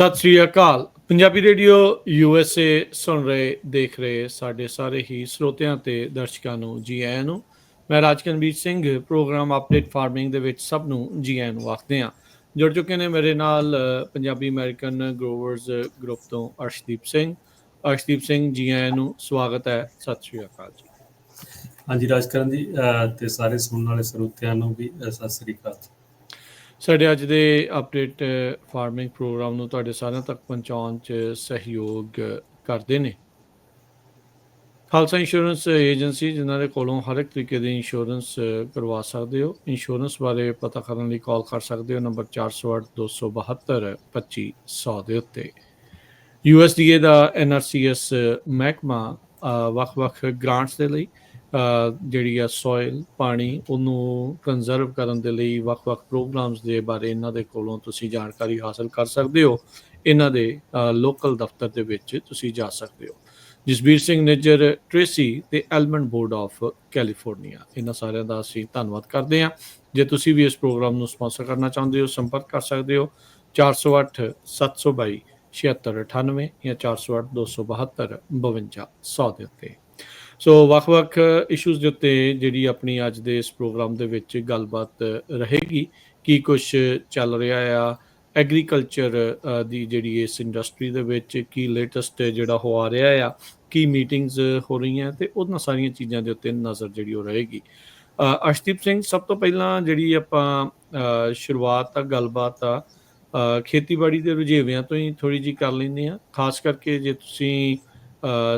ਸਤਿ ਸ੍ਰੀ ਅਕਾਲ। Punjabi radio USA ਸੁਣ ਰਹੇ ਦੇਖ ਰਹੇ ਸਾਡੇ ਸਾਰੇ ਹੀ ਸਰੋਤਿਆਂ ਤੇ ਦਰਸ਼ਕਾਂ ਨੂੰ ਜੀ ਆਇਆਂ ਨੂੰ। ਮੈਂ ਰਾਜਕਨਵੀਰ ਸਿੰਘ ਪ੍ਰੋਗਰਾਮ ਅਪਡੇਟ ਫਾਰਮਿੰਗ ਦੇ ਵਿੱਚ ਸਭ ਨੂੰ ਜੀ ਆਇਆਂ ਨੂੰ ਆਖਦੇ ਹਾਂ। ਜੁੜ ਚੁੱਕੇ ਨੇ ਮੇਰੇ ਨਾਲ ਪੰਜਾਬੀ ਅਮਰੀਕਨ ਗਰੋਵਰਜ਼ ਗਰੁੱਪ ਤੋਂ ਅਰਸ਼ਦੀਪ ਸਿੰਘ। ਅਰਸ਼ਦੀਪ ਸਿੰਘ ਜੀ ਆਇਆਂ ਨੂੰ, ਸਵਾਗਤ ਹੈ। ਸਤਿ ਸ੍ਰੀ ਅਕਾਲ ਜੀ। ਹਾਂਜੀ ਰਾਜਕਰਨ ਜੀ ਤੇ ਸਾਰੇ ਸੁਣਨ ਵਾਲੇ ਸਰੋਤਿਆਂ ਨੂੰ ਵੀ ਸਤਿ ਸ੍ਰੀ ਅਕਾਲ। ਸਾਡੇ ਅੱਜ ਦੇ ਅਪਡੇਟ ਫਾਰਮਿੰਗ ਪ੍ਰੋਗਰਾਮ ਨੂੰ ਤੁਹਾਡੇ ਸਾਰਿਆਂ ਤੱਕ ਪਹੁੰਚਾਉਣ 'ਚ ਸਹਿਯੋਗ ਕਰਦੇ ਨੇ ਖਾਲਸਾ ਇੰਸ਼ੋਰੈਂਸ ਏਜੰਸੀ, ਜਿਨ੍ਹਾਂ ਦੇ ਕੋਲੋਂ ਹਰ ਇੱਕ ਤਰੀਕੇ ਦੀ ਇੰਸ਼ੋਰੈਂਸ ਕਰਵਾ ਸਕਦੇ ਹੋ। ਇੰਸ਼ੋਰੈਂਸ ਬਾਰੇ ਪਤਾ ਕਰਨ ਲਈ ਕਾਲ ਕਰ ਸਕਦੇ ਹੋ ਨੰਬਰ 408-272-2500 ਦੇ ਉੱਤੇ। USDA ਦਾ NRCS ਮਹਿਕਮਾ ਵੱਖ-ਵੱਖ ਗ੍ਰਾਂਟਸ ਦੇ ਲਈ ਜਿਹੜੀ ਆ ਸੋਇਲ ਪਾਣੀ ਉਹਨੂੰ ਕੰਜ਼ਰਵ ਕਰਨ ਦੇ ਲਈ ਵੱਖ-ਵੱਖ ਪ੍ਰੋਗਰਾਮਸ ਦੇ ਬਾਰੇ ਇਹਨਾਂ ਦੇ ਕੋਲੋਂ ਤੁਸੀਂ ਜਾਣਕਾਰੀ ਹਾਸਲ ਕਰ ਸਕਦੇ ਹੋ। ਇਹਨਾਂ ਦੇ ਲੋਕਲ ਦਫ਼ਤਰ ਦੇ ਵਿੱਚ ਤੁਸੀਂ ਜਾ ਸਕਦੇ ਹੋ। ਜਸਬੀਰ ਸਿੰਘ ਨਿੱਜਰ ਟ੍ਰੇਸੀ ਤੇ ਐਲਮੰਡ ਬੋਰਡ ਆਫ ਕੈਲੀਫੋਰਨੀਆ, ਇਹਨਾਂ ਸਾਰਿਆਂ ਦਾ ਅਸੀਂ ਧੰਨਵਾਦ ਕਰਦੇ ਹਾਂ। ਜੇ ਤੁਸੀਂ ਵੀ ਇਸ ਪ੍ਰੋਗਰਾਮ ਨੂੰ ਸਪਾਂਸਰ ਕਰਨਾ ਚਾਹੁੰਦੇ ਹੋ, ਸੰਪਰਕ ਕਰ ਸਕਦੇ ਹੋ 408-722-7698 ਜਾਂ 408-272-5200 ਦੇ ਉੱਤੇ। ਸੋ ਵੱਖ-ਵੱਖ ਇਸ਼ੂਜ਼ ਦੇ ਉੱਤੇ ਜਿਹੜੀ ਆਪਣੀ ਅੱਜ ਦੇ ਇਸ ਪ੍ਰੋਗਰਾਮ ਦੇ ਵਿੱਚ ਗੱਲਬਾਤ ਰਹੇਗੀ। ਕੀ ਕੁਛ ਚੱਲ ਰਿਹਾ ਆ ਐਗਰੀਕਲਚਰ ਦੀ ਜਿਹੜੀ ਇਸ ਇੰਡਸਟਰੀ ਦੇ ਵਿੱਚ, ਕੀ ਲੇਟੈਸਟ ਜਿਹੜਾ ਹੋ ਆ ਰਿਹਾ ਆ, ਕੀ ਮੀਟਿੰਗਸ ਹੋ ਰਹੀਆਂ ਤੇ ਉਹਨਾਂ ਸਾਰੀਆਂ ਚੀਜ਼ਾਂ ਦੇ ਉੱਤੇ ਨਜ਼ਰ ਜਿਹੜੀ ਉਹ ਰਹੇਗੀ। ਅਰਸ਼ਦੀਪ ਸਿੰਘ, ਸਭ ਤੋਂ ਪਹਿਲਾਂ ਜਿਹੜੀ ਆਪਾਂ ਸ਼ੁਰੂਆਤ ਆ ਗੱਲਬਾਤ ਆ ਖੇਤੀਬਾੜੀ ਦੇ ਰੁਝੇਵਿਆਂ ਤੋਂ ਹੀ ਥੋੜ੍ਹੀ ਜਿਹੀ ਕਰ ਲੈਂਦੇ ਹਾਂ। ਖਾਸ ਕਰਕੇ ਜੇ ਤੁਸੀਂ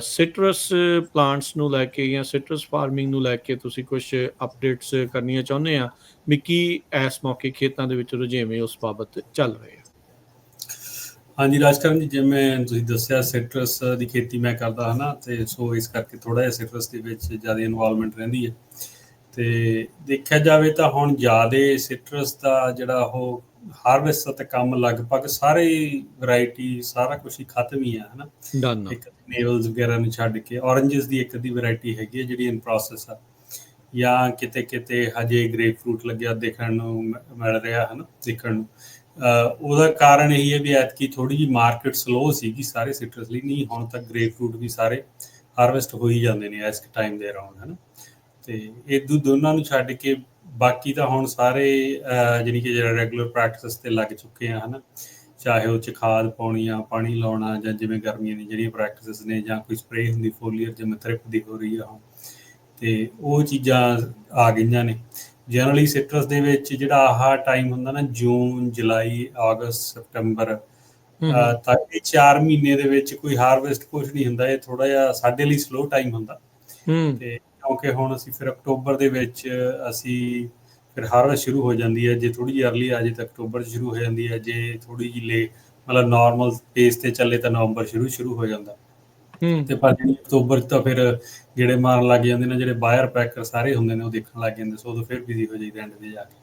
ਸਿਟਰਸ ਪਲਾਂਟਸ ਨੂੰ ਲੈ ਕੇ ਜਾਂ ਸਿਟਰਸ ਫਾਰਮਿੰਗ ਨੂੰ ਲੈ ਕੇ ਤੁਸੀਂ ਕੁਛ ਅਪਡੇਟਸ ਕਰਨੀਆਂ ਚਾਹੁੰਦੇ ਆ ਵੀ ਕੀ ਇਸ ਮੌਕੇ ਖੇਤਾਂ ਦੇ ਵਿੱਚ ਰੁਝੇਵੇਂ ਉਸ ਬਾਬਤ ਚੱਲ ਰਹੇ ਆ। ਹਾਂਜੀ ਰਾਜਕਰਨ ਜੀ, ਜਿਵੇਂ ਤੁਸੀਂ ਦੱਸਿਆ ਸਿਟਰਸ ਦੀ ਖੇਤੀ ਮੈਂ ਕਰਦਾ ਹਾਂ ਨਾ, ਤੇ ਸੋ ਇਸ ਕਰਕੇ ਥੋੜ੍ਹਾ ਜਿਹਾ ਸਿਟਰਸ ਦੇ ਵਿੱਚ ਜ਼ਿਆਦਾ ਇਨਵੋਲਵਮੈਂਟ ਰਹਿੰਦੀ ਹੈ। ਤੇ ਦੇਖਿਆ ਜਾਵੇ ਤਾਂ ਹੁਣ ਜ਼ਿਆਦਾ ਸਿਟਰਸ ਦਾ ਜਿਹੜਾ ਉਹ ਹਾਰਵੈਸਟ ਤੇ ਕੰਮ ਲਗਭਗ ਸਾਰੇ ਵੈਰਾਈਟੀ ਸਾਰਾ ਕੁਛ ਹੀ ਖਤਮ ਹੀ ਆ, ਹੈ ਨਾ। ਇੱਕ ਨੇਵਲਸ ਵਗੈਰਾ ਨੂੰ ਛੱਡ ਕੇ ਔਰੰਜਸ ਦੀ ਇੱਕ ਅੱਧੀ ਵੈਰਾਈਟੀ ਹੈਗੀ ਹੈ ਜਿਹੜੀ ਇਨ ਪ੍ਰੋਸੈਸ ਆ, ਜਾਂ ਕਿਤੇ ਕਿਤੇ ਹਜੇ ਗ੍ਰੇਪ ਫਰੂਟ ਲੱਗਿਆ ਦੇਖਣ ਨੂੰ ਮਿਲ ਰਿਹਾ, ਹੈ ਨਾ, ਦੇਖਣ ਨੂੰ। ਉਹਦਾ ਕਾਰਨ ਇਹੀ ਹੈ ਵੀ ਐਤਕੀ ਥੋੜ੍ਹੀ ਜਿਹੀ ਮਾਰਕੀਟ ਸਲੋ ਸੀਗੀ ਸਾਰੇ ਸਿਟਰਸ ਲਈ। ਨਹੀਂ, ਹੁਣ ਤੱਕ ਗ੍ਰੇਪ ਫਰੂਟ ਵੀ ਸਾਰੇ ਹਾਰਵੈਸਟ ਹੋ ਹੀ ਜਾਂਦੇ ਨੇ ਇਸ ਟਾਈਮ ਦੇ ਅਰਾਊਂਡ, ਹੈ ਨਾ। ਅਤੇ ਇਹ ਦੋਨਾਂ ਨੂੰ ਛੱਡ ਕੇ ਬਾਕੀ ਤਾਂ ਹੁਣ ਸਾਰੇ ਜਾਣੀ ਕਿ ਜਿਹੜਾ ਰੈਗੂਲਰ ਪ੍ਰੈਕਟਿਸ 'ਤੇ ਲੱਗ ਚੁੱਕੇ ਆ, ਹੈ ਨਾ। ਚਾਹੇ ਉਹ 'ਚ ਖਾਦ ਪਾਉਣੀ ਆ, ਪਾਣੀ ਲਾਉਣਾ, ਜਾਂ ਜਿਵੇਂ ਗਰਮੀਆਂ ਦੀ ਜਿਹੜੀਆਂ ਪ੍ਰੈਕਟਿਸ ਨੇ, ਜਾਂ ਕੋਈ ਸਪਰੇਅ ਹੁੰਦੀ ਫੋਲੀਅਰ ਜਿਵੇਂ ਥ੍ਰਿਪ ਦੀ ਹੋ ਰਹੀ ਆ ਹੁਣ, ਅਤੇ ਉਹ ਚੀਜ਼ਾਂ ਆ ਗਈਆਂ ਨੇ। ਜਨਰਲੀ ਸਿਟਰਸ ਦੇ ਵਿੱਚ ਜਿਹੜਾ ਆਹ ਟਾਈਮ ਹੁੰਦਾ ਨਾ, ਜੂਨ, ਜੁਲਾਈ, ਅਗਸਤ, ਸਤੰਬਰ, ਤਾਂ ਇਹ 4 ਮਹੀਨੇ ਦੇ ਵਿੱਚ ਕੋਈ ਹਾਰਵੈਸਟ ਕੁਛ ਨਹੀਂ ਹੁੰਦਾ। ਇਹ ਥੋੜ੍ਹਾ ਜਿਹਾ ਸਾਡੇ ਲਈ ਸਲੋ ਟਾਈਮ ਹੁੰਦਾ। ਅਤੇ ਕਿਉਂਕਿ ਹੁਣ ਅਸੀਂ ਫਿਰ ਅਕਤੂਬਰ ਦੇ ਵਿੱਚ ਅਸੀਂ ਫਿਰ ਹਾਰਵੈਸਟ ਸ਼ੁਰੂ ਹੋ ਜਾਂਦੀ ਹੈ। ਜੇ ਥੋੜ੍ਹੀ ਜਿਹੀ ਅਰਲੀ ਆ ਜਾਏ ਤਾਂ ਅਕਤੂਬਰ 'ਚ ਸ਼ੁਰੂ ਹੋ ਜਾਂਦੀ ਹੈ। ਜੇ ਥੋੜ੍ਹੀ ਜਿਹੀ ਮਤਲਬ ਨੋਰਮਲ ਪੇਸ 'ਤੇ ਚੱਲੇ ਤਾਂ ਨਵੰਬਰ ਸ਼ੁਰੂ ਹੋ ਜਾਂਦਾ। ਅਤੇ ਪਰ ਜਿਹੜੀ ਅਕਤੂਬਰ 'ਚ ਤਾਂ ਫਿਰ ਗੇੜੇ ਮਾਰਨ ਲੱਗ ਜਾਂਦੇ ਨੇ ਜਿਹੜੇ ਬਾਇਰ ਪੈਕਰ ਸਾਰੇ ਹੁੰਦੇ ਨੇ, ਉਹ ਦੇਖਣ ਲੱਗ ਜਾਂਦੇ। ਸੋ ਉਦੋਂ ਫਿਰ ਬਿਜ਼ੀ ਹੋ ਜਾਈਦਾ ਐਂਡ 'ਤੇ ਜਾ ਕੇ।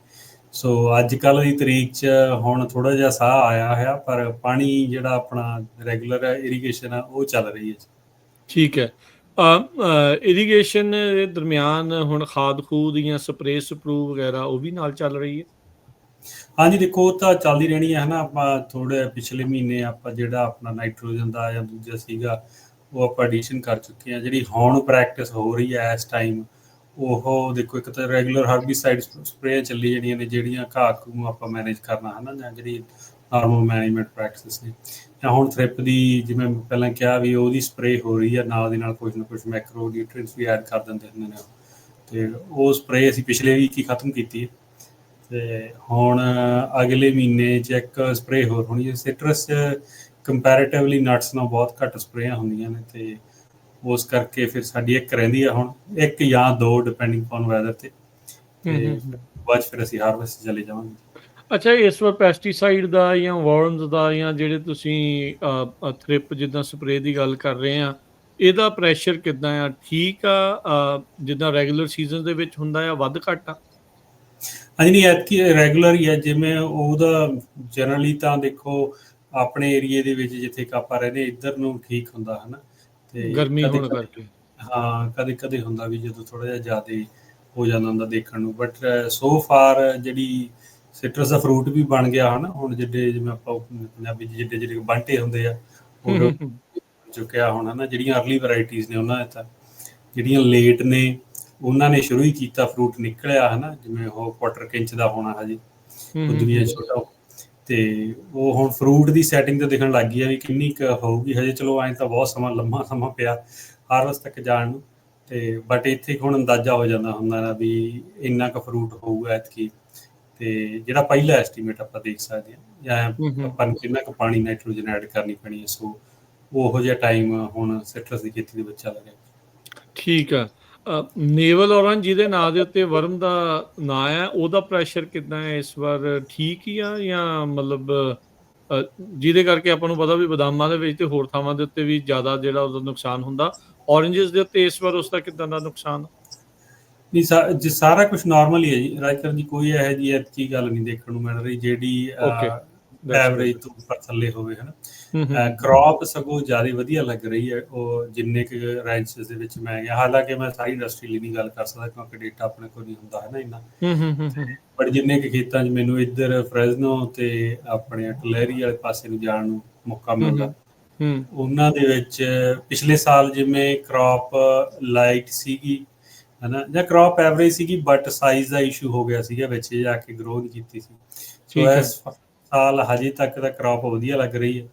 ਸੋ ਅੱਜ ਕੱਲ੍ਹ ਦੀ ਤਰੀਕ 'ਚ ਹੁਣ ਥੋੜ੍ਹਾ ਜਿਹਾ ਸਾਹ ਆਇਆ ਹੋਇਆ, ਪਰ ਪਾਣੀ ਜਿਹੜਾ ਆਪਣਾ ਰੈਗੂਲਰ ਇਰੀਗੇਸ਼ਨ ਆ ਉਹ ਚੱਲ ਰਹੀ ਹੈ। ਠੀਕ ਹੈ। ਇਰੀਗੇਸ਼ਨ ਦੇ ਦਰਮਿਆਨ ਹੁਣ ਖਾਦ ਖੂਦ ਜਾਂ ਸਪਰੇਅ ਸਪਰੂ ਵਗੈਰਾ ਉਹ ਵੀ ਨਾਲ ਚੱਲ ਰਹੀ ਹੈ। ਹਾਂਜੀ ਦੇਖੋ, ਉਹ ਤਾਂ ਚੱਲਦੀ ਰਹਿਣੀ ਹੈ, ਹੈ ਨਾ। ਆਪਾਂ ਥੋੜ੍ਹੇ ਪਿਛਲੇ ਮਹੀਨੇ ਆਪਾਂ ਜਿਹੜਾ ਆਪਣਾ ਨਾਈਟ੍ਰੋਜਨ ਦਾ ਜਾਂ ਦੂਜਾ ਸੀਗਾ ਉਹ ਆਪਾਂ ਐਡੀਸ਼ਨ ਕਰ ਚੁੱਕੇ ਹਾਂ। ਜਿਹੜੀ ਹੁਣ ਪ੍ਰੈਕਟਿਸ ਹੋ ਰਹੀ ਹੈ ਇਸ ਟਾਈਮ, ਉਹ ਦੇਖੋ ਇੱਕ ਤਾਂ ਰੈਗੂਲਰ ਹਰਬੀਸਾਈਡ ਸਪਰੇਅ ਚੱਲੀ ਜਿਹੜੀਆਂ ਨੇ, ਜਿਹੜੀਆਂ ਘਾਹ ਘੂਹ ਨੂੰ ਆਪਾਂ ਮੈਨੇਜ ਕਰਨਾ, ਹੈ ਨਾ, ਜਾਂ ਜਿਹੜੀ ਨਾਰਮਲ ਮੈਨੇਜਮੈਂਟ ਪ੍ਰੈਕਟਿਸ ਨੇ। ਜਾਂ ਹੁਣ ਥ੍ਰਿਪ ਦੀ, ਜਿਵੇਂ ਪਹਿਲਾਂ ਕਿਹਾ ਵੀ ਉਹਦੀ ਸਪਰੇਅ ਹੋ ਰਹੀ ਹੈ, ਨਾਲ ਦੀ ਨਾਲ ਕੁਛ ਨਾ ਕੁਛ ਮੈਕਰੋ ਨਿਊਟ੍ਰੀਐਂਟਸ ਵੀ ਐਡ ਕਰ ਦਿੰਦੇ ਹੁੰਦੇ ਨੇ। ਅਤੇ ਉਹ ਸਪਰੇਅ ਅਸੀਂ ਪਿਛਲੇ ਵੀਕ ਹੀ ਖਤਮ ਕੀਤੀ ਹੈ। ਅਤੇ ਹੁਣ ਅਗਲੇ ਮਹੀਨੇ 'ਚ ਇੱਕ ਸਪਰੇਅ ਹੋਰ ਹੋਣੀ ਹੈ। ਸਿਟਰਸ ਕੰਪੈਰੇਟਿਵਲੀ ਨਟਸ ਨਾਲ ਬਹੁਤ ਘੱਟ ਸਪਰੇਆਂ ਹੁੰਦੀਆਂ ਨੇ, ਅਤੇ ਉਸ ਕਰਕੇ ਫਿਰ ਸਾਡੀ ਇੱਕ ਰਹਿੰਦੀ ਆ ਹੁਣ, ਇੱਕ ਜਾਂ ਦੋ ਡਿਪੈਂਡਿੰਗ ਔਨ ਵੈਦਰ 'ਤੇ। ਅਤੇ ਬਾਅਦ 'ਚ ਫਿਰ ਅਸੀਂ ਹਾਰਵੈਸਟ ਚਲੇ ਜਾਵਾਂਗੇ। ਅੱਛਾ, ਇਸ ਵਾਰ ਪੈਸਟੀਸਾਈਡ ਦਾ ਜਾਂ ਵਾਰਮਸ ਦਾ ਜਾਂ ਜਿਹੜੇ ਤੁਸੀਂ ਥ੍ਰਿਪ ਜਿੱਦਾਂ ਸਪਰੇਅ ਦੀ ਗੱਲ ਕਰ ਰਹੇ ਆ, ਇਹਦਾ ਪ੍ਰੈਸ਼ਰ ਕਿੱਦਾਂ ਆ? ਠੀਕ ਆ ਜਿੱਦਾਂ ਰੈਗੂਲਰ ਸੀਜ਼ਨ ਦੇ ਵਿੱਚ ਹੁੰਦਾ ਆ, ਵੱਧ ਘੱਟ ਆ? ਹਾਂਜੀ ਨਹੀਂ, ਐਤਕੀ ਰੈਗੂਲਰ ਹੀ ਹੈ। ਜਿਵੇਂ ਉਹਦਾ ਜਨਰਲੀ ਤਾਂ ਦੇਖੋ ਆਪਣੇ ਏਰੀਏ ਦੇ ਵਿੱਚ ਜਿੱਥੇ ਆਪਾਂ ਰਹਿੰਦੇ ਇੱਧਰ ਨੂੰ ਠੀਕ ਹੁੰਦਾ, ਹੈ ਨਾ। ਅਤੇ ਗਰਮੀ ਕਦੇ ਹੋਣ ਕਦੇ, ਕਰਕੇ। ਹਾਂ, ਕਦੇ ਕਦੇ ਹੁੰਦਾ ਵੀ ਜਦੋਂ ਥੋੜ੍ਹਾ ਜਿਹਾ ਜ਼ਿਆਦਾ ਹੋ ਜਾਂਦਾ ਹੁੰਦਾ ਦੇਖਣ ਨੂੰ। ਬਟ ਸੋ ਫਾਰ ਜਿਹੜੀ ਸਿਟਰਸ ਦਾ ਫਰੂਟ ਵੀ ਬਣ ਗਿਆ ਹਨਾ, ਹੁਣ ਜਿੱਡੇ ਜਿਵੇਂ ਆਪਾਂ ਪੰਜਾਬੀ 'ਚ ਜਿੱਡੇ ਜਿਹੜੇ ਬੰਟੇ ਹੁੰਦੇ ਆ ਉਹ ਚੁੱਕਿਆ ਹੁਣ ਹਨਾ, ਜਿਹੜੀਆਂ ਅਰਲੀ ਵੈਰਾਈਟੀਜ਼ ਨੇ ਉਹਨਾਂ ਤਾਂ, ਜਿਹੜੀਆਂ ਲੇਟ ਨੇ ਉਹਨਾਂ ਨੇ ਸ਼ੁਰੂ ਹੀ ਕੀਤਾ, ਫਰੂਟ ਨਿਕਲਿਆ ਹਨਾ, ਜਿਵੇਂ ਉਹ ਕੁਆਟਰ ਇੰਚ ਦਾ ਹੋਣਾ ਹਜੇ, ਉਦੋਂ ਵੀ ਛੋਟਾ, ਤੇ ਉਹ ਹੁਣ ਫਰੂਟ ਦੀ ਸੈਟਿੰਗ ਤੇ ਦਿਖਣ ਲੱਗ ਗਈ ਆ ਵੀ ਕਿੰਨੀ ਕੁ ਹੋਊਗੀ ਹਜੇ। ਚਲੋ ਐਂ ਤਾਂ ਬਹੁਤ ਸਮਾਂ ਲੰਮਾ ਸਮਾਂ ਪਿਆ ਹਾਰਵੈਸਟ ਤੱਕ ਜਾਣ ਨੂੰ, ਤੇ ਬਟ ਇੱਥੇ ਹੁਣ ਅੰਦਾਜ਼ਾ ਹੋ ਜਾਂਦਾ ਹੁੰਦਾ ਨਾ ਵੀ ਇੰਨਾ ਕੁ ਫਰੂਟ ਹੋਊਗਾ ਐਤਕੀ, ਤੇ ਜਿਹੜਾ ਪਹਿਲਾ ਐਸਟੀਮੇਟ ਆਪਾਂ ਦੇਖ ਸਕਦੇ ਹਾਂ, ਜਾਂ ਆਪਾਂ ਨੂੰ ਕਿੰਨਾ ਕੁ ਪਾਣੀ ਨਾਈਟ੍ਰੋਜਨ ਐਡ ਕਰਨੀ ਪੈਣੀ ਹੈ। ਸੋ ਉਹੋ ਜਿਹਾ ਟਾਈਮ ਹੁਣ ਸਿਟਰਸ ਦੀ ਖੇਤੀ ਦੇ ਵਿੱਚ ਚੱਲ ਰਿਹਾ। ਠੀਕ ਆ। ਨੇਵਲ ਔਰੰਜ ਜਿਹਦੇ ਨਾਂ ਦੇ ਉੱਤੇ ਵਰਮ ਦਾ ਨਾਂ ਹੈ, ਉਹਦਾ ਪ੍ਰੈਸ਼ਰ ਕਿੱਦਾਂ ਹੈ ਇਸ ਵਾਰ? ਠੀਕ ਹੀ ਆ, ਜਾਂ ਮਤਲਬ ਜਿਹਦੇ ਕਰਕੇ ਆਪਾਂ ਨੂੰ ਪਤਾ ਵੀ ਬਦਾਮਾਂ ਦੇ ਵਿੱਚ ਤੇ ਹੋਰ ਥਾਵਾਂ ਦੇ ਉੱਤੇ ਵੀ ਜ਼ਿਆਦਾ ਜਿਹੜਾ ਉਹਦਾ ਨੁਕਸਾਨ ਹੁੰਦਾ, ਔਰੰਜਸ ਦੇ ਉੱਤੇ ਇਸ ਵਾਰ ਉਸਦਾ ਕਿੱਦਾਂ ਦਾ ਨੁਕਸਾਨ? ਨਹੀਂ ਜੀ, ਸਾਰਾ ਕੁਝ ਨਾਰਮਲ ਹੀ ਹੈ ਜੀ ਰਾਜਕਰਨ ਜੀ, ਕੋਈ ਇਹੋ ਜਿਹੀ ਐਤਕੀ ਗੱਲ ਨਹੀਂ ਦੇਖਣ ਨੂੰ ਮਿਲ ਰਹੀ ਜਿਹੜੀ ਓਕੇ, ਐਵਰੇਜ ਤੋਂ ਉੱਪਰ ਥੱਲੇ ਹੋਵੇ ਹਨਾ। ਕ੍ਰੌਪ ਸਗੋਂ ਜ਼ਿਆਦਾ ਵਧੀਆ ਲੱਗ ਰਹੀ ਹੈ, ਉਹ ਜਿੰਨੇ ਕੁ ਰੈਂਚਸ ਦੇ ਵਿੱਚ ਮੈਂ ਗਿਆ, ਹਾਲਾਂਕਿ ਮੈਂ ਸਾਰੀ ਇੰਡਸਟਰੀ ਲਈ ਨਹੀਂ ਗੱਲ ਕਰ ਸਕਦਾ ਕਿਉਂਕਿ ਡੇਟਾ ਆਪਣੇ ਕੋਲ ਨਹੀਂ ਹੁੰਦਾ ਹੈ ਨਾ ਇੰਨਾ, ਬਟ ਜਿੰਨੇ ਕੁ ਖੇਤਾਂ 'ਚ ਮੈਨੂੰ ਇੱਧਰ ਫਰੈਜ਼ਨੋ ਤੇ ਆਪਣੇ ਟਲੈਰੀ ਵਾਲੇ ਪਾਸੇ ਨੂੰ ਜਾਣ ਨੂੰ ਮੌਕਾ ਮਿਲਦਾ, ਉਹਨਾਂ ਦੇ ਵਿੱਚ ਪਿਛਲੇ ਸਾਲ ਜਿਵੇਂ ਕ੍ਰੌਪ ਲਾਈਟ ਸੀਗੀ ਹਨਾ, ਜਾਂ ਕ੍ਰੌਪ ਐਵਰੇਜ ਸੀਗੀ, ਬਟ ਸਾਈਜ਼ ਦਾ ਇਸ਼ੂ ਹੋ ਗਿਆ ਸੀਗਾ ਵਿੱਚ ਜਾ ਕੇ, ਗਰੋ ਨਹੀਂ ਕੀਤੀ ਸੀ। ਸੋ ਇਸ ਸਾਲ ਹਜੇ ਤੱਕ ਤਾਂ ਕ੍ਰੌਪ ਵਧੀਆ ਲੱਗ ਰਹੀ ਹੈ,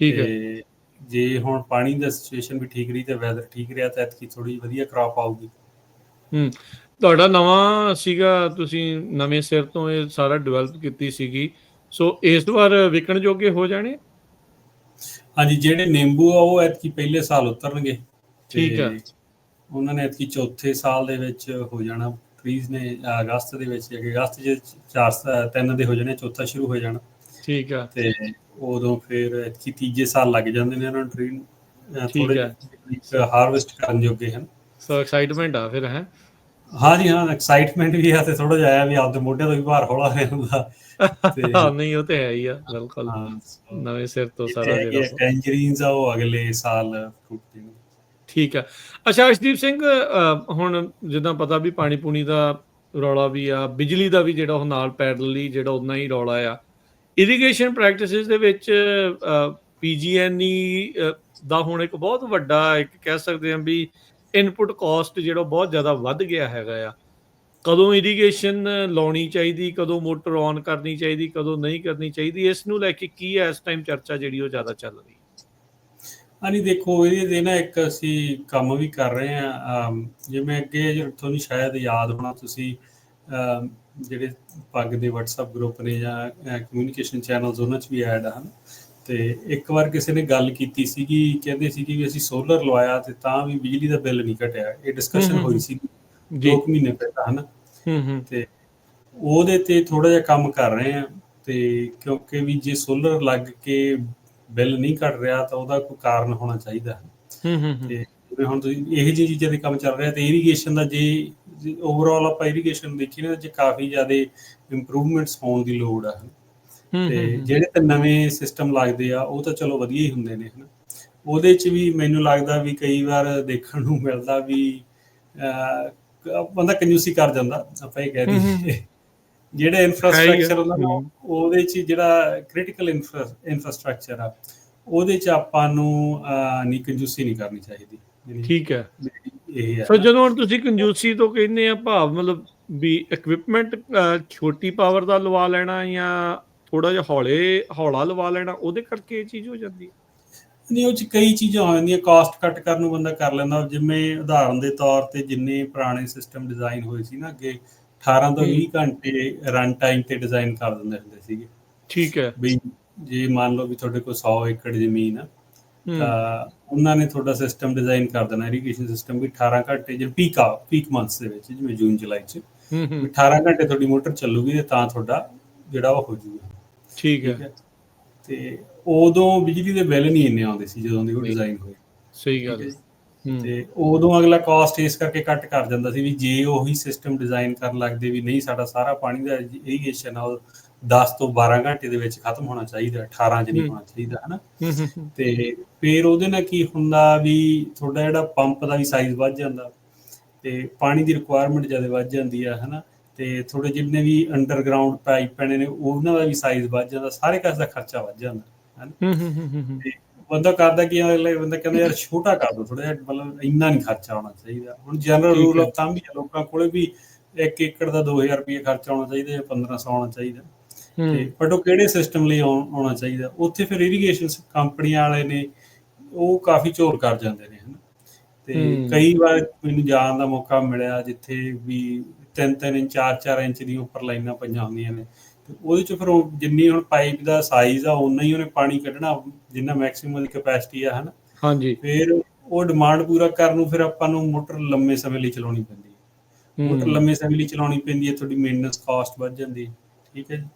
ਤੇ ਜੇ ਹੁਣ ਪਾਣੀ ਦਾ ਸਿਚੁਏਸ਼ਨ ਵੀ ਠੀਕ ਰਹੀ ਤੇ ਵੈਦਰ ਠੀਕ ਰਿਹਾ ਤਾਂ ਐਤਕੀ ਥੋੜੀ ਵਧੀਆ ਕ੍ਰੌਪ ਆਊਗੀ। ਤੁਹਾਡਾ ਨਵਾਂ ਸੀਗਾ, ਤੁਸੀਂ ਨਵੇਂ ਸਿਰ ਤੋਂ ਇਹ ਸਾਰਾ ਡਿਵੈਲਪ ਕੀਤੀ ਸੀਗੀ, ਸੋ ਇਸ ਵਾਰ ਵਿਕਣ ਜੋਗੇ ਹੋ ਜਾਣੇ? ਹਾਂਜੀ, ਜਿਹੜੇ ਨਿੰਬੂ ਆ ਉਹ ਐਤਕੀ ਪਹਿਲੇ ਸਾਲ ਉਤਰਨਗੇ, ਠੀਕ ਆ, ਤੇ ਉਹਨਾਂ ਨੇ ਐਤਕੀ ਚੌਥੇ ਸਾਲ ਦੇ ਵਿੱਚ ਹੋ ਜਾਣਾ। ਟਰੀਜ਼ ਨੇ ਅਗਸਤ ਦੇ ਵਿੱਚ, ਅਗਸਤ 'ਚ 3 ਦੇ ਹੋ ਜਾਣੇ, ਚੌਥਾ ਸ਼ੁਰੂ ਹੋ ਜਾਣਾ। ਠੀਕ ਆ, ਤੇ ਉਦੋਂ ਫਿਰ ਐਤਕੀ ਤੀਜੇ ਸਾਲ ਲੱਗ ਜਾਂਦੇ ਨੇ ਉਹਨਾਂ ਨੂੰ ਟਰੀ ਥੋੜੇ ਹਾਰਵੈਸਟ ਕਰਨ ਜੋਗੇ ਹਨ। ਸੋ ਐਕਸਾਈਟਮੈਂਟ ਆ ਫਿਰ, ਹੈ? ਹਾਂਜੀ ਹਾਂ, ਐਕਸਾਈਟਮੈਂਟ ਵੀ ਆ ਤੇ ਥੋੜਾ ਜਿਹਾ ਆਇਆ ਵੀ ਆਪਦੇ ਮੋਢੇ ਤੋਂ ਵੀ ਭਾਰ ਹੌਲਾ ਹੋ ਜਾਂਦਾ। ਨਹੀਂ, ਉਹ ਤੇ ਹੈ ਹੀ ਆ, ਬਿਲਕੁਲ ਨਵੇਂ ਸਿਰ ਤੋਂ ਸਾਰਾ ਜਿਹੜਾ ਟੈਂਜਰੀਨਸ ਆ ਉਹ ਅਗਲੇ ਸਾਲ ਫਰੂਟ ਦੇਣਗੇ। ਠੀਕ ਆ। ਅੱਛਾ ਅਰਸ਼ਦੀਪ ਸਿੰਘ, ਹੁਣ ਜਿੱਦਾਂ ਪਤਾ ਵੀ ਪਾਣੀ ਪੂਣੀ ਦਾ ਰੌਲਾ ਵੀ ਆ, ਬਿਜਲੀ ਦਾ ਵੀ ਜਿਹੜਾ ਉਹ ਨਾਲ ਪੈਰਲਲੀ ਜਿਹੜਾ ਉਨਾ ਹੀ ਰੌਲਾ ਆ। ਇਰੀਗੇਸ਼ਨ ਪ੍ਰੈਕਟਿਸਿਸ ਦੇ ਵਿੱਚ PG&E ਦਾ ਹੁਣ ਇੱਕ ਬਹੁਤ ਵੱਡਾ, ਇੱਕ ਕਹਿ ਸਕਦੇ ਹਾਂ ਵੀ ਇਨਪੁਟ ਕਾਸਟ ਜਿਹੜਾ ਬਹੁਤ ਜ਼ਿਆਦਾ ਵੱਧ ਗਿਆ ਹੈਗਾ ਆ। ਕਦੋਂ ਇਰੀਗੇਸ਼ਨ ਲਾਉਣੀ ਚਾਹੀਦੀ, ਕਦੋਂ ਮੋਟਰ ਔਨ ਕਰਨੀ ਚਾਹੀਦੀ, ਕਦੋਂ ਨਹੀਂ ਕਰਨੀ ਚਾਹੀਦੀ, ਇਸ ਨੂੰ ਲੈ ਕੇ ਕੀ ਹੈ ਇਸ ਟਾਈਮ ਚਰਚਾ ਜਿਹੜੀ ਉਹ ਜ਼ਿਆਦਾ ਚੱਲ ਰਹੀ ਹੈ? ਹਾਂਜੀ, ਦੇਖੋ ਇਹਦੇ 'ਤੇ ਨਾ ਇੱਕ ਅਸੀਂ ਕੰਮ ਵੀ ਕਰ ਰਹੇ ਹਾਂ, ਜਿਵੇਂ ਅੱਗੇ ਤੁਹਾਨੂੰ ਸ਼ਾਇਦ ਯਾਦ ਹੋਣਾ, ਤੁਸੀਂ ਜਿਹੜੇ ਪੱਗ ਦੇ WhatsApp ਗਰੁੱਪ ਨੇ ਜਾਂ ਕਮਿਊਨੀਕੇਸ਼ਨ ਚੈਨਲਸ ਉਹਨਾਂ 'ਚ ਵੀ ਐਡ ਹਨ, ਤੇ ਇੱਕ ਵਾਰ ਕਿਸੇ ਨੇ ਗੱਲ ਕੀਤੀ ਸੀਗੀ, ਕਹਿੰਦੇ ਸੀਗੇ ਵੀ ਅਸੀਂ ਸੋਲਰ ਲਵਾਇਆ ਤੇ ਤਾਂ ਵੀ ਬਿਜਲੀ ਦਾ ਬਿੱਲ ਨਹੀਂ ਘਟਿਆ। ਇਹ ਡਿਸਕਸ਼ਨ ਹੋਈ ਸੀ 2 ਮਹੀਨੇ ਪਹਿਲਾਂ ਹਨਾ, ਤੇ ਉਹਦੇ 'ਤੇ ਥੋੜ੍ਹਾ ਜਿਹਾ ਕੰਮ ਕਰ ਰਹੇ ਹਾਂ, ਤੇ ਕਿਉਂਕਿ ਵੀ ਜੇ ਸੋਲਰ ਲੱਗ ਕੇ ਬਿੱਲ ਨਹੀਂ ਘਟ ਰਿਹਾ ਤਾਂ ਉਹਦਾ ਕੋਈ ਕਾਰਨ ਹੋਣਾ ਚਾਹੀਦਾ। ਤੇ ਜਿਵੇਂ ਹੁਣ ਤੁਸੀਂ ਇਹੋ ਜਿਹੀ ਚੀਜ਼ਾਂ 'ਤੇ ਕੰਮ ਚੱਲ ਰਿਹਾ, ਤੇ ਇਰੀਗੇਸ਼ਨ ਦਾ ਜੇ ਓਵਰਆਲ ਆਪਾਂ ਇਰੀਗੇਸ਼ਨ ਦੇਖੀਏ ਨਾ, ਜੇ ਕਾਫੀ ਜ਼ਿਆਦਾ ਇੰਪਰੂਵਮੈਂਟਸ ਹੋਣ ਦੀ ਲੋੜ ਆ, ਤੇ ਜਿਹੜੇ ਤਾਂ ਨਵੇਂ ਸਿਸਟਮ ਲੱਗਦੇ ਆ ਉਹ ਤਾਂ ਚਲੋ ਵਧੀਆ ਹੀ ਹੁੰਦੇ ਨੇ ਹਨਾ। ਉਹਦੇ 'ਚ ਵੀ ਮੈਨੂੰ ਲੱਗਦਾ ਵੀ ਕਈ ਵਾਰ ਦੇਖਣ ਨੂੰ ਮਿਲਦਾ ਵੀ ਬੰਦਾ ਕੰਜੂਸੀ ਕਰ ਜਾਂਦਾ, ਆਪਾਂ ਇਹ ਕਹਿ ਦਈਏ। ਜਿਹੜਾ ਇਨਫਰਾਸਟਰਕਚਰ ਹੁੰਦਾ ਨਾ, ਉਹਦੇ 'ਚ ਜਿਹੜਾ ਕ੍ਰਿਟੀਕਲ ਇਨਫਰਾਸਟਰਕਚਰ ਆ, ਉਹਦੇ 'ਚ ਆਪਾਂ ਨੂੰ ਨਹੀਂ ਕੰਜੂਸੀ ਨਹੀਂ ਕਰਨੀ ਚਾਹੀਦੀ। ਠੀਕ ਹੈ। ਇਹ ਹੈ ਸੋ ਜਦੋਂ ਹੁਣ ਤੁਸੀਂ ਕੰਜੂਸੀ ਤੋਂ ਕਹਿੰਦੇ ਆ ਭਾਵ ਮਤਲਬ ਵੀ ਇਕਵਿਪਮੈਂਟ ਛੋਟੀ ਪਾਵਰ ਦਾ ਲਵਾ ਲੈਣਾ ਜਾਂ ਥੋੜਾ ਜਿਹਾ ਹੌਲਾ ਲਵਾ ਲੈਣਾ, ਉਹਦੇ ਕਰਕੇ ਇਹ ਚੀਜ਼ ਹੋ ਜਾਂਦੀ ਹੈ? ਨਹੀਂ, ਉਹ 'ਚ ਕਈ ਚੀਜ਼ਾਂ ਹੋ ਜਾਂਦੀਆਂ। ਕਾਸਟ ਕੱਟ ਕਰਨ ਨੂੰ ਬੰਦਾ ਕਰ ਲੈਂਦਾ, ਜਿਵੇਂ ਉਦਾਹਰਨ ਦੇ ਤੌਰ ਤੇ ਜਿੰਨੇ ਪੁਰਾਣੇ ਸਿਸਟਮ ਡਿਜ਼ਾਈਨ ਹੋਏ ਸੀ ਨਾ ਅੱਗੇ, 18 ਤੋਂ 20 ਘੰਟੇ ਰਨ ਟਾਈਮ ਤੇ ਡਿਜ਼ਾਈਨ ਕਰ ਦਿੰਦੇ ਹੁੰਦੇ ਸੀਗੇ। ਠੀਕ ਹੈ। ਵੀ ਜੇ ਮੰਨ ਲਓ ਵੀ ਤੁਹਾਡੇ ਕੋਲ 100 ਏਕੜ ਜ਼ਮੀਨ ਆ, ਤਾਂ ਉਹਨਾਂ ਨੇ ਤੁਹਾਡਾ ਸਿਸਟਮ ਡਿਜ਼ਾਈਨ ਕਰ ਦੇਣਾ, ਇਰੀਗੇਸ਼ਨ ਸਿਸਟਮ ਵੀ 18 ਘੰਟੇ, ਜੇ ਪੀਕ ਮੰਥਸ ਦੇ ਵਿੱਚ, ਜਿਵੇਂ ਜੂਨ ਜੁਲਾਈ 'ਚ 18 ਘੰਟੇ ਤੁਹਾਡੀ ਮੋਟਰ ਚੱਲੂਗੀ ਤੇ ਤਾਂ ਤੁਹਾਡਾ ਜਿਹੜਾ ਉਹ ਹੋ ਜੂਗਾ। ਠੀਕ ਹੈ। ਤੇ ਉਦੋਂ ਬਿਜਲੀ ਦੇ ਬਿੱਲ ਨਹੀਂ ਇੰਨੇ ਆਉਂਦੇ ਸੀ ਜਦੋਂ ਦੀ ਉਹ ਡਿਜ਼ਾਈਨ ਹੋਏ। ਸਹੀ ਗੱਲ। ਤੇ ਉਦੋਂ ਅਗਲਾ ਕਾਸਟ ਇਸ ਕਰਕੇ ਕੱਟ ਕਰ ਜਾਂਦਾ ਸੀ ਵੀ ਜੇ ਉਹੀ ਸਿਸਟਮ ਡਿਜ਼ਾਈਨ ਕਰਨ ਲੱਗਦੇ ਵੀ ਨਹੀਂ, ਸਾਡਾ ਸਾਰਾ ਪਾਣੀ ਦਾ ਇਰੀਗੇਸ਼ਨ ਆ ਉਹ 10 ਤੋਂ 12 ਘੰਟੇ ਦੇ ਵਿੱਚ ਖਤਮ ਹੋਣਾ ਚਾਹੀਦਾ, 18 'ਚ ਨਹੀਂ ਹੋਣਾ ਚਾਹੀਦਾ ਹਨਾ। ਤੇ ਫਿਰ ਉਹਦੇ ਨਾਲ ਕੀ ਹੁੰਦਾ ਵੀ ਤੁਹਾਡਾ ਜਿਹੜਾ ਪੰਪ ਦਾ ਵੀ ਸਾਈਜ਼ ਵੱਧ ਜਾਂਦਾ, ਤੇ ਪਾਣੀ ਦੀ ਰਿਕੁਆਇਰਮੈਂਟ ਜ਼ਿਆਦਾ ਵੱਧ ਜਾਂਦੀ ਆ ਹਨਾ। ਤੇ ਥੋੜੇ ਜਿੰਨੇ ਵੀ ਅੰਡਰਗਰਾਉਂਡ ਪਾਈਪ ਪੈਣੇ ਨੇ ਉਹਨਾਂ ਦਾ ਵੀ ਸਾਈਜ਼ ਵੱਧ ਜਾਂਦਾ, ਸਾਰੇ ਕਾਸੇ ਦਾ ਖਰਚਾ ਵੱਧ ਜਾਂਦਾ ਹੈ ਨਾ। ਹੂੰ ਤੇ ਬੰਦਾ ਕਰਦਾ ਕੀ ਆ, ਅਗਲੇ ਬੰਦਾ ਕਹਿੰਦਾ ਯਾਰ ਛੋਟਾ ਕਰ ਦੋ ਥੋੜਾ ਜਿਹਾ, ਮਤਲਬ ਇੰਨਾ ਨਹੀਂ ਖਰਚਾ ਹੋਣਾ ਚਾਹੀਦਾ। ਹੁਣ ਜਨਰਲ ਠੀਕ ਰੂਲ ਹੈ। ਆਫ ਥੰਬ ਵੀ ਆ ਲੋਕਾਂ ਕੋਲੇ ਵੀ 1 ਏਕੜ ਦਾ 2000 ਰੁਪਏ ਖਰਚਾ ਆਉਣਾ ਚਾਹੀਦਾ ਜਾਂ 1500 ਆਉਣਾ ਚਾਹੀਦਾ। ਤੇ ਹੂੰ ਬਟ ਉਹ ਕਿਹੜੇ ਸਿਸਟਮ ਲਈ ਆਉਣਾ ਚਾਹੀਦਾ, ਉੱਥੇ ਫਿਰ ਇਰੀਗੇਸ਼ਨ ਕੰਪਨੀਆਂ ਵਾਲੇ ਨੇ ਉਹ ਕਾਫੀ ਝੋਲ ਕਰ ਜਾਂਦੇ ਨੇ ਹਨਾ। ਤੇ ਹੂੰ ਕਈ ਵਾਰ ਮੈਨੂੰ ਜਾਣ ਦਾ ਮੌਕਾ ਮਿਲਿਆ ਜਿੱਥੇ ਵੀ 3-3 ਇੰਚ 4-4 ਇੰਚ ਦੀਆਂ ਉੱਪਰ ਲਾਈਨਾਂ ਪਈਆਂ ਹੁੰਦੀਆਂ ਨੇ, ਤੇ ਉਹਦੇ ਚ ਫਿਰ ਉਹ ਜਿੰਨੀ ਹੁਣ ਪਾਈਪ ਦਾ ਸਾਈਜ਼ ਆ ਓਨਾ ਹੀ ਉਹਨੇ ਪਾਣੀ ਕੱਢਣਾ, ਜਿੰਨਾ ਮੈਕਸਿਮਮ ਦੀ ਕਪੈਸਿਟੀ ਆ ਹਨਾ। ਹਾਂਜੀ। ਫਿਰ ਉਹ ਡਿਮਾਂਡ ਪੂਰਾ ਕਰਨ ਨੂੰ ਫਿਰ ਆਪਾਂ ਨੂੰ ਮੋਟਰ ਲੰਮੇ ਸਮੇਂ ਲਈ ਚਲਾਉਣੀ ਪੈਂਦੀ ਹੈ। ਮੋਟਰ ਹੂੰ ਲੰਮੇ ਸਮੇਂ ਲਈ ਚਲਾਉਣੀ ਪੈਂਦੀ ਹੈ, ਤੁਹਾਡੀ ਮੇਨਟੇਨੈਂਸ ਕਾਸਟ ਵੱਧ ਜਾਂਦੀ ਹੈ। ਠੀਕ ਹੈ ਜੀ।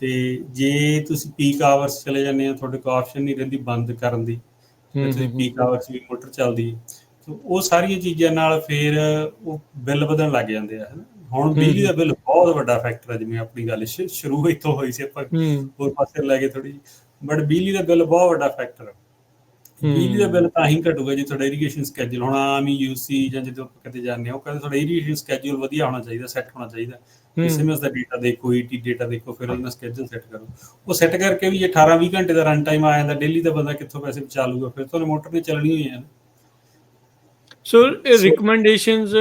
ਤੇ ਜੇ ਤੁਸੀਂ ਪੀਕ ਆਵਰਸ ਚਲੇ ਜਾਂਦੇ ਹੋ, ਤੁਹਾਡੇ ਕੋਲ ਆਪਸ਼ਨ ਨਹੀਂ ਰਹਿੰਦੀ ਬੰਦ ਕਰਨ ਦੀ, ਜੇ ਤੁਸੀਂ ਪੀਕ ਹੂੰ ਆਵਰਸ ਵੀ ਮੋਟਰ ਚੱਲਦੀ ਹੈ। ਸੋ ਉਹ ਸਾਰੀਆਂ ਚੀਜ਼ਾਂ ਨਾਲ ਫਿਰ ਉਹ ਬਿੱਲ ਵਧਣ ਲੱਗ ਜਾਂਦੇ ਆ ਹਨਾ। ਹੁਣ ਬਿਜਲੀ ਹੂੰ ਦਾ ਬਿੱਲ ਬਹੁਤ ਵੱਡਾ ਫੈਕਟਰ ਹੈ, ਜਿਵੇਂ ਆਪਣੀ ਗੱਲ ਸ਼ੁਰੂ ਇੱਥੋਂ ਹੋਈ ਸੀ, ਆਪਾਂ ਹੂੰ ਹੋਰ ਪਾਸੇ ਲੈ ਗਏ ਥੋੜੀ ਜਿਹੀ, ਬਟ ਬਿਜਲੀ ਦਾ ਬਿੱਲ ਬਹੁਤ ਵੱਡਾ ਫੈਕਟਰ ਹੈ। ਬਿਜਲੀ ਦਾ ਬਿੱਲ ਤਾਂ ਹੀ ਘਟੂਗਾ ਜੇ ਤੁਹਾਡਾ ਇਰੀਗੇਸ਼ਨ ਸਕੈਜੂਲ, ਹੁਣ ਆਮ ਹੀ ਯੂਸੀ ਜਾਂ ਜਦੋਂ ਆਪਾਂ ਕਿਤੇ ਜਾਂਦੇ ਹਾਂ ਉਹ ਕਹਿੰਦੇ ਤੁਹਾਡਾ ਇਰੀਗੇਸ਼ਨ ਸਕੈਜੂਲ ਵਧੀਆ ਹੋਣਾ ਚਾਹੀਦਾ, ਸੈੱਟ ਹੋਣਾ ਚਾਹੀਦਾ। ਐਸਐਮਐਸ ਦਾ ਡੇਟਾ ਦੇਖੋ, ਈਟੀ ਡੇਟਾ ਦੇਖੋ, ਫਿਰ ਉਹਦਾ ਸਕੈਜੂਲ ਸੈੱਟ ਕਰੋ। ਉਹ ਸੈੱਟ ਕਰਕੇ ਵੀ ਜੇ 18-20 ਘੰਟੇ ਦਾ ਰਨ ਟਾਈਮ ਆ ਜਾਂਦਾ ਡੇਲੀ, ਦਾ ਬੰਦਾ ਕਿੱਥੋਂ ਪੈਸੇ ਬਚਾ ਲੂਗਾ, ਫਿਰ ਤੁਹਾਨੂੰ ਮੋਟਰ ਨੇ ਚੱਲਣੀ ਹੋਈ ਹੈ ਨਾ। ਸੋ ਇਹ ਸੋ ਰਿਕਮੈਂਡੇਸ਼ਨਸ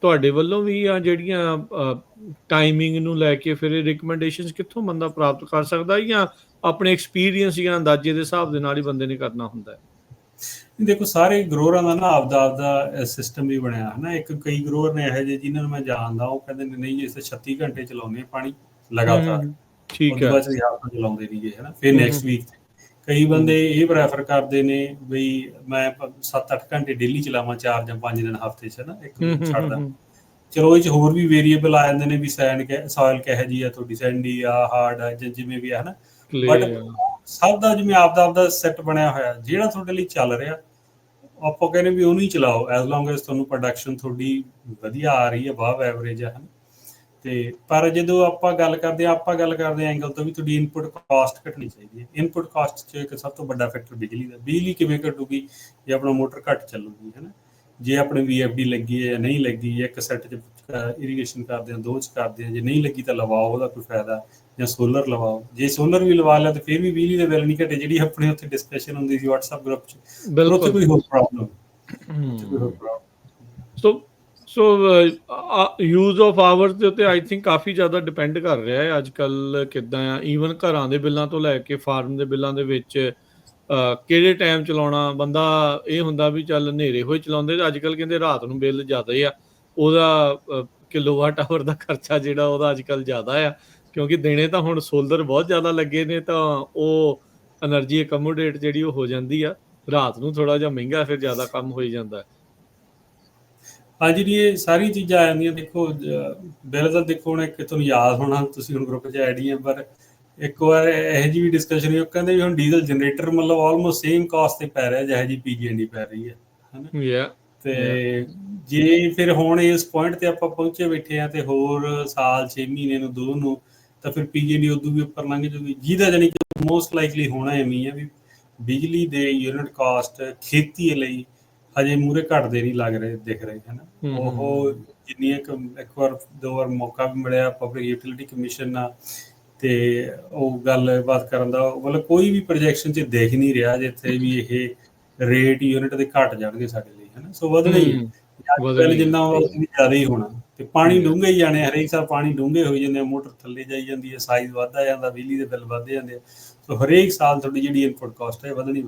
ਤੁਹਾਡੇ ਵੱਲੋਂ ਵੀ ਆ ਜਿਹੜੀਆਂ ਟਾਈਮਿੰਗ ਨੂੰ ਲੈ ਕੇ, ਫਿਰ ਇਹ ਰਿਕਮੈਂਡੇਸ਼ਨਸ ਕਿੱਥੋਂ ਬੰਦਾ ਪ੍ਰਾਪਤ ਕਰ ਸਕਦਾ, ਜਾਂ ਆਪਣੇ ਐਕਸਪੀਰੀਅੰਸ ਜਾਂ ਅੰਦਾਜ਼ੇ ਦੇ ਹਿਸਾਬ ਦੇ ਨਾਲ ਹੀ ਬੰਦੇ ਨੇ ਕਰਨਾ ਹੁੰਦਾ ਹੈ? ਦੇਖੋ ਸਾਰੇ ਗਰੋਅਰਾਂ ਦਾ ਨਾ ਆਪਦਾ ਸਿਸਟਮ ਵੀ ਬਣਿਆ ਹਨਾ। ਇੱਕ ਕਈ ਗਰੋਅਰ ਨੇ ਇਹੋ ਜਿਹੇ ਜਿਨ੍ਹਾਂ ਨੂੰ ਮੈਂ ਜਾਣਦਾ, ਉਹ ਕਹਿੰਦੇ ਨੇ ਨਹੀਂ ਅਸੀਂ 36 ਘੰਟੇ ਚਲਾਉਂਦੇ ਪਾਣੀ ਲਗਾਤਾਰ, ਠੀਕ ਉਦੋਂ ਹੈ। ਬਾਅਦ ਅਸੀਂ ਆਪ ਨੂੰ ਚਲਾਉਂਦੇ ਨਹੀਂਗੇ ਹਨਾ, ਫਿਰ ਹੂੰ ਨੈਕਸਟ ਹੂੰ ਵੀਕ। ਕਈ ਹੂੰ ਬੰਦੇ ਇਹ ਪ੍ਰੈਫਰ ਕਰਦੇ ਨੇ ਬਈ ਮੈਂ 7-8 ਘੰਟੇ ਡੇਲੀ ਚਲਾਵਾਂ, 4 ਜਾਂ 5 ਦਿਨ ਹਫ਼ਤੇ 'ਚ ਹਨਾ, ਇੱਕ ਹੂੰ ਦਿਨ ਹੂੰ ਹੂੰ ਛੱਡਦਾ। ਹੂੰ ਚਲੋ ਇਹ 'ਚ ਹੋਰ ਵੀ ਵੇਰੀਏਬਲ ਆ ਜਾਂਦੇ ਨੇ ਵੀ ਸੋਇਲ ਕਿਹੋ ਜਿਹੀ ਆ ਤੁਹਾਡੀ, ਸੈਂਡੀ ਆ, ਹਾਰਡ ਆ, ਜਾਂ ਜਿਵੇਂ ਵੀ ਆ ਹਨਾ। But clear. ਸਭ ਦਾ ਜਿਵੇਂ ਆਪਦਾ ਸੈੱਟ ਬਣਿਆ ਹੋਇਆ, ਜਿਹੜਾ ਤੁਹਾਡੇ ਲਈ ਚੱਲ ਰਿਹਾ ਆਪਾਂ ਕਹਿੰਦੇ ਵੀ ਉਹਨੂੰ ਹੀ ਚਲਾਓ, ਐਜ਼ ਲੌਂਗ ਐਜ਼ ਤੁਹਾਨੂੰ ਪ੍ਰੋਡਕਸ਼ਨ ਤੁਹਾਡੀ ਵਧੀਆ ਆ ਰਹੀ ਹੈ, ਅਬਵ ਐਵਰੇਜ ਆ ਹਨਾ। ਤੇ ਪਰ ਜਦੋਂ ਆਪਾਂ ਗੱਲ ਕਰਦੇ ਹਾਂ ਐਂਗਲ ਤੋਂ ਵੀ ਤੁਹਾਡੀ ਇਨਪੁਟ ਕਾਸਟ ਘਟਣੀ ਚਾਹੀਦੀ ਹੈ। ਇਨਪੁਟ ਕਾਸਟ 'ਚ ਇੱਕ ਸਭ ਤੋਂ ਵੱਡਾ ਫੈਕਟਰ ਬਿਜਲੀ ਦਾ। ਬਿਜਲੀ ਕਿਵੇਂ ਘਟੂਗੀ? ਜੇ ਆਪਣਾ ਮੋਟਰ ਘੱਟ ਚੱਲੂਗੀ ਹੈ ਨਾ। ਜੇ ਆਪਣੇ VFD ਲੱਗੀ ਹੈ ਜਾਂ ਨਹੀਂ ਲੱਗੀ, ਜਾਂ ਇੱਕ ਸੈੱਟ 'ਚ ਇਰੀਗੇਸ਼ਨ ਕਰਦੇ ਹਾਂ, 2 'ਚ ਕਰਦੇ ਹਾਂ, ਜੇ ਨਹੀਂ ਲੱਗੀ ਤਾਂ ਲਵਾਓ, ਉਹਦਾ ਕੋਈ ਫਾਇਦਾ, ਜਾਂ ਸੋਲਰ ਲਵਾਓ। ਜੇ ਸੋਲਰ ਵੀ ਲਵਾ ਲਿਆ ਤਾਂ ਫਿਰ ਵੀ ਬਿਜਲੀ ਦੇ ਬਿੱਲ ਨਹੀਂ ਘਟੇ, ਜਿਹੜੀ ਆਪਣੇ ਉੱਥੇ ਡਿਸਕਸ਼ਨ ਹੁੰਦੀ ਸੀ WhatsApp ਗਰੁੱਪ 'ਚ, ਪਰ ਉੱਥੇ ਬਿਲਕੁਲ। ਕੋਈ ਹੋਰ ਪ੍ਰੋਬਲਮ, ਉੱਥੇ ਕੋਈ ਹੋਰ ਹੂੰ problem. So so use of hours ਦੇ ਉੱਤੇ ਆਈ ਥਿੰਕ ਕਾਫੀ ਜ਼ਿਆਦਾ ਡਿਪੈਂਡ ਕਰ ਰਿਹਾ ਹੈ ਅੱਜ ਕੱਲ੍ਹ। ਕਿੱਦਾਂ ਆ, ਈਵਨ ਘਰਾਂ ਦੇ ਬਿੱਲਾਂ ਤੋਂ ਲੈ ਕੇ ਫਾਰਮ ਦੇ ਬਿੱਲਾਂ ਦੇ ਵਿੱਚ ਕਿਹੜੇ ਟਾਈਮ ਚਲਾਉਣਾ, ਬੰਦਾ ਇਹ ਹੁੰਦਾ ਵੀ ਚੱਲ ਹਨੇਰੇ ਹੋਏ ਚਲਾਉਂਦੇ, ਤੇ ਅੱਜ ਕੱਲ੍ਹ ਕਹਿੰਦੇ ਰਾਤ ਨੂੰ ਬਿੱਲ ਜ਼ਿਆਦਾ ਹੀ ਆ, ਉਹਦਾ ਕਿਲੋਵਾਟ ਆਵਰ ਦਾ ਖਰਚਾ ਜਿਹੜਾ ਉਹਦਾ ਅੱਜ ਕੱਲ੍ਹ ਜ਼ਿਆਦਾ ਆ, ਕਿਉਂਕਿ ਦਿਨੇ ਤਾਂ ਹੁਣ ਸੋਲਰ ਬਹੁਤ ਜ਼ਿਆਦਾ ਲੱਗੇ ਨੇ, ਤਾਂ ਉਹ એનર્ਜੀ ਅਕਮੋਡੇਟ ਜਿਹੜੀ ਉਹ ਹੋ ਜਾਂਦੀ ਆ, ਰਾਤ ਨੂੰ ਥੋੜਾ ਜਿਹਾ ਮਹਿੰਗਾ, ਫਿਰ ਜ਼ਿਆਦਾ ਕੰਮ ਹੋਈ ਜਾਂਦਾ। ਹਾਂਜੀ ਜੀ, ਇਹ ਸਾਰੀ ਚੀਜ਼ਾਂ ਆ ਜਾਂਦੀਆਂ। ਦੇਖੋ ਬਿੱਲ ਤਾਂ ਦੇਖੋ ਹੁਣ ਇੱਕ ਤੁਹਾਨੂੰ ਯਾਦ ਹੋਣਾ, ਤੁਸੀਂ ਹੁਣ ਗਰੁੱਪ 'ਚ ਐਡ ਹੀ ਆ, ਪਰ ਇੱਕ ਵਾਰ ਇਹੋ ਜਿਹੀ ਵੀ ਡਿਸਕਸ਼ਨ ਹੋਈ, ਉਹ ਕਹਿੰਦੇ ਵੀ ਹੁਣ ਡੀਜ਼ਲ ਜਨਰੇਟਰ ਮਤਲਬ ਆਲਮੋਸਟ ਸੇਮ ਕਾਸਟ 'ਤੇ ਪੈ ਰਿਹਾ ਜਿਹੋ ਜਿਹੀ PG&E ਪੈ ਰਹੀ ਹੈ ਹਨਾ। ਯਾ ਯਾ ਤੇ ਜੇ ਫਿਰ ਹੁਣ ਇਸ ਪੁਆਇੰਟ 'ਤੇ ਆਪਾਂ ਪਹੁੰਚੇ ਬੈਠੇ ਹਾਂ, ਤੇ ਹੋਰ ਸਾਲ 6 ਮਹੀਨੇ ਨੂੰ 2 ਨੂੰ, ਤਾਂ ਫਿਰ PG&E ਉਦੋਂ ਵੀ ਉੱਪਰ ਲੰਘ ਜੂਗੀ, ਜਿਹਦਾ ਜਾਣੀ ਕਿ ਮੋਸਟ ਲਾਈਕਲੀ ਹੋਣਾ ਐਵੇਂ ਹੈ ਵੀ ਬਿਜਲੀ ਦੇ ਯੂਨਿਟ ਕਾਸਟ ਖੇਤੀ ਲਈ ਹਜੇ ਮੂਹਰੇ ਘਟਦੇ ਨਹੀਂ ਲੱਗ ਰਹੇ, ਦਿਖ ਰਹੇ ਹਨਾ। ਉਹ ਜਿੰਨੀਆਂ ਇੱਕ ਵਾਰ 2 ਵਾਰ ਮੌਕਾ ਵੀ ਮਿਲਿਆ ਪਬਲਿਕ ਯੂਟਿਲਿਟੀ ਕਮਿਸ਼ਨ ਨਾਲ, ਤੇ ਉਹ ਗੱਲਬਾਤ ਕਰਨ ਦਾ, ਮਤਲਬ ਕੋਈ ਵੀ ਪ੍ਰੋਜੈਕਸ਼ਨ 'ਚ ਦਿਖ ਨਹੀਂ ਰਿਹਾ ਜਿੱਥੇ ਵੀ ਇਹ ਰੇਟ ਯੂਨਿਟ ਦੇ ਘਟ ਜਾਣਗੇ ਸਾਡੇ ਲਈ ਹਨਾ। ਸੋ ਵਧਣਾ ਹੀ ਹੈ, ਬਿੱਲ ਵਧਣੀ ਆ। ਜਿੰਨਾ ਉਨੀ ਜ਼ਿਆਦਾ ਹੀ ਹੋਣਾ, ਤੇ ਪਾਣੀ ਡੂੰਘੇ ਹੀ ਜਾਣੇ, ਹਰੇਕ ਸਾਲ ਪਾਣੀ ਡੂੰਘੇ ਹੋਈ ਜਾਂਦੇ ਆ, ਮੋਟਰ ਥੱਲੇ ਜਾਈ ਜਾਂਦੀ ਹੈ, ਸਾਈਜ਼ ਵੱਧਦਾ ਜਾਂਦਾ, ਬਿਜਲੀ ਦੇ ਬਿੱਲ ਵੱਧਦੇ ਜਾਂਦੇ ਆ। ਸੋ ਹਰੇਕ ਸਾਲ ਤੁਹਾਡੀ ਜਿਹੜੀ ਇਨਪੁਟ ਕਾਸਟ ਹੈ ਵਧਣੀ।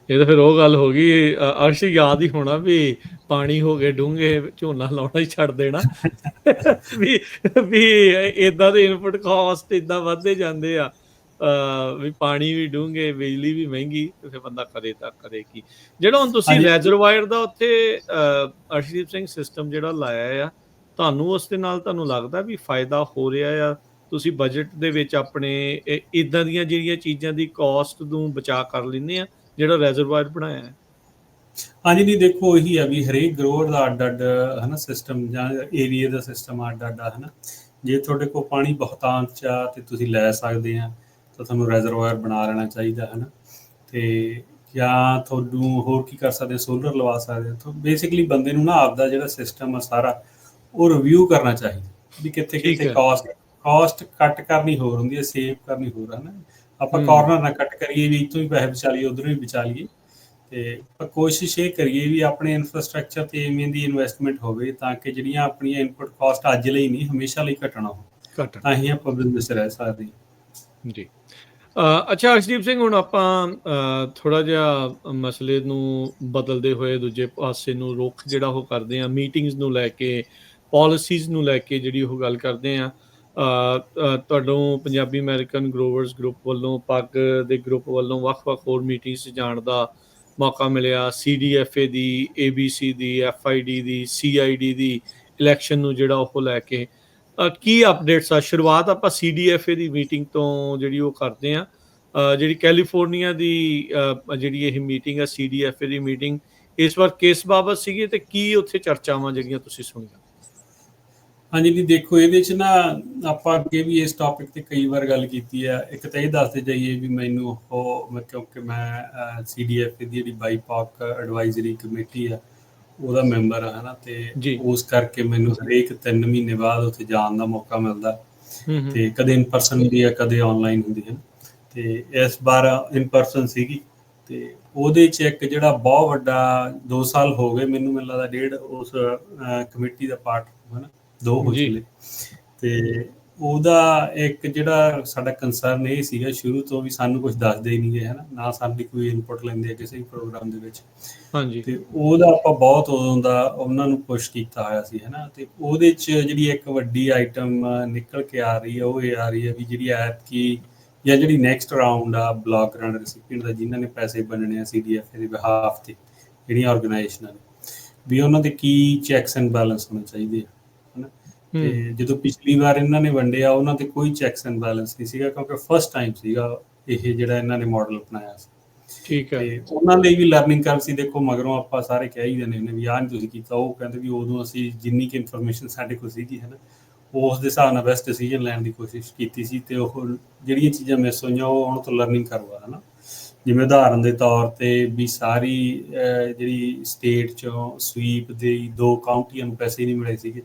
ਇਹ ਤਾਂ ਫਿਰ ਉਹ ਗੱਲ ਹੋ ਗਈ, ਅਰਸ਼ ਯਾਦ ਹੀ ਹੋਣਾ ਵੀ ਪਾਣੀ ਹੋ ਗਏ ਡੂੰਘੇ, ਝੋਨਾ ਲਾਉਣਾ ਹੀ ਛੱਡ ਦੇਣਾ। ਵੀ ਵੀ ਇਦਾਂ ਦੇ ਇਨਪੁਟ ਕਾਸਟ ਇਦਾਂ ਵੱਧਦੇ ਜਾਂਦੇ ਆ, ਵੀ ਪਾਣੀ ਵੀ ਡੂੰਘੇ, ਬਿਜਲੀ ਵੀ ਮਹਿੰਗੀ, ਤੇ ਫਿਰ ਬੰਦਾ ਕਰੇ ਤਾਂ ਕਰੇ ਕੀ। ਜਿਹੜਾ ਹੁਣ ਤੁਸੀਂ ਹਾਂਜੀ ਰੈਜ਼ਰਵਾਇਰ ਦਾ ਉੱਥੇ ਅਰਸ਼ਦੀਪ ਸਿੰਘ ਸਿਸਟਮ ਜਿਹੜਾ ਲਾਇਆ ਆ, ਤੁਹਾਨੂੰ ਉਸ ਦੇ ਨਾਲ ਤੁਹਾਨੂੰ ਲੱਗਦਾ ਵੀ ਫਾਇਦਾ ਹੋ ਰਿਹਾ ਆ? ਤੁਸੀਂ ਬਜਟ ਦੇ ਵਿੱਚ ਆਪਣੇ ਇਦਾਂ ਦੀਆਂ ਜਿਹੜੀਆਂ ਚੀਜ਼ਾਂ ਦੀ ਕਾਸਟ ਨੂੰ ਬਚਾ ਕਰ ਲੈਂਦੇ ਆ, ਜਿਹੜਾ ਰੈਜ਼ਰਵਾਇਰ ਬਣਾਇਆ ਹੈ? ਹਾਂਜੀ ਨਹੀਂ, ਦੇਖੋ ਉਹੀ ਆ ਵੀ ਹਰੇਕ ਗਰੋਅਰ ਦਾ ਅੱਡ ਅੱਡ ਹਨਾ ਸਿਸਟਮ, ਜਾਂ ਏਰੀਏ ਦਾ ਸਿਸਟਮ ਅੱਡ ਅੱਡ ਆ ਹਨਾ। ਜੇ ਤੁਹਾਡੇ ਕੋਲ ਪਾਣੀ ਬਹੁਤਾਂਸ਼ 'ਚ ਆ ਤੇ ਤੁਸੀਂ ਲੈ ਸਕਦੇ ਆ, ਤਾਂ ਤੁਹਾਨੂੰ ਰੈਜ਼ਰਵਾਇਰ ਬਣਾ ਲੈਣਾ ਚਾਹੀਦਾ ਹੈ ਨਾ। ਤੇ ਜਾਂ ਤੁਹਾਨੂੰ ਹੋਰ ਕੀ ਕਰ ਸਕਦੇ, ਸੋਲਰ ਲਵਾ ਸਕਦੇ ਹੋ। ਬੇਸਿਕਲੀ ਬੰਦੇ ਨੂੰ ਨਾ ਆਪਦਾ ਜਿਹੜਾ ਸਿਸਟਮ ਆ ਸਾਰਾ, ਉਹ ਰਿਵਿਊ ਕਰਨਾ ਚਾਹੀਦਾ ਵੀ ਕਿੱਥੇ ਠੀਕ ਕਿੱਥੇ ਹੈ। ਕਾਸਟ ਕੱਟ ਕਰਨੀ ਹੋਰ ਹੁੰਦੀ ਹੈ, ਸੇਵ ਕਰਨੀ ਹੋਰ ਹੈ ਨਾ। ਆਪਾਂ ਹੂੰ। ਕਾਰਨਰ ਨਾ ਕੱਟ ਕਰੀਏ ਵੀ ਇੱਥੋਂ ਵੀ ਪੈਸੇ ਬਚਾ ਲਈਏ ਉੱਧਰੋਂ ਵੀ ਬਚਾ ਲਈਏ, ਤੇ ਪਰ ਕੋਸ਼ਿਸ਼ ਇਹ ਕਰੀਏ ਵੀ ਆਪਣੇ ਇਨਫਰਾਸਟਰਕਚਰ ਤੇ ਇਵੇਂ ਦੀ ਇਨਵੈਸਟਮੈਂਟ ਹੋਵੇ ਤਾਂ ਕਿ ਜਿਹੜੀਆਂ ਆਪਣੀਆਂ ਇਨਪੁਟ ਕਾਸਟ ਅੱਜ ਲਈ ਨਹੀਂ ਹਮੇਸ਼ਾ ਲਈ ਘਟਣਾ ਹੋ, ਘਟਣ। ਤਾਂ ਹੀ ਆਪਾਂ ਬਿਜ਼ਨਸ ਰਹਿ ਸਕਦੇ ਹਾਂ। ਜੀ। ਅੱਛਾ ਅਰਸ਼ਦੀਪ ਸਿੰਘ, ਹੁਣ ਆਪਾਂ ਥੋੜਾ ਜਿਹਾ ਮਸਲੇ ਨੂੰ ਬਦਲਦੇ ਹੋਏ ਦੂਜੇ ਪਾਸੇ ਨੂੰ ਰੁੱਖ ਜਿਹੜਾ ਉਹ ਕਰਦੇ ਆ, ਮੀਟਿੰਗਸ ਨੂੰ ਲੈ ਕੇ, ਪਾਲਿਸੀਜ਼ ਨੂੰ ਲੈ ਕੇ ਜਿਹੜੀ ਉਹ ਗੱਲ ਕਰਦੇ ਆ। ਤੁਹਾਨੂੰ ਪੰਜਾਬੀ ਅਮਰੀਕਨ ਗਰੋਵਰਸ ਗਰੁੱਪ ਵੱਲੋਂ, ਪੱਗ ਦੇ ਗਰੁੱਪ ਵੱਲੋਂ ਵੱਖ-ਵੱਖ ਹੋਰ ਮੀਟਿੰਗਸ 'ਚ ਜਾਣ ਦਾ ਮੌਕਾ ਮਿਲਿਆ। CDFA ਦੀ, ABC ਦੀ, FID ਦੀ, CID ਦੀ ਇਲੈਕਸ਼ਨ ਨੂੰ ਜਿਹੜਾ ਉਹ ਲੈ ਕੇ ਕੀ ਅਪਡੇਟਸ ਆ? ਸ਼ੁਰੂਆਤ ਆਪਾਂ CDFA ਦੀ ਮੀਟਿੰਗ ਤੋਂ ਜਿਹੜੀ ਉਹ ਕਰਦੇ ਆ। ਜਿਹੜੀ ਕੈਲੀਫੋਰਨੀਆ ਦੀ ਜਿਹੜੀ ਇਹ ਮੀਟਿੰਗ ਆ, CDFA ਦੀ ਮੀਟਿੰਗ, ਇਸ ਵਾਰ ਕਿਸ ਬਾਬਤ ਸੀਗੀ ਤੇ ਕੀ ਉੱਥੇ ਚਰਚਾਵਾਂ ਜਿਹੜੀਆਂ ਤੁਸੀਂ ਸੁਣੀਆਂ? ਹਾਂਜੀ ਜੀ, ਦੇਖੋ ਇਹਦੇ 'ਚ ਨਾ ਆਪਾਂ ਅੱਗੇ ਵੀ ਇਸ ਟੌਪਿਕ ਤੇ ਕਈ ਵਾਰ ਗੱਲ ਕੀਤੀ ਆ। ਇੱਕ ਤਾਂ ਇਹ ਦੱਸਦੇ ਜਾਈਏ ਵੀ ਮੈਨੂੰ ਕਿਉਂਕਿ ਮੈਂ CDFA ਦੀ ਜਿਹੜੀ ਬਾਈਪਾਕ ਐਡਵਾਈਜ਼ਰੀ ਕਮੇਟੀ ਆ ਉਹਦਾ ਮੈਂਬਰ ਆ, ਹੈ ਨਾ, ਤੇ ਜੀ। ਉਸ ਕਰਕੇ ਮੈਨੂੰ ਹਰੇਕ 3 ਮਹੀਨੇ ਬਾਅਦ ਉੱਥੇ ਜਾਣ ਦਾ ਮੌਕਾ ਮਿਲਦਾ, ਤੇ ਕਦੇ ਇਨ ਪਰਸਨ ਹੁੰਦੀ ਆ, ਕਦੇ ਆਨਲਾਈਨ ਹੁੰਦੀ ਹੈ। ਤੇ ਇਸ ਵਾਰ ਇਨ ਪਰਸਨ ਸੀਗੀ, ਤੇ ਉਹਦੇ 'ਚ ਇੱਕ ਜਿਹੜਾ ਬਹੁਤ ਵੱਡਾ 2 ਸਾਲ ਹੋ ਗਏ ਮੈਨੂੰ ਲੱਗਦਾ, ਡੇਢ ਉਸ ਕਮੇਟੀ ਦਾ ਪਾਰਟ, ਹੈ ਨਾ, 2 ਹੋ ਜੀ। ਚੁੱਲੇ। ਤੇ ਉਹਦਾ ਇੱਕ ਜਿਹੜਾ ਸਾਡਾ ਕੰਸਰਨ ਇਹ ਸੀਗਾ ਸ਼ੁਰੂ ਤੋਂ ਵੀ ਸਾਨੂੰ ਕੁਝ ਦੱਸਦੇ ਹੀ ਨਹੀਂ ਗਏ, ਹੈ ਨਾ ਸਾਡੀ ਕੋਈ ਇਨਪੁਟ ਲੈਂਦੇ ਕਿਸੇ ਵੀ ਪ੍ਰੋਗਰਾਮ ਦੇ ਵਿੱਚ। ਹਾਂਜੀ। ਤੇ ਉਹਦਾ ਆਪਾਂ ਬਹੁਤ ਉਦੋਂ ਦਾ ਉਹਨਾਂ ਨੂੰ ਪੁਸ਼ ਕੀਤਾ ਹੋਇਆ ਸੀ, ਹੈ ਨਾ। ਤੇ ਉਹਦੇ 'ਚ ਜਿਹੜੀ ਇੱਕ ਵੱਡੀ ਆਈਟਮ ਨਿਕਲ ਕੇ ਆ ਰਹੀ ਹੈ ਉਹ ਇਹ ਆ ਰਹੀ ਹੈ ਵੀ ਜਿਹੜੀ ਐਤਕੀ ਜਾਂ ਜਿਹੜੀ ਨੈਕਸਟ ਰਾਊਂਡ ਆ ਬਲਾਕ ਗ੍ਰਾਂਟ ਰੈਸਿਪੀਐਂਟ ਦਾ, ਜਿਨ੍ਹਾਂ ਨੇ ਪੈਸੇ ਬਣਨੇ ਆ CDFA ਦੇ ਬਿਹਾਫ ਤੇ, ਜਿਹੜੀਆਂ ਆਰਗੇਨਾਈਜੇਸ਼ਨਾਂ ਨੇ, ਵੀ ਉਹਨਾਂ ਦੇ ਕੀ ਚੈੱਕਸ ਐਂਡ ਬੈਲੈਂਸ ਹੋਣੇ ਚਾਹੀਦੇ ਆ, ਹੈ ਨਾ। ਤੇ ਜਦੋਂ ਪਿਛਲੀ ਵਾਰ ਇਹਨਾਂ ਨੇ ਵੰਡਿਆ ਉਹਨਾਂ ਤੇ ਕੋਈ ਚੈੱਕਸ ਐਂਡ ਬੈਲੈਂਸ ਨਹੀਂ ਸੀਗਾ, ਕਿਉਂਕਿ ਫਸਟ ਟਾਈਮ ਸੀਗਾ ਇਹ ਜਿਹੜਾ ਇਹਨਾਂ ਨੇ ਮਾਡਲ ਅਪਣਾਇਆ ਸੀ। ਠੀਕ ਹੈ। ਤੇ ਉਹਨਾਂ ਲਈ ਵੀ ਲਰਨਿੰਗ ਕਰਵ ਸੀ। ਦੇਖੋ ਮਗਰੋਂ ਆਪਾਂ ਸਾਰੇ ਕਹਿ ਹੀ ਦਿੰਦੇ ਨੇ ਵੀ ਆਹ ਨਹੀਂ ਤੁਸੀਂ ਕੀਤਾ, ਉਹ ਕਹਿੰਦੇ ਵੀ ਉਦੋਂ ਅਸੀਂ ਜਿੰਨੀ ਕਿ ਇਨਫੋਰਮੇਸ਼ਨ ਸਾਡੇ ਕੋਲ ਸੀਗੀ, ਹੈ ਨਾ, ਉਸ ਦੇ ਹਿਸਾਬ ਨਾਲ ਬੈਸਟ ਡਿਸੀਜਨ ਲੈਣ ਦੀ ਕੋਸ਼ਿਸ਼ ਕੀਤੀ ਸੀ। ਤੇ ਉਹ ਜਿਹੜੀਆਂ ਚੀਜ਼ਾਂ ਮਿਸ ਹੋਈਆਂ ਉਹ ਉਹਨਾਂ ਤੋਂ ਲਰਨਿੰਗ ਕਰਵਾ, ਹੈ ਨਾ। ਜਿਵੇਂ ਉਦਾਹਰਨ ਦੇ ਤੌਰ ਤੇ ਵੀ ਸਾਰੀ ਜਿਹੜੀ ਸਟੇਟ 'ਚੋਂ ਸਵੀਪ ਦੇ 2 ਕਾਊਂਟੀਆਂ ਨੂੰ ਪੈਸੇ ਨਹੀਂ ਮਿਲੇ ਸੀਗੇ,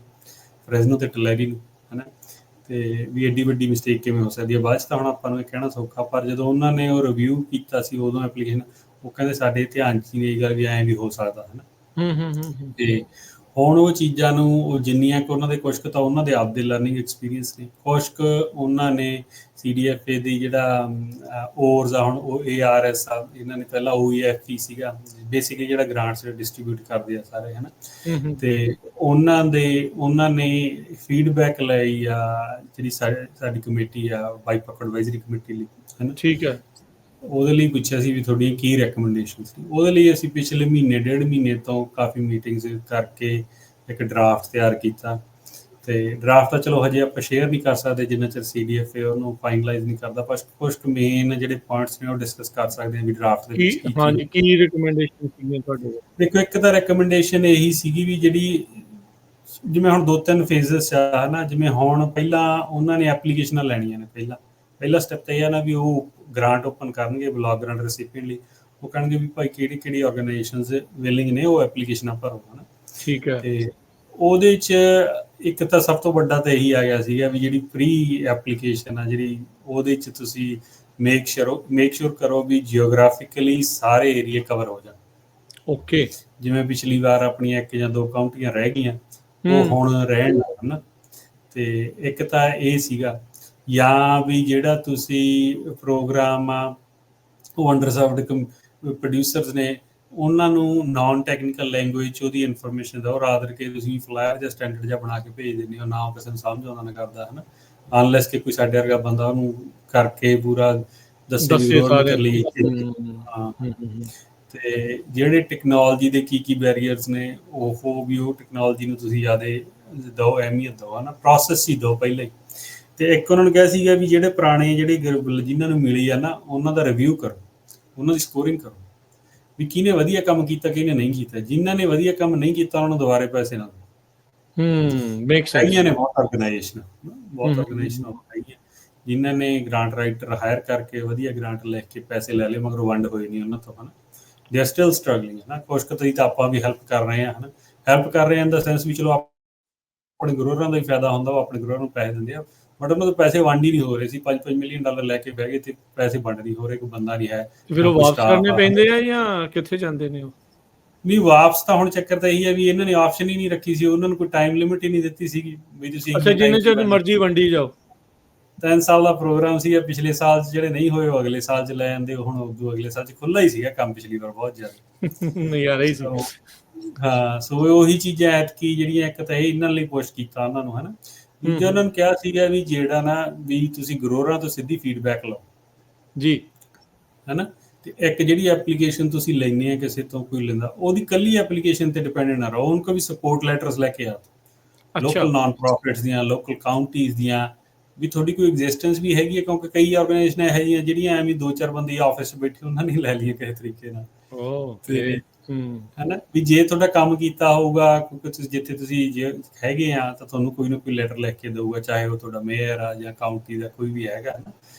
ਫਰੈਜ਼ਨੋ ਤੇ ਟਲੈਰੀ ਨੂੰ, ਹੈ ਨਾ। ਤੇ ਵੀ ਐਡੀ ਵੱਡੀ ਮਿਸਟੇਕ ਕਿਵੇਂ ਹੋ ਸਕਦੀ ਹੈ? ਬਾਅਦ 'ਚ ਤਾਂ ਹੁਣ ਆਪਾਂ ਨੂੰ ਇਹ ਕਹਿਣਾ ਸੌਖਾ, ਪਰ ਜਦੋਂ ਉਹਨਾਂ ਨੇ ਉਹ ਰਿਵਿਊ ਕੀਤਾ ਸੀ ਉਦੋਂ ਐਪਲੀਕੇਸ਼ਨ, ਉਹ ਕਹਿੰਦੇ ਸਾਡੇ ਧਿਆਨ 'ਚ ਨਹੀਂ ਇਹ ਗੱਲ ਵੀ ਐਂ ਵੀ ਹੋ ਸਕਦਾ, ਹੈ ਨਾ। ਤੇ ਹੁਣ ਉਹ ਚੀਜ਼ਾਂ ਨੂੰ ਉਹ ਜਿੰਨੀਆਂ ਕੁ ਉਹਨਾਂ ਦੇ ਕੁਛ ਕੁ ਤਾਂ ਉਹਨਾਂ ਦੇ ਆਪਦੇ ਲਰਨਿੰਗ ਐਕਸਪੀਰੀਅੰਸ ਨੇ, ਕੁਛ ਕੁ ਉਹਨਾਂ ਨੇ CDFA ਦੀ ਜਿਹੜਾ ORS ਆ, ਹੁਣ ਉਹ ARS ਆ, ਇਹਨਾਂ ਨੇ ਪਹਿਲਾਂ OEFE ਸੀਗਾ, ਬੇਸਿਕਲੀ ਜਿਹੜਾ ਗ੍ਰਾਂਟਸ ਡਿਸਟਰੀਬਿਊਟ ਕਰਦੇ ਆ ਸਾਰੇ, ਹੈ ਨਾ। ਤੇ ਉਹਨਾਂ ਨੇ ਫੀਡਬੈਕ ਲਈ ਆ ਜਿਹੜੀ ਸਾਡੀ ਕਮੇਟੀ ਆ ਬਾਈਪਾਕ ਐਡਵਾਈਜ਼ਰੀ ਕਮੇਟੀ ਲਈ, ਹੈ ਨਾ, ਠੀਕ ਹੈ। ਉਹਦੇ ਲਈ ਪੁੱਛਿਆ ਸੀ ਵੀ ਤੁਹਾਡੀਆਂ ਕੀ ਰੈਕਮੈਂਡੇਸ਼ਨ ਸੀ। ਉਹਦੇ ਲਈ ਅਸੀਂ ਪਿਛਲੇ ਮਹੀਨੇ 1.5 ਮਹੀਨੇ ਤੋਂ ਕਾਫੀ ਮੀਟਿੰਗਸ ਕਰਕੇ ਇੱਕ ਡਰਾਫਟ ਤਿਆਰ ਕੀਤਾ। ਤੇ ਡਰਾਫਟ ਤਾਂ ਚਲੋ ਹਜੇ ਆਪਾਂ ਸ਼ੇਅਰ ਨਹੀਂ ਕਰ ਸਕਦੇ ਜਿੰਨਾ ਚਿਰ CDFA ਉਹਨੂੰ ਫਾਈਨਲਾਈਜ਼ ਨਹੀਂ ਕਰਦਾ, ਪਰ ਕੁਛ ਕੁ ਮੇਨ ਜਿਹੜੇ ਪੁਆਇੰਟਸ ਨੇ ਉਹ ਡਿਸਕਸ ਕਰ ਸਕਦੇ ਹਾਂ ਵੀ ਡਰਾਫਟ ਦੇ ਵਿੱਚ ਕੀ ਹਾਂਜੀ, ਕੀ ਰਿਕਮੈਂਡੇਸ਼ਨ ਸੀਗੀਆਂ ਤੁਹਾਡੇ ਕੋਲ? ਦੇਖੋ, ਇੱਕ ਤਾਂ ਰეკਮੈਂਡੇਸ਼ਨ ਇਹੀ ਸੀਗੀ ਵੀ ਜਿਹੜੀ ਜਿਵੇਂ ਹੁਣ 2-3 ਫੇਜ਼ਸ ਆ, ਹੈ ਨਾ। ਜਿਵੇਂ ਹੁਣ ਪਹਿਲਾਂ ਉਹਨਾਂ ਨੇ ਐਪਲੀਕੇਸ਼ਨਾਂ ਲੈਣੀਆਂ ਨੇ, ਪਹਿਲਾ ਸਟੈਪ ਤਾਂ ਇਹ ਆ ਨਾ ਵੀ ਉਹ ਗ੍ਰਾਂਟ ਓਪਨ ਕਰਨਗੇ ਬਲਾਕ ਗ੍ਰਾਂਟ ਰੈਸਿਪੀਐਂਟ ਲਈ। ਉਹ ਕਹਿਣਗੇ ਵੀ ਭਾਈ ਕਿਹੜੀ ਆਰਗੇਨਾਈਜੇਸ਼ਨਸ ਵਿਲਿੰਗ ਨੇ ਉਹ ਐਪਲੀਕੇਸ਼ਨਾਂ ਭਰੋ, ਹੈ ਨਾ। ਠੀਕ ਹੈ। ਤੇ ਉਹਦੇ 'ਚ ਇੱਕ ਤਾਂ ਸਭ ਤੋਂ ਵੱਡਾ ਤਾਂ ਇਹੀ ਆ ਗਿਆ ਸੀਗਾ ਵੀ ਜਿਹੜੀ ਪ੍ਰੀ ਐਪਲੀਕੇਸ਼ਨ ਆ ਜਿਹੜੀ, ਉਹਦੇ 'ਚ ਤੁਸੀਂ ਮੇਕ ਸ਼ੋਰ ਕਰੋ ਵੀ ਜਿਓਗ੍ਰਾਫਿਕਲੀ ਸਾਰੇ ਏਰੀਏ ਕਵਰ ਹੋ ਜਾਣ। ਓਕੇ। ਜਿਵੇਂ ਪਿਛਲੀ ਵਾਰ ਆਪਣੀਆਂ 1 ਜਾਂ 2 ਕਾਊਂਟੀਆਂ ਰਹਿ ਗਈਆਂ, ਉਹ ਹੁਣ ਰਹਿਣ, ਹੈ ਨਾ। ਤੇ ਇੱਕ ਤਾਂ ਇਹ ਸੀਗਾ, ਜਾਂ ਵੀ ਜਿਹੜਾ ਤੁਸੀਂ ਪ੍ਰੋਗਰਾਮ ਆ ਉਹ ਅੰਡਰਸਰਵਡ ਪ੍ਰੋਡਿਊਸਰਸ ਨੇ ਉਹਨਾਂ ਨੂੰ ਨਾਨ ਟੈਕਨੀਕਲ ਲੈਂਗੁਏਜ 'ਚ ਉਹਦੀ ਇਨਫੋਰਮੇਸ਼ਨ ਦਿਓ, ਰਾਦਰ ਕੇ ਤੁਸੀਂ ਫਲਾਇਰ ਜਾਂ ਸਟੈਂਡਰਡ ਜਿਹਾ ਬਣਾ ਕੇ ਭੇਜ ਦਿੰਦੇ ਹੋ, ਨਾ ਕਿਸੇ ਨੂੰ ਸਮਝ ਆਉਂਦਾ ਨਾ ਕਰਦਾ, ਹੈ ਨਾ। ਅਨਲੈਸ ਕਿ ਕੋਈ ਸਾਡੇ ਵਰਗਾ ਬੰਦਾ ਉਹਨੂੰ ਕਰਕੇ ਪੂਰਾ ਦੱਸੇ ਵੀ ਰੋਡ ਕਰ ਲਈ। ਹਾਂ, ਤੇ ਜਿਹੜੇ ਟੈਕਨੋਲੋਜੀ ਦੇ ਕੀ ਬੈਰੀਅਰਸ ਨੇ ਉਹ ਵੀ ਉਹ ਟੈਕਨੋਲੋਜੀ ਨੂੰ ਤੁਸੀਂ ਜ਼ਿਆਦਾ ਦਿਓ, ਅਹਿਮੀਅਤ ਦਿਓ, ਹੈ ਨਾ। ਪ੍ਰੋਸੈਸ ਹੀ ਦਿਓ ਪਹਿਲਾਂ ਹੀ। ਤੇ ਇੱਕ ਉਹਨਾਂ ਨੂੰ ਕਿਹਾ ਸੀਗਾ ਵੀ ਜਿਹੜੇ ਪੁਰਾਣੇ ਜਿਹੜੇ ਜਿਨ੍ਹਾਂ ਨੂੰ ਮਿਲੀ ਆ ਨਾ ਉਹਨਾਂ ਦਾ ਰਿਵਿਊ ਕਰੋ, ਉਹਨਾਂ ਦੀ ਸਕੋਰਿੰਗ ਕਰੋ ਵੀ ਕਿਹਨੇ ਵਧੀਆ ਕੰਮ ਕੀਤਾ, ਕਿਹਨੇ ਨਹੀਂ ਕੀਤਾ। ਜਿਨ੍ਹਾਂ ਨੇ ਵਧੀਆ ਕੰਮ ਨਹੀਂ ਕੀਤਾ ਉਹਨਾਂ ਨੂੰ ਦੁਬਾਰੇ ਪੈਸੇ ਨਾ ਦਿਓ। Make sense. ਹੈਗੀਆਂ ਨੇ ਬਹੁਤ ਆਰਗੇਨਾਈਜੇਸ਼ਨਾਂ ਹੈਗੀਆਂ ਜਿਨ੍ਹਾਂ ਨੇ ਗ੍ਰਾਂਟ ਰਾਈਟਰ ਹਾਇਰ ਕਰਕੇ ਵਧੀਆ ਗ੍ਰਾਂਟ ਲਿਖ ਕੇ ਪੈਸੇ ਲੈ ਲਏ, ਮਗਰ ਵੰਡ ਹੋਏ ਨਹੀਂ ਉਹਨਾਂ ਤੋਂ, ਹੈ ਨਾ। ਦੇ ਆਰ ਸਟਿਲ ਸਟਰਗਲਿੰਗ, ਹੈ ਨਾ। ਕੁਛ ਕੁ ਤਾਂ ਆਪਾਂ ਵੀ ਹੈਲਪ ਕਰ ਰਹੇ ਹਾਂ, ਹੈ ਨਾ। ਹੈਲਪ ਕਰ ਰਹੇ ਹਾਂ ਇਨ ਦਾ ਸੈਂਸ ਵੀ ਚਲੋ ਆਪਣੇ ਗਰੋਰਾਂ ਦਾ ਹੀ ਫਾਇਦਾ ਹੁੰਦਾ, ਉਹ ਆਪਣੇ ਗਰੋਰਾਂ ਨੂੰ ਪੈਸੇ ਦਿੰਦੇ ਆ, ਬਟ ਉਹਨਾਂ ਦੇ ਪੈਸੇ ਵੰਡ ਹੀ ਨਹੀਂ ਹੋ ਰਹੇ ਸੀ। $5 ਮਿਲੀਅਨ ਲੈ ਕੇ ਬਹਿ ਗਏ ਤੇ ਪੈਸੇ ਵੰਡ ਨਹੀਂ ਹੋ ਰਹੇ, ਕੋਈ ਬੰਦਾ ਨਹੀਂ ਹੈ ਤੇ ਫਿਰ ਨਾ ਉਹ ਕੋਈ ਵਾਪਸ ਸਟਾਫ ਕਰਨੇ ਆ। ਪੈਂਦੇ ਆ ਜਾਂ ਕਿੱਥੇ ਜਾਂਦੇ ਨੇ ਉਹ? ਨਹੀਂ, ਵਾਪਸ ਤਾਂ ਹੁਣ ਚੱਕਰ ਤਾਂ ਇਹੀ ਹੈ ਵੀ ਇਹਨਾਂ ਨੇ ਆਪਸ਼ਨ ਹੀ ਨਹੀਂ ਰੱਖੀ ਸੀ, ਉਹਨਾਂ ਨੂੰ ਕੋਈ ਟਾਈਮ ਲਿਮਿਟ ਹੀ ਨਹੀਂ ਦਿੱਤੀ ਸੀਗੀ ਵੀ ਤੁਸੀਂ ਅੱਛਾ, ਇੰਨੇ ਟਾਈਮ ਜਿੰਨੇ 'ਚ ਚਿਰ ਮਰਜ਼ੀ ਵੰਡੀ ਜਾਓ। 3 ਸਾਲ ਦਾ ਪ੍ਰੋਗਰਾਮ ਸੀਗਾ, ਪਿਛਲੇ ਸਾਲ 'ਚ ਜਿਹੜੇ ਨਹੀਂ ਹੋਏ ਉਹ ਅਗਲੇ ਸਾਲ 'ਚ ਲੈ ਜਾਂਦੇ, ਹੁਣ ਉਦੋਂ ਅਗਲੇ ਸਾਲ 'ਚ ਖੁੱਲ੍ਹਾ ਹੀ ਸੀਗਾ ਕੰਮ ਪਿਛਲੀ ਵਾਰ ਬਹੁਤ ਜ਼ਿਆਦਾ। ਨਜ਼ਾਰਾ ਹੀ ਸੀ। ਹਾਂ, ਸੋ ਉਹੀ ਚੀਜ਼ਾਂ ਐਤਕੀ ਜਿਹੜੀਆਂ, ਇੱਕ ਤਾਂ ਇਹ ਇਹਨਾਂ ਲਈ ਪੁਸ਼ ਕੀਤਾ ਉਹਨਾਂ ਨੂੰ, ਹਨਾ। ਦੂਜਾ ਉਹਨਾਂ ਨੂੰ ਕਿਹਾ ਸੀਗਾ ਵੀ ਜਿਹੜਾ ਨਾ ਵੀ ਤੁਸੀਂ ਗਰੋਰਾਂ ਤੋਂ ਸਿੱਧੀ ਫੀਡਬੈਕ ਲਓ ਜੀ, ਹਨਾ, ਤੇ ਇੱਕ ਜਿਹੜੀ ਐਪਲੀਕੇਸ਼ਨ ਤੁਸੀਂ ਲੈਣੀ ਹੈ ਕਿਸੇ ਤੋਂ, ਕੋਈ ਲੈਂਦਾ, ਉਹਦੀ ਕੱਲੀ ਐਪਲੀਕੇਸ਼ਨ ਤੇ ਡਿਪੈਂਡੈਂਟ ਨਾ ਰਹੋ, ਉਹਨਾਂ ਕੋਲ ਵੀ ਸਪੋਰਟ ਲੈਟਰਸ ਲੈ ਕੇ ਆਓ, ਅੱਛਾ। ਲੋਕਲ ਨਾਨ ਪ੍ਰੋਫਿਟਸ ਦੀਆਂ, ਲੋਕਲ ਕਾਊਂਟੀਜ਼ ਦੀਆਂ, ਵੀ ਤੁਹਾਡੀ ਕੋਈ ਐਗਜ਼ਿਸਟੈਂਸ ਵੀ ਹੈਗੀ ਹੈ, ਕਿਉਂਕਿ ਕਈ ਆਰਗੇਨਾਈਜੇਸ਼ਨਾਂ ਇਹੋ ਜਿਹੀਆਂ ਜਿਹੜੀਆਂ ਐਵੇਂ 2-4 ਬੰਦੇ ਆਫਿਸ 'ਚ ਬੈਠੇ ਉਹਨਾਂ ਨੇ ਲੈ ਲਈਆਂ ਕਿਸੇ ਤਰੀਕੇ ਨਾਲ। ਤੇ ਹਨਾ, ਵੀ ਜੇ ਤੁਹਾਡਾ ਕੰਮ ਕੀਤਾ ਹੋਊਗਾ, ਕਿਉਂਕਿ ਤੁਸੀਂ ਜਿੱਥੇ ਤੁਸੀਂ ਜੇ ਹੈਗੇ ਆ ਤਾਂ ਤੁਹਾਨੂੰ ਕੋਈ ਨਾ ਕੋਈ ਲੈਟਰ ਲਿਖ ਕੇ ਦੇਊਗਾ, ਚਾਹੇ ਉਹ ਤੁਹਾਡਾ ਮੇਅਰ ਆ ਜਾਂ ਕਾਊਂਟੀ ਦਾ ਕੋਈ ਵੀ ਹੈਗਾ ਨਾ,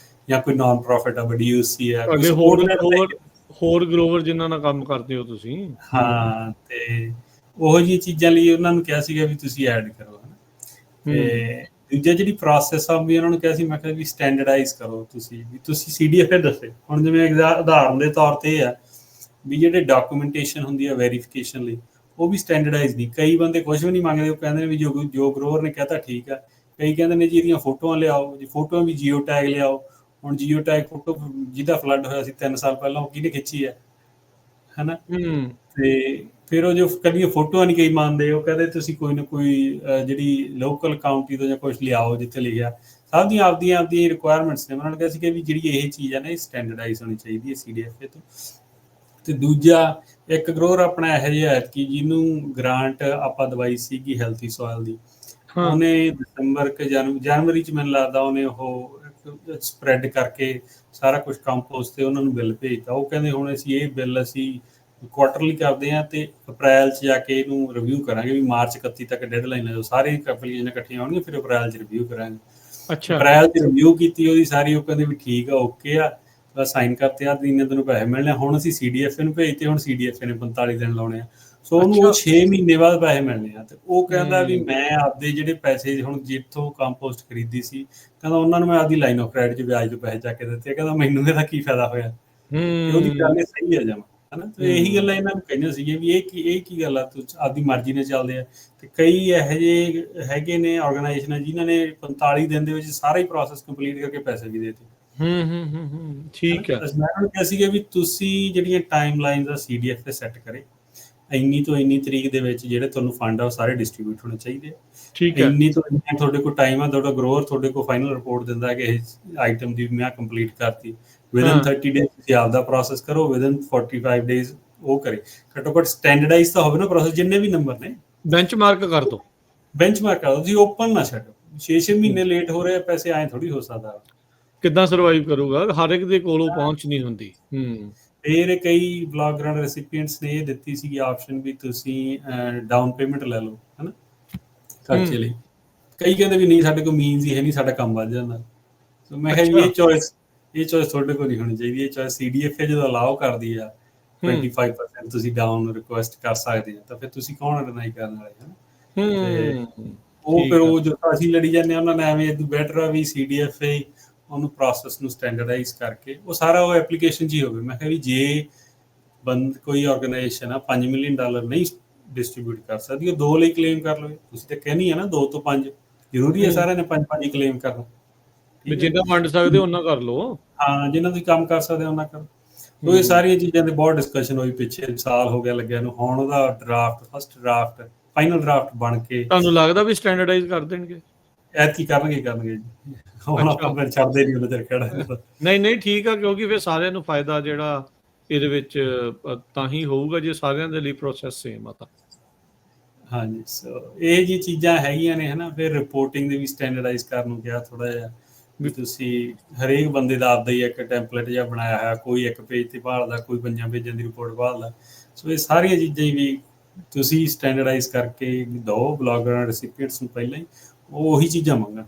ਜਾਂ ਕੋਈ ਨਾਨ ਪ੍ਰੋਫਿਟ ਆ, ਵੱਡੀ ਯੂਸੀ ਆ, ਕੋਈ ਤੁਹਾਡੇ ਸਪੋਰਟ ਲੈਟਰ। ਹੋਰ ਗਰੋਵਰ ਜਿਨ੍ਹਾਂ ਨਾਲ ਕੰਮ ਕਰਦੇ ਹੋ ਤੁਸੀਂ। ਹਾਂ, ਤੇ ਉਹੋ ਜਿਹੀਆਂ ਚੀਜ਼ਾਂ ਲਈ ਉਹਨਾਂ ਨੂੰ ਕਿਹਾ ਸੀਗਾ ਵੀ ਤੁਸੀਂ ਐਡ ਕਰੋ, ਹਨਾ। ਤੇ ਦੂਜਾ ਜਿਹੜੀ ਪ੍ਰੋਸੈਸ ਆ ਵੀ ਉਹਨਾਂ ਨੂੰ ਕਿਹਾ ਸੀ, ਮੈਂ ਕਿਹਾ ਵੀ ਸਟੈਂਡਰਡਾਈਜ਼ ਕਰੋ ਤੁਸੀਂ, ਵੀ ਤੁਸੀਂ CDFA ਦੱਸੇ। ਹੁਣ ਜਿਵੇਂ ਉਦਾਹਰਨ ਦੇ ਤੌਰ ਤੇ ਇਹ ਆ ਵੀ ਜਿਹੜੇ ਡਾਕੂਮੈਂਟੇਸ਼ਨ ਹੁੰਦੀ ਆ ਵੈਰੀਫਿਕੇਸ਼ਨ ਲਈ, ਉਹ ਵੀ ਸਟੈਂਡਰਡਾਈਜ਼ ਨਹੀਂ। ਕਈ ਬੰਦੇ ਕੁਝ ਵੀ ਨਹੀਂ ਮੰਗਦੇ, ਉਹ ਕਹਿੰਦੇ ਨੇ ਵੀ ਜੋ ਗਰੋਵਰ ਨੇ ਕਹਿਤਾ ਠੀਕ ਆ। ਕਈ ਕਹਿੰਦੇ ਨੇ ਜੀ ਇਹਦੀਆਂ ਫੋਟੋਆਂ ਲਿਆਓ, ਜੀ ਫੋਟੋਆਂ ਵੀ ਜੀਓ ਟੈਗ ਲਿਆਓ। ਹੁਣ ਜੀਓ ਟੈਗ ਫੋਟੋ ਜਿਹਦਾ ਫਲੱਡ ਹੋਇਆ ਸੀ 3 ਸਾਲ ਪਹਿਲਾਂ, ਉਹ ਕਿਹਨੇ ਖਿੱਚੀ ਹੈ, ਹਨਾ। ਤੇ ਫਿਰ ਉਹ ਜੋ ਕਦੀਆਂ ਫੋਟੋਆਂ ਨਹੀਂ ਕਈ ਮੰਨਦੇ, ਉਹ ਕਹਿੰਦੇ ਤੁਸੀਂ ਕੋਈ ਨਾ ਕੋਈ ਜਿਹੜੀ ਲੋਕਲ ਕਾਊਂਟੀ ਤੋਂ ਜਾਂ ਕੁਛ ਲਿਆਓ ਜਿੱਥੇ ਲਿਖਿਆ। ਸਭ ਦੀਆਂ ਆਪਦੀਆਂ ਰਿਕੁਆਇਰਮੈਂਟਸ ਨੇ। ਉਹਨਾਂ ਨੇ ਕਿਹਾ ਸੀ ਕਿ ਵੀ ਜਿਹੜੀ ਇਹ ਚੀਜ਼ ਹੈ ਨਾ, ਇਹ ਸਟੈਂਡਰਡਾਈਜ਼ ਹੋਣੀ ਚਾਹੀਦੀ ਹੈ CDFA ਤੋਂ। ਤੇ ਦੂਜਾ, ਇੱਕ ਗਰੋਰ ਆਪਣਾ ਇਹੋ ਜਿਹਾ ਹੈ ਕਿ ਜਿਹਨੂੰ ਗ੍ਰਾਂਟ ਆਪਾਂ ਦਵਾਈ ਸੀਗੀ ਹੈਲਥੀ ਸੋਇਲ ਦੀ, ਉਹਨੇ ਦਸੰਬਰ ਜਨਵਰੀ 'ਚ ਮੈਨੂੰ ਲੱਗਦਾ ਉਹਨੇ ਉਹ ਸਪਰੈਡ ਕਰਕੇ ਸਾਰਾ ਕੁਝ ਕੰਪੋਸਟ ਤੇ ਉਹਨਾਂ ਨੂੰ ਬਿੱਲ ਭੇਜਤਾ। ਉਹ ਕਹਿੰਦੇ ਹੁਣ ਅਸੀਂ ਇਹ ਬਿੱਲ ਅਸੀਂ ਕੁਆਟਰਲੀ ਕਰਦੇ ਹਾਂ ਤੇ ਅਪ੍ਰੈਲ 'ਚ ਜਾ ਕੇ ਇਹਨੂੰ ਰਿਵਿਊ ਕਰਾਂਗੇ, ਵੀ ਮਾਰਚ 31 ਤੱਕ ਡੈਡਲਾਈਨ ਹੈ, ਸਾਰੇ ਐਪਲੀਕੇਸ਼ਨਾਂ ਇਕੱਠੀਆਂ ਹੋਣਗੀਆਂ, ਫਿਰ ਅਪ੍ਰੈਲ 'ਚ ਰਿਵਿਊ ਕਰਾਂਗੇ। ਅਪ੍ਰੈਲ 'ਚ ਰਿਵਿਊ ਕੀਤੀ ਉਹਦੀ ਸਾਰੀ, ਉਹ ਕਹਿੰਦੇ ਵੀ ਠੀਕ ਆ, ਓਕੇ ਆ, ਬਸ ਸਾਈਨ ਕਰਤੇ ਆ, ਇੰਨੇ ਤੈਨੂੰ ਪੈਸੇ ਮਿਲਣੇ। ਹੁਣ ਅਸੀਂ CDFA ਨੂੰ ਭੇਜਤੇ, ਹੁਣ CDFA ਨੇ 45 ਦਿਨ ਲਾਉਣੇ ਆ, ਸੋ ਉਹਨੂੰ ਉਹ 6 ਮਹੀਨੇ ਬਾਅਦ ਪੈਸੇ ਮਿਲਣੇ ਆ। ਤੇ ਉਹ ਕਹਿੰਦਾ ਵੀ ਮੈਂ ਆਪਦੇ ਜਿਹੜੇ ਪੈਸੇ ਹੁਣ ਜਿੱਥੋਂ ਕੰਪੋਸਟ ਖਰੀਦੀ ਸੀ, ਕਹਿੰਦਾ ਉਹਨਾਂ ਨੂੰ ਮੈਂ ਆਪਦੀ ਲਾਈਨ ਆਫ ਕ੍ਰੈਡਿਟ 'ਚ ਵਿਆਜ ਤੋਂ ਪੈਸੇ ਚੱਕ ਕੇ ਦਿੱਤੇ। ਕਹਿੰਦਾ ਮੈਨੂੰ ਇਹਦਾ ਕੀ ਫਾਇਦਾ ਹੋਇਆ। ਤੇ ਉਹਦੀ ਗੱਲ ਇਹ ਸਹੀ ਹੈ ਜਮਾਂ, ਹਨਾ। ਤੇ ਇਹੀ ਗੱਲਾਂ ਇਹਨਾਂ ਨੂੰ ਕਹੀਆਂ ਸੀਗੀਆਂ ਵੀ ਇਹ ਕੀ ਗੱਲ ਆ, ਤੂੰ ਆਪਦੀ ਮਰਜ਼ੀ ਨਾਲ ਚੱਲਦੇ ਆ। ਤੇ ਕਈ ਇਹੋ ਜਿਹੇ ਹੈਗੇ ਨੇ ਆਰਗੇਨਾਈਜੇਸ਼ਨਾਂ ਜਿਨ੍ਹਾਂ ਨੇ 45 ਦਿਨ ਦੇ ਵਿੱਚ ਸਾਰਾ ਹੀ ਪ੍ਰੋਸੈਸ ਕੰਪਲੀਟ ਕਰਕੇ ਪੈਸੇ ਵੀ ਦੇਤੇ। ਠੀਕ ਹੈ। ਮੈਂ ਉਹਨਾਂ ਨੂੰ ਕਿਹਾ ਸੀਗਾ ਵੀ ਤੁਸੀਂ ਜਿਹੜੀਆਂ ਟਾਈਮ ਲਾਈਨਸ ਆ CDFA ਸੈੱਟ ਕਰੇ, ਇੰਨੀ ਤੋਂ ਇੰਨੀ ਤਰੀਕ ਦੇ ਵਿੱਚ ਜਿਹੜੇ ਤੁਹਾਨੂੰ ਫੰਡ ਆ ਉਹ ਸਾਰੇ ਡਿਸਟਰੀਬਿਊਟ ਹੋਣੇ ਚਾਹੀਦੇ ਆ। ਇੰਨੀ ਤੋਂ ਇੰਨੀ ਤੁਹਾਡੇ ਕੋਲ ਟਾਈਮ ਆ, ਤੁਹਾਡਾ ਗਰੋਅਰ ਤੁਹਾਡੇ ਕੋਲ ਫਾਈਨਲ ਰਿਪੋਰਟ ਦਿੰਦਾ ਕਿ ਇਹ ਆਈਟਮ ਦੀ ਮੈਂ ਕੰਪਲੀਟ ਕਰਤੀ। ਵਿਦਨ 30 ਡੇਜ਼ ਤੁਸੀਂ ਆਪਦਾ ਪ੍ਰੋਸੈਸ ਕਰੋ, ਵਿਦਨ 45 ਡੇਜ਼ ਉਹ ਕਰੇ। ਘੱਟੋ ਘੱਟ ਸਟੈਂਡਰਡਾਈਜ਼ ਤਾਂ ਹੋਵੇ ਨਾ ਪ੍ਰੋਸੈਸ, ਜਿੰਨੇ ਵੀ ਨੰਬਰ ਨੇ ਬੈਂਚਮਾਰਕ ਕਰ ਦੋ। ਬੈਂਚਮਾਰਕ ਕਰ ਦੋ, ਤੁਸੀਂ ਓਪਨ ਨਾ ਛੱਡੋ। 6-6 ਮਹੀਨੇ ਲੇਟ ਹੋ ਰਹੇ ਪੈਸੇ, ਐਂ ਥੋੜੀ ਹੋ ਸਕਦਾ। ਕਿੱਦਾਂ ਸਰਵਾਈਵ ਕਰੂਗਾ, ਹਰ ਇੱਕ ਦੇ ਕੋਲੋਂ ਪਹੁੰਚ ਨਹੀਂ ਹੁੰਦੀ। ਫਿਰ ਕਈ ਬਲੌਗਰਾਂ ਰੈਸਿਪੀਐਂਟਸ ਨੇ ਇਹ ਦਿੱਤੀ ਸੀਗੀ ਆਪਸ਼ਨ ਵੀ ਤੁਸੀਂ ਡਾਊਨ ਪੇਮੈਂਟ ਲੈ ਲਓ, ਹਨਾ, ਖਰਚੇ ਲਈ। ਕਈ ਕਹਿੰਦੇ ਵੀ ਨਹੀਂ ਸਾਡੇ ਕੋਲ ਮੀਨਸ ਹੀ ਹੈ ਨਹੀਂ, ਸਾਡਾ ਕੰਮ ਵੱਧ ਜਾਂਦਾ। ਸੋ ਮੈਂ ਕਿਹਾ ਵੀ ਇਹ ਚੋਇਸ ਤੁਹਾਡੇ ਕੋਲ ਨਹੀਂ ਹੋਣੀ ਚਾਹੀਦੀ। ਇਹ ਚੋਇਸ CDFA ਜਦੋਂ ਅਲਾਓ ਕਰਦੀ ਆ 25% ਤੁਸੀਂ ਡਾਊਨ ਰਿਕੁਐਸਟ ਕਰ ਸਕਦੇ ਆ, ਤਾਂ ਫਿਰ ਤੁਸੀਂ ਕੌਣ ਡਿਨਾਈ ਕਰਨ ਵਾਲੇ, ਹਨਾ। ਤੇ ਉਹ ਫਿਰ ਉਹ ਜੋ ਅਸੀਂ ਲੜੀ ਜਾਂਦੇ ਉਹਨਾਂ ਨੇ ਐਵੇਂ ਇਦੋਂ ਬੈਟਰ ਆ ਵੀ CDFA ਉਹਨੂੰ ਪ੍ਰੋਸੈਸ ਨੂੰ ਸਟੈਂਡਰਡਾਈਜ਼ ਕਰਕੇ ਉਹ ਸਾਰਾ ਉਹ ਐਪਲੀਕੇਸ਼ਨ 'ਚ ਹੀ ਹੋਵੇ। ਮੈਂ ਕਿਹਾ ਵੀ ਜੇ ਕੋਈ ਆਰਗੇਨਾਈਜੇਸ਼ਨ ਆ $5 ਮਿਲੀਅਨ ਨਹੀਂ ਡਿਸਟਰੀਬਿਊਟ ਕਰ ਸਕਦੀ, ਉਹ 2 ਲਈ ਕਲੇਮ ਕਰ ਲਵੇ। ਤੁਸੀਂ ਤਾਂ ਕਹਿਣੀ ਆ ਨਾ 2 ਤੋਂ 5 ਜ਼ਰੂਰੀ ਹੈ ਸਾਰਿਆਂ ਨੇ 5 ਹੀ ਕਲੇਮ ਕਰਨਾ। ਜਿੰਨਾ ਵੰਡ ਸਕਦੇ ਉਹਨਾਂ ਕਰ ਲਓ। ਹਾਂ, ਜਿੰਨਾ ਤੁਸੀਂ ਕੰਮ ਕਰ ਸਕਦੇ ਉਹਨਾਂ ਕਰੋ। ਉਹ ਇਹ ਸਾਰੀਆਂ ਚੀਜ਼ਾਂ ਤੇ ਬਹੁਤ ਡਿਸਕਸ਼ਨ ਹੋਈ, ਪਿੱਛੇ ਸਾਲ ਹੋ ਗਿਆ ਲੱਗਿਆ ਨੂੰ। ਹੁਣ ਉਹਦਾ ਫਸਟ ਡਰਾਫਟ ਫਾਈਨਲ ਡਰਾਫਟ ਬਣ ਕੇ, ਤੁਹਾਨੂੰ ਲੱਗਦਾ ਵੀ ਸਟੈਂਡਰਡਾਈਜ਼ ਕਰ ਦੇਣਗੇ? ਐਤਕੀ ਕਰਨਗੇ ਜੀ। ਹੁਣ ਆਪਾਂ ਫਿਰ ਛੱਡਦੇ ਨਹੀਂ ਉਹਨਾਂ ਚਿਰ ਖੜਾ। ਨਹੀਂ ਠੀਕ ਆ, ਕਿਉਂਕਿ ਫਿਰ ਸਾਰਿਆਂ ਨੂੰ ਫਾਇਦਾ ਜਿਹੜਾ ਇਹਦੇ ਵਿੱਚ ਤਾਂ ਹੀ ਹੋਊਗਾ ਜੇ ਸਾਰਿਆਂ ਦੇ ਲਈ ਪ੍ਰੋਸੈਸ ਸੇਮ ਆ ਤਾਂ। ਹਾਂਜੀ, ਸੋ ਇਹ ਜੀ ਚੀਜ਼ਾਂ ਹੈਗੀਆਂ ਨੇ, ਹਨਾ। ਫਿਰ ਰਿਪੋਰਟਿੰਗ ਦੇ ਵੀ ਸਟੈਂਡਰਡਾਈਜ਼ ਕਰਨ ਨੂੰ ਕਿਹਾ ਥੋੜਾ ਜਿਹਾ, ਵੀ ਤੁਸੀਂ ਹਰੇਕ ਬੰਦੇ ਦਾ ਆਪਦਾ ਹੀ ਇੱਕ ਟੈਂਪਲੇਟ ਜਿਹਾ ਬਣਾਇਆ ਹੋਇਆ, ਕੋਈ ਇੱਕ ਪੇਜ ਤੇ ਭਾਲਦਾ, ਕੋਈ 5 ਪੇਜਾਂ ਦੀ ਰਿਪੋਰਟ ਭਾਲਦਾ। ਸੋ ਇਹ ਸਾਰੀਆਂ ਚੀਜ਼ਾਂ ਵੀ ਤੁਸੀਂ ਸਟੈਂਡਰਡਾਈਜ਼ ਕਰਕੇ ਦਿਓ ਬਲੌਗਰਾਂ ਰੈਸਿਪੀਐਂਟਸ ਨੂੰ ਪਹਿਲਾਂ ਹੀ, ਉਹ ਉਹੀ ਚੀਜ਼ਾਂ ਮੰਗਣ।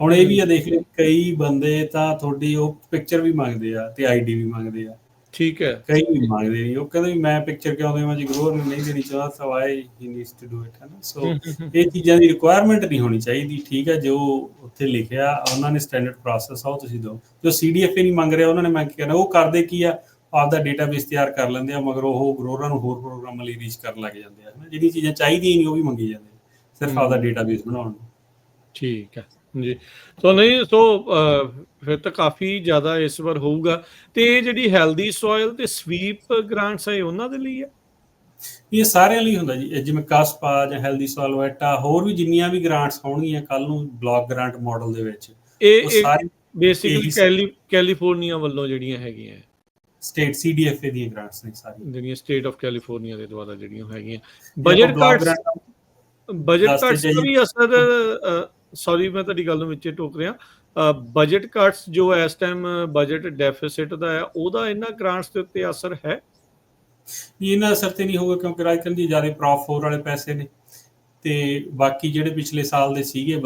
ਹੁਣ ਇਹ ਵੀ ਆ, ਦੇਖ ਲਿਓ ਕਈ ਬੰਦੇ ਤਾਂ ਤੁਹਾਡੀ ਉਹ ਪਿਕਚਰ ਵੀ ਮੰਗਦੇ ਆ ਤੇ ID ਵੀ ਮੰਗਦੇ ਆ, ਠੀਕ ਹੈ। ਕਈ ਵੀ ਮੰਗਦੇ ਨਹੀਂ, ਉਹ ਕਹਿੰਦੇ ਵੀ ਮੈਂ ਪਿਕਚਰ ਕਿਉਂ ਦੇਵਾਂ ਜੀ, ਗਰੋਅਰ ਨੂੰ ਨਹੀਂ ਦੇਣੀ ਚਾਹ ਤਾਂ why he needs to do it, ਹੈ ਨਾ। ਸੋ ਇਹ ਚੀਜ਼ਾਂ ਦੀ ਰਿਕੁਆਇਰਮੈਂਟ ਨਹੀਂ ਹੋਣੀ ਚਾਹੀਦੀ, ਠੀਕ ਹੈ। ਜੋ ਉੱਥੇ ਲਿਖਿਆ ਉਹਨਾਂ ਨੇ ਸਟੈਂਡਰਡ ਪ੍ਰੋਸੈਸ ਆ ਉਹ ਤੁਸੀਂ ਦਿਓ। ਜੋ CDFA ਨਹੀਂ ਮੰਗ ਰਿਹਾ ਉਹਨਾਂ ਨੇ ਮੈਂ ਕੀ ਕਹਿਣਾ, ਉਹ ਕਰਦੇ ਕੀ ਆ, ਆਪਦਾ ਡੇਟਾਬੇਸ ਤਿਆਰ ਕਰ ਲੈਂਦੇ ਆ, ਮਗਰ ਉਹ ਗਰੋਅਰਾਂ ਨੂੰ ਹੋਰ ਪ੍ਰੋਗਰਾਮਾਂ ਲਈ ਰੀਚ ਕਰਨ ਲੱਗ ਜਾਂਦੇ ਆ, ਜਿਹੜੀਆਂ ਚੀਜ਼ਾਂ ਚਾਹੀਦੀਆਂ ਹੀ ਨਹੀਂ ਉਹ ਵੀ ਮੰਗੀ ਜਾਂਦੇ ਸਿਰਫ ਆਪਦਾ ਡੇਟਾਬੇਸ ਬਣਾਉਣ ਨੂੰ। ਠੀਕ ਹੈ ਜੀ। ਸੋ ਨਹੀਂ, ਸੋ ਫਿਰ ਤਾਂ ਕਾਫੀ ਜ਼ਿਆਦਾ ਇਸ ਵਾਰ ਹੋਊਗਾ। ਤੇ ਇਹ ਜਿਹੜੀ ਹੈਲਦੀ ਸੋਇਲ ਤੇ ਸਵੀਪ ਗ੍ਰਾਂਟਸ ਹੈ ਉਹਨਾਂ ਦੇ ਲਈ ਹੈ? ਇਹ ਸਾਰਿਆਂ ਲਈ ਹੁੰਦਾ ਜੀ, ਜਿਵੇਂ ਕਾਸਪਾ ਜਾਂ ਹੈਲਦੀ ਸੋਇਲ ਵੈਟਾ, ਹੋਰ ਵੀ ਜਿੰਨੀਆਂ ਵੀ ਗ੍ਰਾਂਟਸ ਹੋਣਗੀਆਂ ਕੱਲ ਨੂੰ ਬਲਾਕ ਗ੍ਰਾਂਟ ਮਾਡਲ ਦੇ ਵਿੱਚ, ਉਹ ਇਹ ਸਾਰੇ ਬੇਸਿਕਲੀ ਕੈਲੀਫੋਰਨੀਆ ਵੱਲੋਂ ਜਿਹੜੀਆਂ ਹੈਗੀਆਂ ਸਟੇਟ CDFA ਦੀਆਂ ਗ੍ਰਾਂਟਸ ਨੇ ਸਾਰੀਆਂ, ਜਿਹੜੀਆਂ ਸਟੇਟ ਆਫ ਕੈਲੀਫੋਰਨੀਆ ਦੇ ਦੁਆਰਾ ਜਿਹੜੀਆਂ ਹੈਗੀਆਂ। ਬਜਟ ਕੱਟਸ ਦਾ ਵੀ ਅਸਰ, ਸੌਰੀ ਮੈਂ ਤੁਹਾਡੀ ਗੱਲ ਨੂੰ ਵਿੱਚੇ ਟੋਕ ਰਿਹਾ, ਬਜਟ ਕੱਟਸ ਜੋ ਇਸ ਟਾਈਮ ਬਜਟ ਡੈਫਿਸਿਟ ਦਾ ਹੈ, ਉਹਦਾ ਇਹਨਾਂ ਗ੍ਰਾਂਟਸ ਦੇ ਉੱਤੇ ਅਸਰ ਹੈ? ਇਹਨਾਂ ਅਸਰ ਤੇ ਨਹੀਂ ਹੋਊਗਾ, ਕਿਉਂਕਿ ਰਾਜਕਰਨ ਦੀ ਜ਼ਿਆਦਾ ਪ੍ਰੋਪ 4 ਵਾਲੇ ਪੈਸੇ ਨੇ, ਤੇ ਬਾਕੀ ਜਿਹੜੇ ਪਿਛਲੇ ਸਾਲ ਦੇ ਸੀਗੇ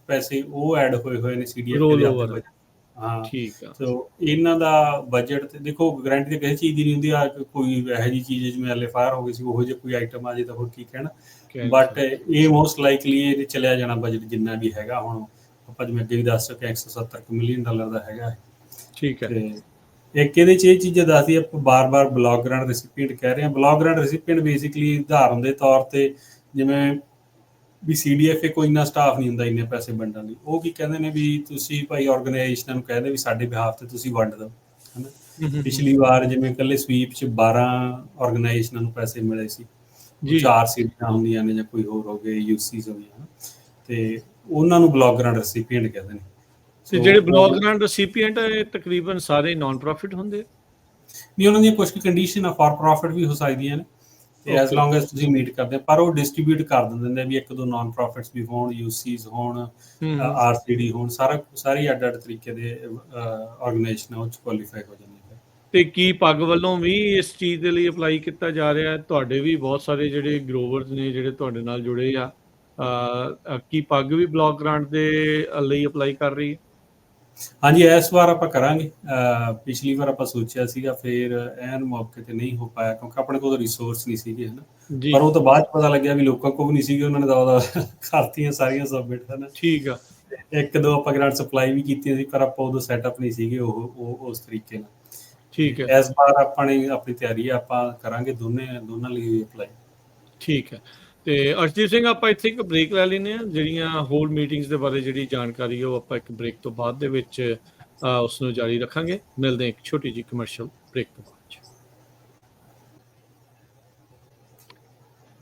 ਪੈਸੇ ਉਹ ਐਡ ਹੋਏ ਨੇ CDFA ਦੇ। ਹਾਂ, ਠੀਕ ਆ। ਸੋ ਇਹਨਾਂ ਦਾ ਬਜਟ ਤੇ ਦੇਖੋ, ਗਾਰੰਟੀ ਤੇ ਕਿਸੇ ਚੀਜ਼ ਦੀ ਨਹੀਂ ਹੁੰਦੀ ਆ, ਕੋਈ ਇਹੋ ਜਿਹੀ ਚੀਜ਼ ਜਿਵੇਂ LFR ਹੋ ਗਈ ਸੀ, ਉਹੋ ਜਿਹੀ ਕੋਈ ਆਈਟਮ ਆ ਜੇ ਤਾਂ ਹੋਰ ਕੀ ਕਹਿਣਾ, ਬਟ ਇਹ ਮੋਸਟ ਲਾਈਕਲੀ ਇਹ ਚਲਿਆ ਜਾਣਾ ਬਜਟ ਜਿੰਨਾ ਵੀ ਹੈਗਾ। ਹੁਣ ਆਪਾਂ ਜਿਵੇਂ ਅੱਗੇ ਵੀ ਦੱਸ ਚੁੱਕੇ, $170 ਮਿਲੀਅਨ ਦਾ ਹੈਗਾ। ਠੀਕ ਹੈ। ਤੇ ਇੱਕ ਇਹਦੇ 'ਚ ਇਹ ਚੀਜ਼ਾਂ ਦੱਸਦੀ, ਆਪਾਂ ਬਾਰ-ਬਾਰ ਬਲਾਕ ਗ੍ਰਾਂਟ ਰੈਸੀਪੀਐਂਟ ਕਹਿ ਰਹੇ ਹਾਂ। ਬਲਾਕ ਗ੍ਰਾਂਟ ਰੈਸੀਪੀਐਂਟ ਬੇਸਿਕਲੀ ਉਦਾਹਰਨ ਦੇ ਤੌਰ ਤੇ ਜਿਵੇਂ ਵੀ CDFA ਕੋਈ ਇੰਨਾ ਸਟਾਫ ਨਹੀਂ ਹੁੰਦਾ ਇੰਨੇ ਪੈਸੇ ਵੰਡਣ ਲਈ, ਉਹ ਕੀ ਕਹਿੰਦੇ ਨੇ ਵੀ ਤੁਸੀਂ ਭਾਈ ਆਰਗੇਨਾਈਜੇਸ਼ਨਾਂ ਨੂੰ ਕਹਿੰਦੇ ਵੀ ਸਾਡੇ ਬਿਹਾਫ ਤੇ ਤੁਸੀਂ ਵੰਡ ਦਿਓ, ਹੈ ਨਾ। ਪਿਛਲੀ ਵਾਰ ਜਿਵੇਂ ਇਕੱਲੇ ਸਵੀਪ 'ਚ 12 ਆਰਗੇਨਾਈਜੇਸ਼ਨਾਂ ਨੂੰ ਪੈਸੇ ਮਿਲੇ ਸੀ, 4 ਸੀਟਾਂ ਹੁੰਦੀਆਂ ਨੇ ਜਾਂ ਕੋਈ ਹੋਰ ਹੋ ਗਏ, UCs ਹੋ ਗਈਆਂ, ਤੇ ਉਹਨਾਂ ਨੂੰ ਬਲਾਕ ਗ੍ਰਾਂਟ ਰੈਸੀਪੀਐਂਟ ਕਹਿੰਦੇ ਨੇ। ਤੇ ਜਿਹੜੇ ਬਲਾਕ ਗ੍ਰਾਂਟ ਰੈਸੀਪੀਐਂਟ ਹੈ ਤਕਰੀਬਨ ਸਾਰੇ ਨਾਨ ਪ੍ਰੋਫਿਟ ਹੁੰਦੇ ਨਹੀਂ, ਉਹਨਾਂ ਦੀਆਂ ਕੁਝ ਕੰਡੀਸ਼ਨ ਆ ਫਾਰ ਪ੍ਰੋਫਿਟ ਵੀ ਹੋ ਸਕਦੀਆਂ ਨੇ, ਤੇ ਐਜ਼ ਲੌਂਗ ਐਜ਼ ਤੁਸੀਂ ਮੀਟ ਕਰਦੇ, ਪਰ ਉਹ ਡਿਸਟਰੀਬਿਊਟ ਕਰ ਦਿੰਦੇ ਨੇ ਵੀ ਇੱਕ ਦੋ ਨਾਨ ਪ੍ਰੋਫਿਟਸ ਵੀ ਹੋਣ, UCs ਹੋਣ, RCD ਹੋਣ, ਸਾਰੀ ਅੱਡ ਅੱਡ ਤਰੀਕੇ ਦੇ ਆਰਗੇਨਾਈਜੇਸ਼ਨਾਂ ਉਹ 'ਚ ਕੁਆਲੀਫਾਈ ਹੋ ਜਾਂਦੀਆਂ। ਤੇ ਕੀ ਪੱਗ ਵੱਲੋਂ ਵੀ ਇਸ ਚੀਜ਼ ਦੇ ਲਈ ਅਪਲਾਈ ਕੀਤਾ ਜਾ ਰਿਹਾ ਹੈ? ਤੁਹਾਡੇ ਵੀ ਬਹੁਤ ਸਾਰੇ ਜਿਹੜੇ ਗਰੋਵਰਸ ਨੇ ਜਿਹੜੇ ਤੁਹਾਡੇ ਨਾਲ ਜੁੜੇ ਆ, ਕੀ ਪੱਗ ਵੀ ਬਲਾਕ ਗ੍ਰਾਂਟ ਦੇ ਲਈ ਅਪਲਾਈ ਕਰ ਰਹੀ ਹੈ? ਹਾਂਜੀ, ਇਸ ਵਾਰ ਆਪਾਂ ਕਰਾਂਗੇ। ਪਿਛਲੀ ਵਾਰ ਆਪਾਂ ਸੋਚਿਆ ਸੀਗਾ, ਫਿਰ ਐਨ ਮੌਕੇ ਤੇ ਨਹੀਂ ਹੋ ਪਾਇਆ ਕਿਉਂਕਿ ਆਪਣੇ ਕੋਲ ਰਿਸੋਰਸ ਨਹੀਂ ਸੀਗੇ, ਹੈ ਨਾ। ਪਰ ਉਹ ਤੋਂ ਬਾਅਦ ਪਤਾ ਲੱਗਿਆ ਵੀ ਲੋਕਾਂ ਕੋਲ ਵੀ ਨਹੀਂ ਸੀਗੇ, ਉਹਨਾਂ ਨੇ ਤਾਂ ਕਰਤੀਆਂ ਸਾਰੀਆਂ ਸਬਮਿਟ, ਹੈ ਨਾ। ਠੀਕ ਆ। ਇੱਕ ਦੋ ਆਪਾਂ ਗ੍ਰਾਂਟ ਸਪਲਾਈ ਵੀ ਕੀਤੀਆਂ ਸੀ, ਪਰ ਆਪਾਂ ਉਦੋਂ ਸੈਟਅਪ ਨਹੀਂ ਸੀਗੇ ਉਹ ਉਸ ਤਰੀਕੇ ਨਾਲ। ਠੀਕ ਹੈ। ਇਸ ਵਾਰ ਆਪਾਂ ਨੇ ਆਪਣੀ ਤਿਆਰੀ ਆਪਾਂ ਕਰਾਂਗੇ ਦੋਨਾਂ ਲਈ ਅਪਲਾਈ। ਠੀਕ ਹੈ। ਤੇ ਅਰਸ਼ਦੀਪ ਸਿੰਘ, ਆਪਾਂ ਇੱਥੇ ਇੱਕ ਬ੍ਰੇਕ ਲੈ ਲੈਂਦੇ ਹਾਂ। ਜਿਹੜੀਆਂ ਹੋਰ ਮੀਟਿੰਗਸ ਦੇ ਬਾਰੇ ਜਿਹੜੀ ਜਾਣਕਾਰੀ ਉਹ ਆਪਾਂ ਇੱਕ ਬ੍ਰੇਕ ਤੋਂ ਬਾਅਦ ਦੇ ਵਿੱਚ ਉਸ ਨੂੰ ਜਾਰੀ ਰੱਖਾਂਗੇ। ਮਿਲਦੇ ਹਾਂ ਇੱਕ ਛੋਟੀ ਜਿਹੀ ਕਮਰਸ਼ੀਅਲ ਬ੍ਰੇਕ ਤੋਂ ਬਾਅਦ।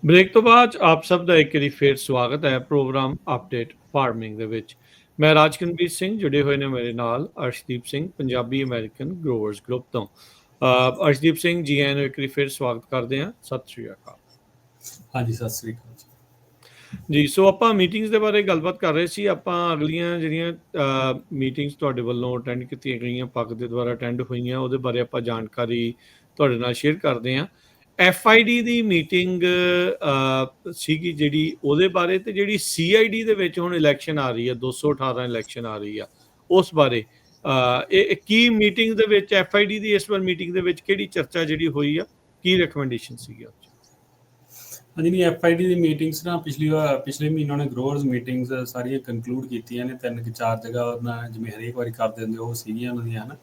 ਬ੍ਰੇਕ ਤੋਂ ਬਾਅਦ ਆਪ ਸਭ ਦਾ ਇੱਕ ਵਾਰੀ ਫੇਰ ਸਵਾਗਤ ਹੈ ਪ੍ਰੋਗਰਾਮ ਅਪਡੇਟ ਫਾਰਮਿੰਗ ਦੇ ਵਿੱਚ। ਮੈਂ ਰਾਜਕਨਵੀਰ ਸਿੰਘ, ਜੁੜੇ ਹੋਏ ਨੇ ਮੇਰੇ ਨਾਲ ਅਰਸ਼ਦੀਪ ਸਿੰਘ, ਪੰਜਾਬੀ ਅਮਰੀਕਨ ਗਰੋਵਰਸ ਗਰੁੱਪ ਤੋਂ। ਅਰਸ਼ਦੀਪ ਸਿੰਘ ਜੀ, ਆਇਆਂ ਨੂੰ ਇੱਕ ਵਾਰੀ ਫੇਰ ਸਵਾਗਤ ਕਰਦੇ ਹਾਂ। ਸਤਿ ਸ਼੍ਰੀ ਅਕਾਲ। ਹਾਂਜੀ, ਸਤਿ ਸ਼੍ਰੀ ਅਕਾਲ ਜੀ। ਸੋ ਆਪਾਂ ਮੀਟਿੰਗਸ ਦੇ ਬਾਰੇ ਗੱਲਬਾਤ ਕਰ ਰਹੇ ਸੀ। ਆਪਾਂ ਅਗਲੀਆਂ ਜਿਹੜੀਆਂ ਮੀਟਿੰਗਸ ਤੁਹਾਡੇ ਵੱਲੋਂ ਅਟੈਂਡ ਕੀਤੀਆਂ ਗਈਆਂ, ਪੱਗ ਦੇ ਦੁਆਰਾ ਅਟੈਂਡ ਹੋਈਆਂ, ਉਹਦੇ ਬਾਰੇ ਆਪਾਂ ਜਾਣਕਾਰੀ ਤੁਹਾਡੇ ਨਾਲ ਸ਼ੇਅਰ ਕਰਦੇ ਹਾਂ। FID ਦੀ ਮੀਟਿੰਗ ਸੀਗੀ ਜਿਹੜੀ, ਉਹਦੇ ਬਾਰੇ, ਤੇ ਜਿਹੜੀ CID ਦੇ ਵਿੱਚ ਹੁਣ ਇਲੈਕਸ਼ਨ ਆ ਰਹੀ ਹੈ, 218 ਇਲੈਕਸ਼ਨ ਆ ਰਹੀ ਆ, ਉਸ ਬਾਰੇ ਇਹ ਕੀ ਮੀਟਿੰਗ ਦੇ ਵਿੱਚ FID ਦੀ ਇਸ ਵਾਰ ਮੀਟਿੰਗ ਦੇ ਵਿੱਚ ਕਿਹੜੀ ਚਰਚਾ ਜਿਹੜੀ ਹੋਈ ਆ, ਕੀ ਰਿਕਮੈਂਡੇਸ਼ਨ ਸੀਗੀ? ਹਾਂਜੀ, ਨਹੀਂ, FID ਦੀ ਮੀਟਿੰਗਸ ਨਾ ਪਿਛਲੇ ਮਹੀਨੇ ਉਹਨੇ ਗਰੋਅਰਸ ਮੀਟਿੰਗਸ ਸਾਰੀਆਂ ਕੰਕਲੂਡ ਕੀਤੀਆਂ ਨੇ, 3-4 ਜਗ੍ਹਾ ਉਹਨਾਂ ਜਿਵੇਂ ਹਰੇਕ ਵਾਰੀ ਕਰਦੇ ਹੁੰਦੇ ਉਹ ਸੀਗੀਆਂ ਉਹਨਾਂ ਦੀਆਂ, ਹੈ ਨਾ।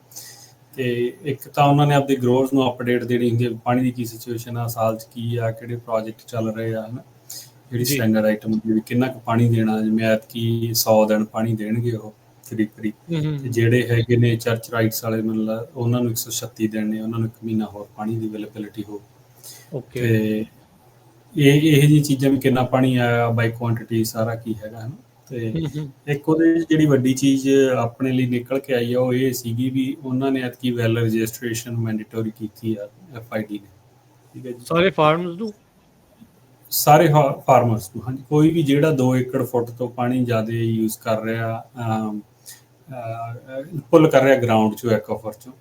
ਤੇ ਇੱਕ ਤਾਂ ਉਹਨਾਂ ਨੇ ਆਪਦੇ ਗਰੋਅਰਸ ਨੂੰ ਅਪਡੇਟ ਦੇਣੀ ਹੁੰਦੀ ਹੈ, ਪਾਣੀ ਦੀ ਕੀ ਸਿਚੁਏਸ਼ਨ ਆ, ਸਾਲ 'ਚ ਕੀ ਆ, ਕਿਹੜੇ ਪ੍ਰੋਜੈਕਟ ਚੱਲ ਰਹੇ ਆ, ਹੈ ਨਾ। ਜਿਹੜੀ ਸਟੈਂਡਰਡ ਆਈਟਮ ਹੁੰਦੀ ਵੀ ਕਿੰਨਾ ਕੁ ਪਾਣੀ ਦੇਣਾ, ਜਿਵੇਂ ਐਤਕੀ 100 ਦਿਨ ਪਾਣੀ ਦੇਣਗੇ ਉਹ ਕਰੀਬ। ਤੇ ਜਿਹੜੇ ਹੈਗੇ ਨੇ ਚਰਚ ਰਾਈਟਸ ਵਾਲੇ, ਮਤਲਬ ਉਹਨਾਂ ਨੂੰ 136 ਦਿਨ ਨੇ, ਉਹਨਾਂ ਨੂੰ 1 ਮਹੀਨਾ ਹੋਰ ਪਾਣੀ ਦੀ ਅਵੇਲੇਬਿਲਿਟੀ ਹੋ। ਤੇ ਇਹ ਜਿਹੀ ਚੀਜ਼ਾਂ ਵੀ ਕਿੰਨਾ ਪਾਣੀ ਆਇਆ ਬਾਈ ਕੁਆਂਟਿਟੀ, ਸਾਰਾ ਕੀ ਹੈਗਾ, ਹੈ ਨਾ। ਤੇ ਇੱਕ ਉਹਦੇ ਜਿਹੜੀ ਵੱਡੀ ਚੀਜ਼ ਆਪਣੇ ਲਈ ਨਿਕਲ ਕੇ ਆਈ ਆ ਉਹ ਇਹ ਸੀਗੀ ਵੀ ਉਹਨਾਂ ਨੇ ਐਤਕੀ ਵੈਲ ਰਜਿਸਟ੍ਰੇਸ਼ਨ ਮੈਂਡੇਟਰੀ ਕੀਤੀ ਆ FID ਨੇ, ਠੀਕ ਹੈ ਜੀ, ਸਾਰੇ ਫਾਰਮਰਸ ਨੂੰ। ਹਾਂਜੀ, ਕੋਈ ਵੀ ਜਿਹੜਾ 2 ਏਕੜ ਫੁੱਟ ਤੋਂ ਪਾਣੀ ਜ਼ਿਆਦਾ ਯੂਜ਼ ਕਰ ਰਿਹਾ, ਪੁੱਲ ਕਰ ਰਿਹਾ ਗਰਾਊਂਡ 'ਚੋਂ, ਐਕਵਾਫਰ 'ਚੋਂ,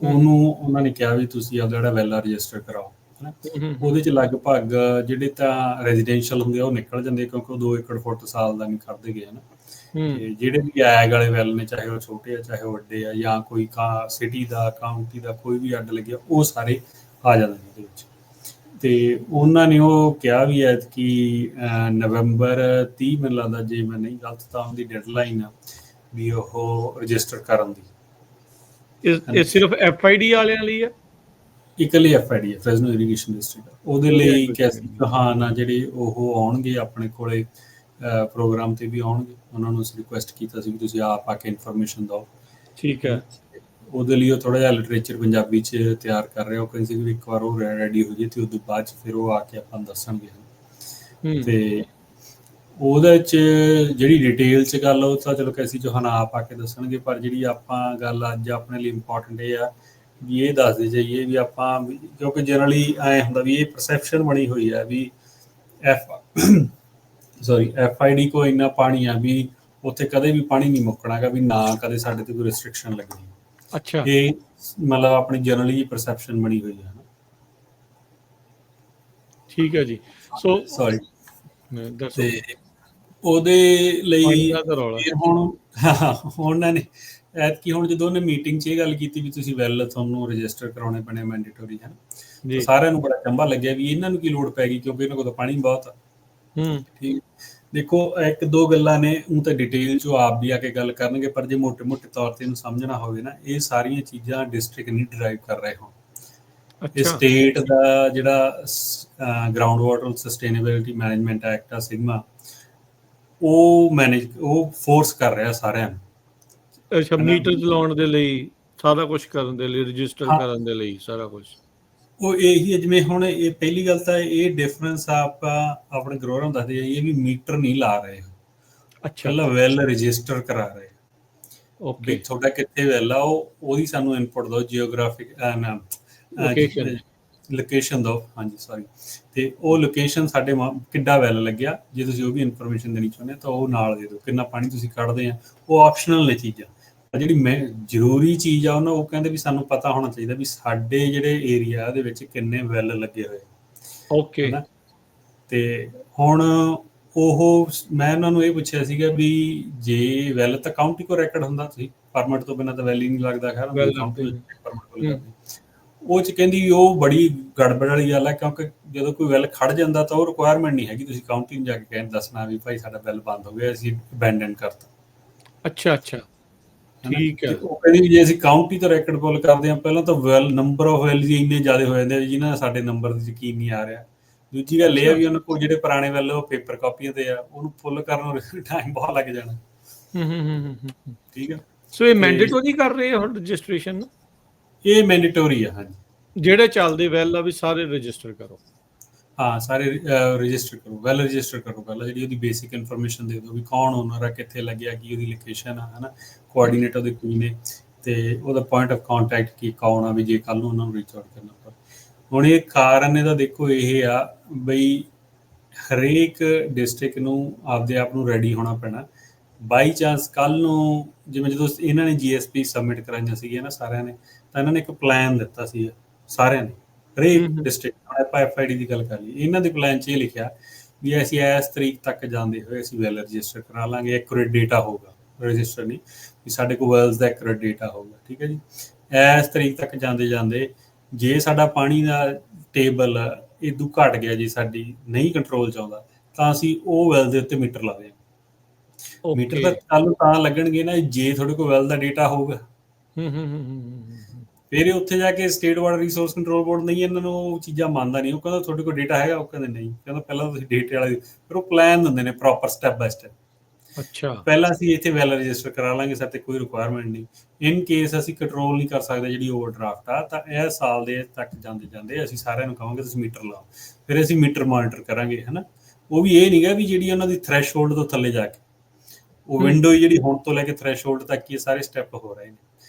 ਉਹਨੂੰ ਉਹਨਾਂ ਨੇ ਕਿਹਾ ਵੀ ਤੁਸੀਂ ਆਪਦਾ ਜਿਹੜਾ ਵੈਲ ਰਜਿਸਟਰ ਕਰਾਓ, ਹਨਾ। ਹੂੰ, ਹੂੰ, ਉਹਦੇ 'ਚ ਲਗਭਗ ਜਿਹੜੇ ਤਾਂ ਰੈਜ਼ੀਡੈਂਸ਼ੀਅਲ ਹੁੰਦੇ ਆ ਉਹ ਨਿਕਲ ਜਾਂਦੇ, ਕਿਉਂਕਿ ਉਹ 2 ਏਕੜ ਫੁੱਟ ਸਾਲ ਦਾ ਨਹੀਂ ਖੜਦੇ ਗੇ, ਹਨਾ। ਹੂੰ, ਤੇ ਜਿਹੜੇ ਵੀ ਐਗ ਵਾਲੇ ਵੈਲ ਨੇ, ਚਾਹੇ ਉਹ ਛੋਟੇ ਆ ਚਾਹੇ ਉਹ ਵੱਡੇ ਆ, ਜਾਂ ਕੋਈ ਸਿਟੀ ਦਾ ਕਾਊਂਟੀ ਦਾ ਕੋਈ ਵੀ ਅੱਡ ਲੱਗਿਆ, ਉਹ ਸਾਰੇ ਆ ਜਾਂਦੇ ਨੇ ਉਹਦੇ ਵਿੱਚ। ਤੇ ਉਹਨਾਂ ਨੇ ਉਹ ਕਿਹਾ ਵੀ ਹੈ ਕਿ ਨਵੰਬਰ 30 ਮੈਨੂੰ ਲੱਗਦਾ, ਜੇ ਮੈਂ ਨਹੀਂ ਗਲਤ, ਤਾਂ ਉਹਦੀ ਡੈਡਲਾਈਨ ਆ ਵੀ ਉਹ ਰਜਿਸਟਰ ਕਰਨ ਦੀ, ਇਹ ਸਿਰਫ FID ਵਾਲਿਆਂ ਲਈ ਆ? ਇਕੱਲੇ FID ਹੈ, ਫ੍ਰੈਜ਼ਨੋ ਇਰੀਗੇਸ਼ਨ ਡਿਸਟ੍ਰਿਕਟ। ਉਹਦੇ ਉਹਦੇ ਲਈ ਅੱਗੇ ਕੈਸੀ ਚੌਹਾਨ ਆ ਜਿਹੜੇ ਉਹ ਆਉਣਗੇ ਆਪਣੇ ਕੋਲੇ, ਪ੍ਰੋਗਰਾਮ ਤੇ ਵੀ ਆਉਣਗੇ। ਉਹਨਾਂ ਨੂੰ ਅਸੀਂ ਰਿਕੁਐਸਟ ਕੀਤਾ ਸੀ ਵੀ ਤੁਸੀਂ ਆਪ ਆ ਕੇ ਇਨਫੋਰਮੇਸ਼ਨ ਦਿਓ। ਠੀਕ ਹੈ। ਉਹਦੇ ਲਈ ਉਹ ਥੋੜ੍ਹਾ ਜਿਹਾ ਲਿਟਰੇਚਰ ਪੰਜਾਬੀ 'ਚ ਤਿਆਰ ਕਰ ਰਿਹਾ। ਉਹ ਕਹਿੰਦੇ ਸੀ ਵੀ ਇੱਕ ਵਾਰ ਉਹ ਰੈਡੀ ਹੋ ਜੇ ਤੇ ਉਦੋਂ ਬਾਅਦ 'ਚ ਫਿਰ ਉਹ ਆ ਕੇ ਆਪਾਂ ਨੂੰ ਦੱਸਣਗੇ। ਹੂੰ, ਤੇ ਉਹਦੇ 'ਚ ਜਿਹੜੀ ਡਿਟੇਲ 'ਚ ਗੱਲ ਉਹ ਤਾਂ ਚਲੋ ਕੈਸੀ ਚੌਹਾਨ ਆਪ ਆ ਕੇ ਦੱਸਣਗੇ, ਪਰ ਜਿਹੜੀ ਆਪਾਂ ਗੱਲ ਅੱਜ ਆਪਣੇ ਲਈ ਇੰਪੋਰਟੈਂਟ ਇਹ ਆ ਵੀ ਇਹ ਦੱਸਦੇ ਜਾਈਏ ਵੀ ਆਪਾਂ, ਕਿਉਂਕਿ ਜਨਰਲੀ ਐਂ ਹੁੰਦਾ ਵੀ ਇਹ ਪਰਸੈਪਸ਼ਨ ਬਣੀ ਹੋਈ ਹੈ ਵੀ FID ਕੋਲ ਇੰਨਾ ਪਾਣੀ ਆ ਵੀ ਉੱਥੇ ਕਦੇ ਵੀ ਪਾਣੀ ਨਹੀਂ ਮੁੱਕਣਾ ਹੈਗਾ, ਵੀ ਨਾ ਕਦੇ ਸਾਡੇ ਤੇ ਕੋਈ ਰਿਸਟ੍ਰਿਕਸ਼ਨ ਲੱਗਣੀ। ਅੱਛਾ, ਇਹ ਮਤਲਬ ਆਪਣੀ ਜਨਰਲੀ ਪਰਸੈਪਸ਼ਨ ਬਣੀ ਹੋਈ ਹੈ। ਠੀਕ ਹੈ ਜੀ। So sorry. ਦੱਸੋ। ਤੇ ਉਹਦੇ ਪਾਣੀ ਲਈ ਦਾ ਤਾਂ ਰੌਲਾ। ਫਿਰ ਹੁਣ ਉਹਨਾਂ ਨੇ ਐਤਕੀ, ਹੁਣ ਜਦੋਂ ਉਹਨੇ ਮੀਟਿੰਗ 'ਚ ਇਹ ਗੱਲ ਕੀਤੀ ਵੀ ਤੁਸੀਂ ਵੈਲ ਤੁਹਾਨੂੰ ਰਜਿਸਟਰ ਕਰਾਉਣੇ ਪੈਣੇ ਮੈਂਡੇਟਰੀ, ਹੈ ਨਾ, ਤਾਂ ਜੀ। ਸਾਰਿਆਂ ਨੂੰ ਬੜਾ ਚੰਬਾ ਲੱਗਿਆ ਵੀ ਇਹਨਾਂ ਨੂੰ ਕੀ ਲੋੜ ਪੈ ਗਈ, ਕਿਉਂਕਿ ਇਹਨਾਂ ਕੋਲ ਤਾਂ ਪਾਣੀ ਬਹੁਤ ਆ। ਹੂੰ, ਠੀਕ। ਦੇਖੋ, ਇੱਕ ਦੋ ਗੱਲਾਂ ਨੇ, ਉਹ ਤਾਂ ਡਿਟੇਲ 'ਚ ਆਪ ਵੀ ਆ ਕੇ ਗੱਲ ਕਰਨਗੇ, ਪਰ ਜੇ ਮੋਟੇ-ਮੋਟੇ ਤੌਰ ਤੇ ਇਹਨੂੰ ਸਮਝਣਾ ਹੋਵੇ ਨਾ, ਇਹ ਸਾਰੀਆਂ ਚੀਜ਼ਾਂ ਡਿਸਟ੍ਰਿਕਟ ਨਹੀਂ ਡਰਾਈਵ ਕਰ ਰਹੇ ਹੁਣ। ਇਹ ਅੱਛਾ, ਸਟੇਟ ਦਾ ਜਿਹੜਾ ground water sustainability management act ਆ, ਸਿਗਮਾ, ਉਹ ਫੋਰਸ ਕਰ ਰਿਹਾ ਸਾਰਿਆਂ ਨੂੰ, ਅੱਛਾ। ਹੈ ਨਾ। ਮੀਟਰ ਚਲਾਉਣ ਦੇ ਲਈ, ਸਾਰਾ ਕੁਝ ਕਰਨ ਦੇ ਲਈ, ਰਜਿਸਟਰ ਹਾਂ, ਕਰਨ ਦੇ ਲਈ, ਸਾਰਾ ਕੁਝ। ਉਹ ਇਹੀ ਹੈ। ਜਿਵੇਂ ਹੁਣ ਇਹ ਪਹਿਲੀ ਗੱਲ ਤਾਂ ਇਹ ਡਿਫਰੈਂਸ ਆਪਾਂ ਆਪਣੇ ਗਰੋਰਾਂ ਨੂੰ ਦੱਸਦੇ ਜਾਈਏ ਵੀ ਮੀਟਰ ਨਹੀਂ ਲਾ ਰਹੇ, ਅੱਛਾ, ਪਹਿਲਾਂ ਵੈਲ ਰਜਿਸਟਰ ਕਰਾ ਰਹੇ ਵੀ ਓਕੇ। ਤੁਹਾਡਾ ਕਿੱਥੇ ਵੈਲ ਆ, ਉਹਦੀ ਸਾਨੂੰ ਇਨਪੁਟ ਦਿਓ, ਜੀਓਗ੍ਰਾਫਿਕ ਲੋਕੇਸ਼ਨ। ਲੋਕੇਸ਼ਨ ਦਿਓ, ਹਾਂਜੀ ਸੌਰੀ। ਤੇ ਉਹ ਲੋਕੇਸ਼ਨ ਸਾਡੇ ਕਿੱਡਾ ਵੈਲ ਲੱਗਿਆ, ਜੇ ਤੁਸੀਂ ਉਹ ਵੀ ਇਨਫੋਰਮੇਸ਼ਨ ਦੇਣੀ ਚਾਹੁੰਦੇ ਤਾਂ ਉਹ ਨਾਲ ਦੇ ਦਿਓ, ਕਿੰਨਾ ਪਾਣੀ ਤੁਸੀਂ ਕੱਢਦੇ ਆ। ਉਹ ਆਪਸ਼ਨਲ ਨੇ ਚੀਜ਼ਾਂ। ਜਿਹੜੀ ਜ਼ਰੂਰੀ ਚੀਜ਼ ਆ ਉਹ ਕਹਿੰਦੇ ਵੀ ਸਾਨੂੰ ਪਤਾ ਹੋਣਾ ਚਾਹੀਦਾ ਵੀ ਸਾਡੇ ਜਿਹੜੇ ਏਰੀਆ ਦੇ ਵਿੱਚ ਕਿੰਨੇ ਵੈਲ ਲੱਗੇ ਹੋਏ, ਓਕੇ। ਹੈ ਨਾ। ਤੇ ਹੁਣ ਮੈਂ ਉਹਨਾਂ ਨੂੰ ਇਹ ਪੁੱਛਿਆ ਸੀਗਾ ਵੀ ਜੇ ਵੈਲ ਤਾਂ ਕਾਊਂਟੀ ਕੋਲ ਰੈਕਡ ਹੁੰਦਾ, ਤੁਸੀਂ ਪਰਮਿਟ ਤੋਂ ਬਿਨਾਂ ਤਾਂ ਵੈਲ ਹੀ ਨਹੀਂ ਲੱਗਦਾ, ਖੈਰ ਵੈਲ ਕਾਊਂਟੀ ਲੱਗਦੇ। ਪਰਮਿਟ ਕੋਲ ਕਰਦੇ। ਉਹ 'ਚ ਕਹਿੰਦੀ ਉਹ ਬੜੀ ਗੜਬੜ ਵਾਲੀ ਗੱਲ ਹੈ, ਕਿਉਂਕਿ ਜਦੋਂ ਕੋਈ ਵੈਲ ਖੜ ਜਾਂਦਾ ਤਾਂ ਉਹ ਰਿਕੁਆਇਰਮੈਂਟ ਨਹੀਂ ਹੈਗੀ ਤੁਸੀਂ ਕਾਊਂਟੀ ਨੂੰ ਜਾ ਕੇ ਦੱਸਣਾ ਵੀ ਭਾਈ ਸਾਡਾ ਵੈਲ ਬੰਦ ਹੋ ਗਿਆ, ਅਸੀਂ ਅਬੈਂਡਨ ਕਰਤਾ। ਅੱਛਾ, ਅੱਛਾ, ਹਨਾ। ਠੀਕ ਤੇ ਹੈ। ਉਹ ਕਹਿੰਦੀ ਵੀ ਜੇ ਅਸੀਂ ਕਾਊਂਟੀ ਤੋਂ ਰੈਕਡ ਪੁੱਲ ਕਰਦੇ ਹਾਂ, ਪਹਿਲਾਂ ਤਾਂ ਵੈਲ ਨੰਬਰ ਆਫ ਵੈਲ ਜੀ ਇੰਨੇ ਜ਼ਿਆਦਾ ਹੋ ਜਾਂਦੇ ਆ ਜਿਨ੍ਹਾਂ ਦਾ ਸਾਡੇ ਨੰਬਰ ਦੀ ਯਕੀਨ ਨਹੀਂ ਆ ਰਿਹਾ। ਦੂਜੀ ਗੱਲ ਇਹ ਹੈ ਅੱਛਾ। ਵੀ ਉਹਨਾਂ ਕੋਲ ਜਿਹੜੇ ਪੁਰਾਣੇ ਵੈਲ ਉਹ ਪੇਪਰ ਕਾਪੀਆਂ ਤੇ ਆ, ਉਹਨੂੰ ਫੁੱਲ ਕਰਨ ਨੂੰ ਟਾਈਮ ਬਹੁਤ ਲੱਗ ਜਾਣਾ। ਹੂੰ, ਹੂੰ, ਹੂੰ, ਹੂੰ। ਠੀਕ ਆ। ਸੋ ਇਹ ਤੇ ਮੈਂਡੇਟਰੀ ਕਰ ਰਹੇ ਆ ਹੁਣ ਰਜਿਸਟ੍ਰੇਸ਼ਨ? ਇਹ ਮੈਂਡੇਟੋਰੀ ਆ, ਹਾਂਜੀ। ਜਿਹੜੇ ਚੱਲਦੇ ਵੈਲ ਆ ਵੀ ਸਾਰੇ ਰਜਿਸਟਰ ਕਰੋ? ਹਾਂ, ਸਾਰੇ ਰਜਿਸਟਰ ਕਰੋ, ਵੈਲ ਰਜਿਸਟਰ ਕਰੋ। ਪਹਿਲਾਂ ਜਿਹੜੀ ਉਹਦੀ ਬੇਸਿਕ ਇਨਫੋਰਮੇਸ਼ਨ ਦੇ ਦਿਓ ਵੀ ਕੌਣ ਓਨਰ ਆ, ਕਿੱਥੇ ਲੱਗਿਆ, ਕੀ ਉਹਦੀ ਲੋਕੇਸ਼ਨ ਆ, ਹੈ ਨਾ, ਕੋਆਰਡੀਨੇਟਰ ਉਹਦੇ ਕੀ ਨੇ, ਤੇ ਉਹਦਾ ਪੁਆਇੰਟ ਆਫ ਕੰਟੈਕਟ ਕੀ ਕੌਣ ਆ, ਵੀ ਜੇ ਕੱਲ੍ਹ ਨੂੰ ਉਹਨਾਂ ਨੂੰ ਰੀਚ ਆਊਟ ਕਰਨਾ ਪਵੇ। ਹੁਣ ਇਹ ਕਾਰਨ ਇਹਦਾ ਦੇਖੋ ਇਹ ਆ ਬਈ ਹਰੇਕ ਡਿਸਟ੍ਰਿਕਟ ਨੂੰ ਆਪਦੇ ਆਪ ਨੂੰ ਰੈਡੀ ਹੋਣਾ ਪੈਣਾ। ਬਾਈ ਚਾਂਸ ਕੱਲ੍ਹ ਨੂੰ, ਜਿਵੇਂ ਜਦੋਂ ਇਹਨਾਂ ਨੇ GSP ਸਬਮਿਟ ਕਰਾਈਆਂ ਸੀਗੀਆਂ ਨਾ ਸਾਰਿਆਂ ਨੇ, ਤਾਂ ਇਹਨਾਂ ਨੇ ਇੱਕ ਪਲਾਨ ਦਿੱਤਾ ਸੀ ਸਾਰਿਆਂ ਨੇ, ਹੂੰ, ਹਰੇਕ ਹੂੰ, ਡਿਸਟ੍ਰਿਕਟ। ਆਪਾਂ FID ਦੀ ਗੱਲ ਕਰ ਲਈ, ਇਹਨਾਂ ਦੇ ਪਲਾਨ 'ਚ ਇਹ ਲਿਖਿਆ ਵੀ ਅਸੀਂ ਇਸ ਤਰੀਕ ਤੱਕ ਜਾਂਦੇ ਹੋਏ ਅਸੀਂ ਵੈਲ ਰਜਿਸਟਰ ਕਰਾ ਲਾਂਗੇ, ਐਕੂਰੇਟ ਡੇਟਾ ਹੋਊਗਾ, ਰਜਿਸਟਰ ਨਹੀਂ ਵੀ ਸਾਡੇ ਕੋਲ ਵੈਲਸ ਦਾ ਐਕੂਰੇਟ ਡੇਟਾ ਹੋਊਗਾ। ਠੀਕ ਹੈ ਜੀ। ਇਸ ਤਰੀਕ ਤੱਕ ਜਾਂਦੇ ਜਾਂਦੇ ਜੇ ਸਾਡਾ ਪਾਣੀ ਦਾ ਟੇਬਲ ਇਦੋਂ ਘਟ ਗਿਆ, ਜੀ ਸਾਡੀ ਨਹੀਂ ਕੰਟਰੋਲ 'ਚ ਆਉਂਦਾ, ਤਾਂ ਅਸੀਂ ਉਹ ਵੈਲ ਦੇ ਉੱਤੇ ਮੀਟਰ ਲਾ ਦਿਆਂਗੇ। Meter okay. ਤਾਂ ਕੱਲ੍ਹ ਤਾਂ ਲੱਗਣਗੇ ਨਾ ਜੇ ਤੁਹਾਡੇ ਕੋਲ ਵੈਲ ਦਾ ਡੇਟਾ ਹੋਊਗਾ। ਹੂੰ, ਹੂੰ, ਹੂੰ, ਹੂੰ। ਫਿਰ ਇਹ ਉੱਥੇ ਜਾ ਕੇ state water resource control board ਨਹੀਂ ਇਹਨਾਂ ਨੂੰ ਉਹ ਚੀਜ਼ਾਂ ਮੰਨਦਾ ਨਹੀਂ। ਉਹ ਕਹਿੰਦਾ ਤੁਹਾਡੇ ਕੋਲ ਡੇਟਾ ਹੈਗਾ, ਉਹ ਕਹਿੰਦੇ ਨਹੀਂ, ਕਹਿੰਦਾ ਪਹਿਲਾਂ ਤੁਸੀਂ ਡੇਟੇ ਵਾਲਾ। ਫਿਰ ਉਹ ਪਲਾਨ ਦਿੰਦੇ ਨੇ ਪ੍ਰੋਪਰ ਸਟੈਪ ਬਾਏ ਸਟੈਪ। ਅੱਛਾ। ਪਹਿਲਾਂ ਅਸੀਂ ਇੱਥੇ ਵੈਲ ਰਜਿਸਟਰ ਕਰਾ ਲਾਂਗੇ, ਸਾਡੇ 'ਤੇ ਕੋਈ ਰਿਕੁਆਇਰਮੈਂਟ ਨਹੀਂ। ਇਨ ਕੇਸ ਅਸੀਂ ਕੰਟਰੋਲ ਨਹੀਂ ਕਰ ਸਕਦੇ ਜਿਹੜੀ ਓਵਰਡਰਾਫਟ ਆ, ਤਾਂ ਇਹ ਸਾਲ ਦੇ ਤੱਕ ਜਾਂਦੇ ਜਾਂਦੇ ਅਸੀਂ ਸਾਰਿਆਂ ਨੂੰ ਕਹਾਂਗੇ ਤੁਸੀਂ ਮੀਟਰ ਲਾਓ। ਫਿਰ ਅਸੀਂ ਮੀਟਰ ਮੋਨੀਟਰ ਕਰਾਂਗੇ, ਹੈ ਨਾ। ਉਹ ਵੀ ਇਹ ਨਹੀਂ ਗਾ ਵੀ ਜਿਹੜੀ ਉਹਨਾਂ ਦੀ ਥ੍ਰੈਸ਼ਹੋਲਡ ਤੋਂ ਥੱਲੇ ਜਾ ਕੇ, ਉਹ ਵਿੰਡੋ ਜਿਹੜੀ ਹੁਣ ਤੋਂ ਲੈ ਕੇ ਥ੍ਰੈਸ਼ਹੋਲਡ ਤੱਕ ਹੀ ਸਾਰੇ ਸਟੈਪ ਹੋ ਰਹੇ ਨੇ।